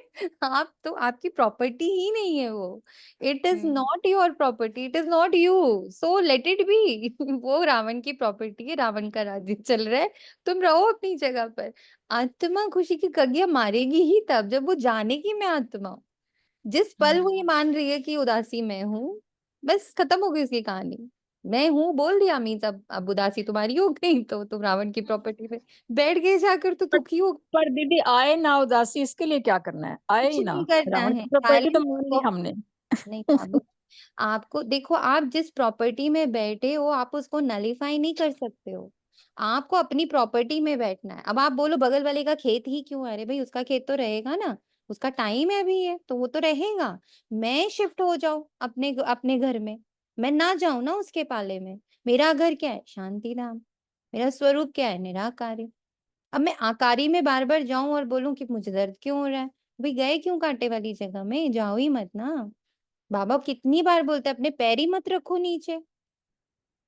आप तो आपकी प्रॉपर्टी ही नहीं है वो। It is not your property, it is not you, so let it be. वो रावण की प्रॉपर्टी है, रावण का राज्य चल रहा है, तुम रहो अपनी जगह पर। आत्मा खुशी की कगियां मारेगी ही तब जब वो जानेगी मैं आत्मा हूं। जिस पल वो ये मान रही है कि उदासी मैं हूँ, बस खत्म हो गई उसकी कहानी। मैं हूँ बोल दिया मीन्स अब उदासी तुम्हारी हो गई, तो तुम रावण की प्रॉपर्टी पे बैठ गए जाकर, तो दुखी हो। पर दीदी आए ना उदासी, इसके लिए क्या करना है? आए कुछ ही ना, नहीं करना रावण है, की प्रॉपर्टी तो साइलेंस मान ली रहो। हमने। नहीं बाबू, आपको देखो, आप जिस प्रॉपर्टी में बैठे हो आप उसको नलीफाई नहीं कर सकते हो। आपको अपनी प्रॉपर्टी में बैठना है। अब आप बोलो बगल वाले का खेत ही क्यों? अरे भाई उसका खेत तो रहेगा ना, उसका टाइम है अभी, है तो वो तो रहेगा। मैं शिफ्ट हो जाऊं अपने अपने घर में, मैं ना जाऊं ना उसके पाले में। मेरा घर क्या है? शांति धाम। मेरा स्वरूप क्या है? निराकारी। अब मैं आकारी में बार बार जाऊं और बोलूं कि मुझे दर्द क्यों हो रहा है? भाई गए क्यों कांटे वाली जगह में? जाओ ही मत ना। बाबा कितनी बार बोलते हैं अपने पैर ही मत रखो नीचे।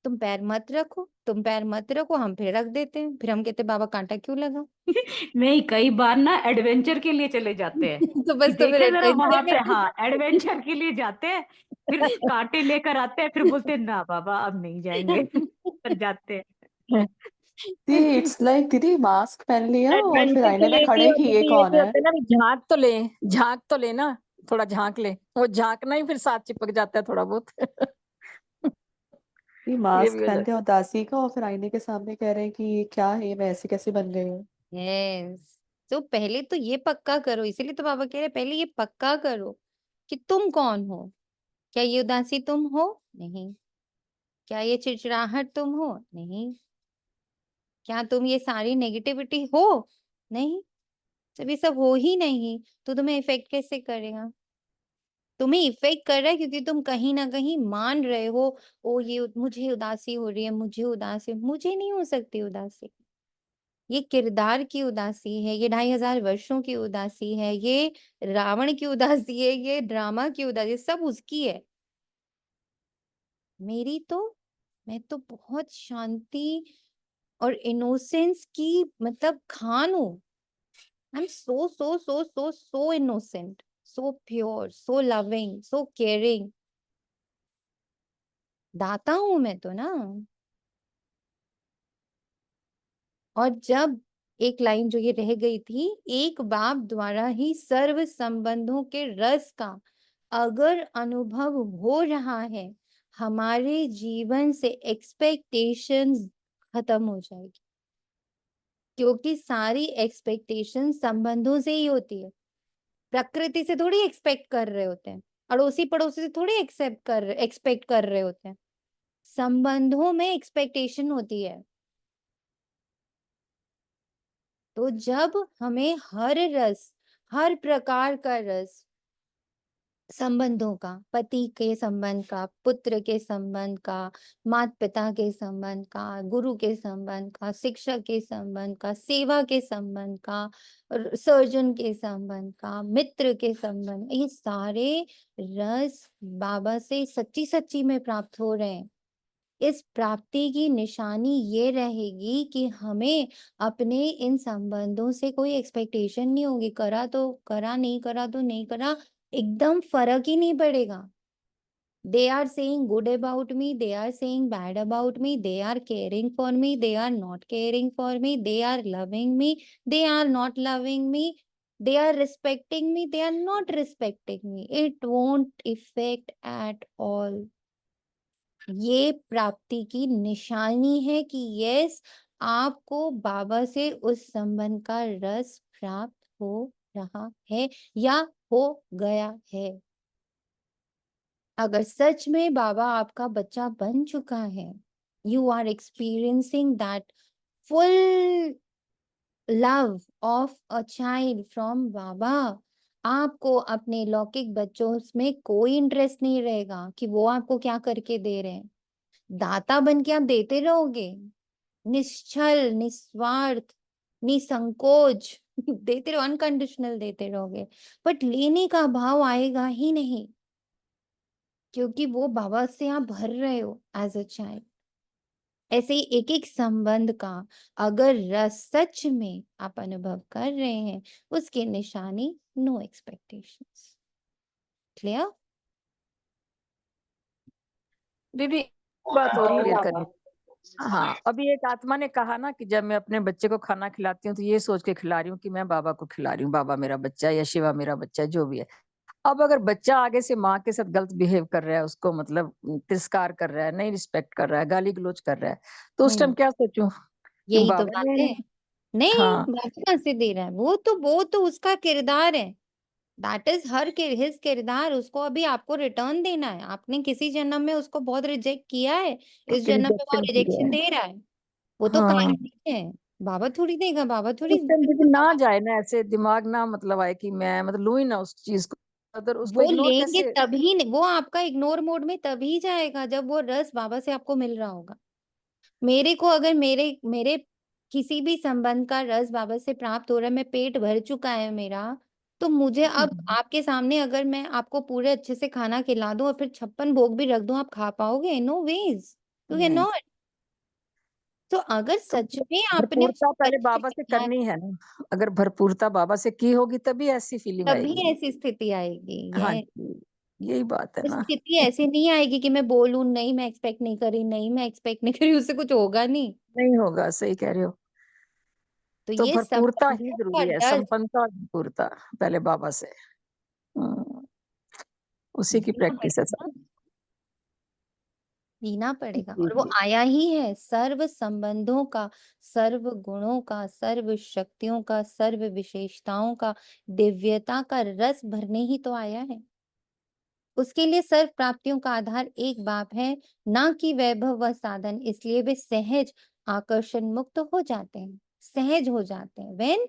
तुम पैर मत रखो, तुम पैर मत रखो, हम फिर रख देते हैं, फिर हम कहते हैं बाबा कांटा क्यों लगा? नहीं, कई बार ना एडवेंचर के लिए चले जाते हैं तो कि बस, तो फिर देखे जरा एडवेंचर वहां में पे, हाँ एडवेंचर के लिए जाते हैं, फिर कांटे लेकर आते हैं, फिर बोलते हैं ना बाबा अब नहीं जाएंगे। पर जाते हैं। दीदी इट्स लाइक दीदी मास्क पहन लिया और फिर एडवेंचर आईने के में लिए भी, खड़े और कि ये दीदी ये कौन भी है। होता है ना, झांक तो ले, झांक तो ले ना, थोड़ा झांक ले, वो झांकना ही फिर साथ चिपक जाता है थोड़ा बहुत। ये ये मास्क भी हो पहनते जाता हैं उदासी का और फिर आईने के सामने कह रहे हैं कि ये क्या है, मैं ऐसे कैसे बन गई हूँ। यस, तो पहले तो ये पक्का करो, इसीलिए तो बाबा कह रहे हैं पहले ये पक्का करो कि तुम कौन हो। क्या ये उदासी तुम हो? नहीं। क्या ये चिड़चिड़ाहट तुम हो? नहीं। क्या तुम ये सारी नेगेटिविटी हो? नहीं। जब ये सब हो ही नहीं, तो तुम्हें इफेक्ट कैसे करेगा? तुम्हें इफेक्ट कर रहा है क्योंकि तुम कहीं ना कहीं मान रहे हो, ओ ये मुझे उदासी हो रही है, मुझे उदासी, मुझे नहीं हो सकती उदासी। ये किरदार की उदासी है, ये 2500 वर्षों की उदासी है, ये रावण की उदासी है, ये ड्रामा की उदासी, सब उसकी है। मेरी तो, मैं तो बहुत शांति और इनोसेंस की मतलब खान हूँ। I am so innocent, so pure, so loving, so caring. दाता हूं मैं तो ना। और जब एक लाइन जो ये रह गई थी, एक बाप द्वारा ही सर्व संबंधों के रस का अगर अनुभव हो रहा है, हमारे जीवन से एक्सपेक्टेशंस खत्म हो जाएगी, क्योंकि सारी एक्सपेक्टेशन संबंधों से ही होती है। प्रकृति से थोड़ी एक्सपेक्ट कर रहे होते हैं, अड़ोसी पड़ोसी से थोड़ी एक्सपेक्ट कर रहे होते हैं। संबंधों में एक्सपेक्टेशन होती है। तो जब हमें हर रस, हर प्रकार का रस, संबंधों का, पति के संबंध का, पुत्र के संबंध का, माता पिता के संबंध का, गुरु के संबंध का, शिक्षक के संबंध का, सेवा के संबंध का, सर्जन के संबंध का, मित्र के संबंध, ये सारे रस बाबा से सच्ची सच्ची में प्राप्त हो रहे हैं। इस प्राप्ति की निशानी ये रहेगी कि हमें अपने इन संबंधों से कोई एक्सपेक्टेशन नहीं होगी। करा तो करा, नहीं करा तो नहीं करा, एकदम फर्क ही नहीं पड़ेगा। They are saying good about me, they are saying bad about me, they are caring for me, they are not caring for me, they are loving me, they are not loving me, they are respecting me, they are not respecting me. It won't affect at all. ये प्राप्ति की निशानी है कि yes, आपको बाबा से उस संबंध का रस प्राप्त हो रहा है या हो गया है। अगर सच में बाबा आपका बच्चा बन चुका है, you are experiencing that full love of a child from Baba, आपको अपने लौकिक बच्चों में कोई इंटरेस्ट नहीं रहेगा कि वो आपको क्या करके दे रहे हैं। दाता बन के आप देते रहोगे, निश्चल, निस्वार्थ, निसंकोच देते रहो, अनकंडीशनल देते रहोगे, बट लेने का भाव आएगा ही नहीं, क्योंकि वो बाबा से आप भर रहे हो एज अ चाइल्ड। ऐसे ही एक एक संबंध का अगर रस सच में आप अनुभव कर रहे हैं, उसकी निशानी नो एक्सपेक्टेशंस। क्लियर? दीदी बात और क्लियर करनी। हाँ, अभी एक आत्मा ने कहा ना कि जब मैं अपने बच्चे को खाना खिलाती हूँ तो ये सोच के खिला रही हूँ कि मैं बाबा को खिला रही हूँ, बाबा मेरा बच्चा है या शिवा मेरा बच्चा है, जो भी है। अब अगर बच्चा आगे से माँ के साथ गलत बिहेव कर रहा है, उसको मतलब तिरस्कार कर रहा है, नहीं रिस्पेक्ट कर रहा है, गाली गलौज कर रहा है, तो उस टाइम क्या सोचूं कि यही तो बाबा बात ने। है। नहीं, हाँ, बाबा कहाँ से दे रहा है? वो तो उसका किरदार है। दैट इज हिज किरदार। उसको अभी आपको रिटर्न देना है। आपने किसी जन्म में उसको बहुत रिजेक्ट किया है, इस जन्म में वो रिजेक्शन किया रिजेक्शन है। दे रहा है। वो तो हाँ, कार्मिक है, बाबा थोड़ी देगा। बाबा उस थोड़ी टाइम दीदी ना जाए ना, ऐसे दिमाग ना मतलब आए कि मैं मतलब लूं ही ना उस चीज को, अगर उसको वो इग्नोर लेंगे कैसे। तभी वो आपका इग्नोर मोड में तभी जाएगा जब वो रस बाबा से आपको मिल रहा होगा। मेरे को अगर मेरे मेरे किसी भी संबंध का रस बाबा से प्राप्त हो रहा है, मैं पेट भर चुका है मेरा, तो मुझे अब आपके सामने अगर मैं आपको पूरे अच्छे से खाना खिला दूं और फिर 56 भोग भी रख दूं, आप खा पाओगे? नो वेज, यू कैन नहीं, नॉट। तो अगर तो सच में आपने भरपूरता उसको पहले अच्छे बाबा से से खिलाया, करनी है ना। अगर भरपूरता बाबा से की होगी तभी ऐसी फीलिंग तभी आएगी। ऐसी स्थिति आएगी। हाँ ये जी, यही बात है ना। स्थिति ऐसे नहीं आएगी कि मैं बोलूं नहीं मैं एक्सपेक्ट नहीं करी, नहीं मैं एक्सपेक्ट नहीं करी, उससे कुछ होगा नहीं। नहीं होगा, सही कह रहे हो। तो तो ये भरपूरता ही संबंधों का जरूरी है, रस संपन्नता और भरपूरता पहले बाबा से। उसी की जीना प्रैक्टिस है पड़ेगा, सब। जीना पड़ेगा। जी और वो जी। आया ही है सर्व संबंधों का, सर्व गुणों का, सर्व शक्तियों का, सर्व विशेषताओं का, दिव्यता का रस भरने ही तो आया है। उसके लिए सर्व प्राप्तियों का आधार एक बाप है, ना कि वैभव व साधन। इसलिए वे सहज आकर्षण मुक्त हो जाते हैं, सहज हो जाते हैं। व्हेन,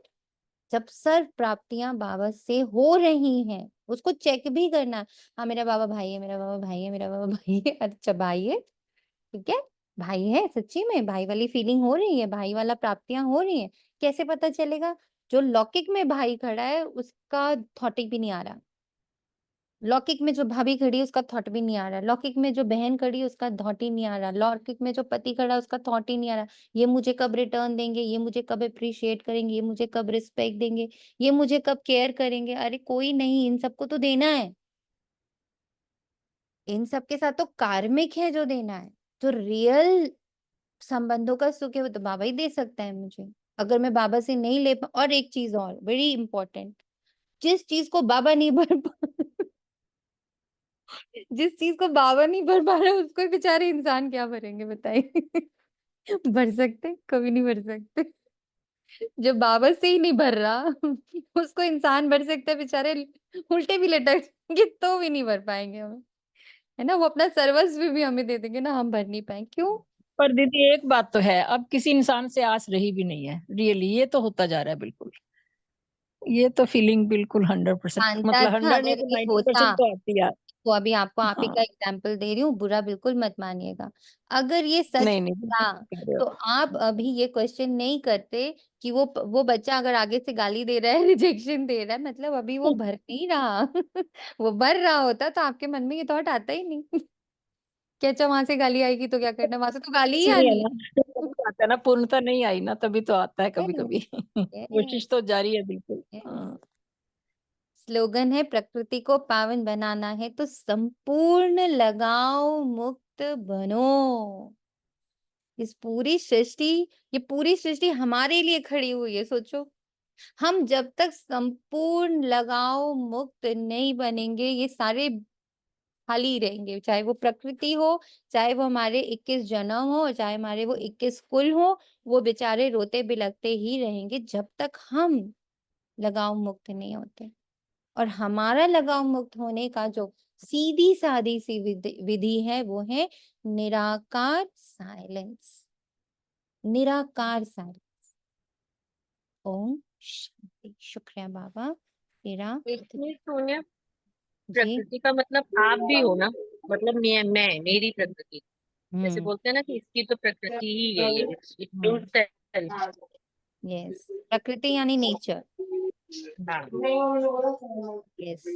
जब सर्व प्राप्तियां बाबा से हो रही हैं, उसको चेक भी करना है। हाँ मेरा बाबा भाई है, मेरा बाबा भाई है, मेरा बाबा भाई है। अच्छा भाई है, ठीक है, भाई है, सच्ची में भाई वाली फीलिंग हो रही है, भाई वाला प्राप्तियां हो रही है। कैसे पता चलेगा? जो लौकिक में भाई खड़ा है उसका थॉट भी नहीं आ रहा, लौकिक में जो भाभी खड़ी है उसका थॉट भी नहीं आ रहा, लौकिक में जो बहन खड़ी है उसका थॉट ही नहीं आ रहा, लौकिक में जो पति खड़ा है उसका थॉट ही नहीं आ रहा। ये मुझे कब रिटर्न देंगे, ये मुझे कब अप्रिशिएट करेंगे, ये मुझे कब रिस्पेक्ट देंगे, ये मुझे कब केयर करेंगे। अरे कोई नहीं, इन सबको तो देना है। इन सब के साथ तो कार्मिक है जो देना है, तो रियल संबंधों का सुख है वो तो बाबा ही दे सकता है मुझे। अगर मैं बाबा से नहीं ले और एक चीज और वेरी इंपॉर्टेंट, जिस चीज को बाबा नहीं भर जिस चीज को बाबा नहीं भर पा रहा उसको बेचारे इंसान क्या भरेंगे बताइए। भर सकते? कभी नहीं भर सकते। जो बाबा से ही नहीं भर रहा उसको इंसान भर सकता है, बेचारे उल्टे भी लटकेंगे तो भी नहीं भर पाएंगे हमें, है ना। वो अपना सर्वस्व भी हमें दे देंगे ना, हम भर नहीं पाएंगे। क्यों? पर दीदी एक बात तो है, अब किसी इंसान से आस रही भी नहीं है रियली, ये तो होता जा रहा है बिल्कुल। ये तो फीलिंग बिल्कुल 100%, मानता मतलब था 100 नहीं अगर तो ये 90% होता, तो आती है। तो अभी आपको आप ही हाँ, का एग्जाम्पल दे रही हूँ, बुरा बिल्कुल मत मानिएगा। अगर ये सच नहीं नहीं था बिल्कुल कह रहे तो हो। आप अभी ये क्वेश्चन नहीं करते कि वो बच्चा अगर आगे से गाली दे रहा है, रिजेक्शन दे रहा है, मतलब अभी वो भर नहीं रहा। वो भर रहा होता तो आपके मन में ये थॉट आता ही नहीं। क्या अच्छा वहां से गाली आएगी तो क्या करना, वहां से तो गाली ही इसीलिए आनी ना तभी तो आता है ना, पूर्णता नहीं आई ना तभी तो आता है है। कभी कभी। कोशिश तो जारी है बिल्कुल। हाँ। स्लोगन है, प्रकृति को पावन बनाना है तो संपूर्ण लगाव मुक्त बनो। ये पूरी सृष्टि हमारे लिए खड़ी हुई है, सोचो। हम जब तक संपूर्ण लगाव मुक्त नहीं बनेंगे, ये सारे खाली रहेंगे, चाहे वो प्रकृति हो, चाहे वो हमारे 21 जन्म हो, चाहे हमारे वो 21 कुल हो, वो बेचारे रोते बिलखते ही रहेंगे जब तक हम लगाव मुक्त नहीं होते। और हमारा लगाव मुक्त होने का जो सीधी सादी सी विधि है वो है निराकार साइलेंस। निराकार साइलेंस। ओम शांति। शुक्रिया बाबा तेरा। इसमें सोनिया, जी। प्रकृति का मतलब आप भी हो ना, मतलब मैं मेरी प्रकृति, जैसे बोलते हैं ना कि इसकी तो प्रकृति ही है, ये इट हम्म। सेल्फ। यस, प्रकृति यानी नेचर। हाँ। यस।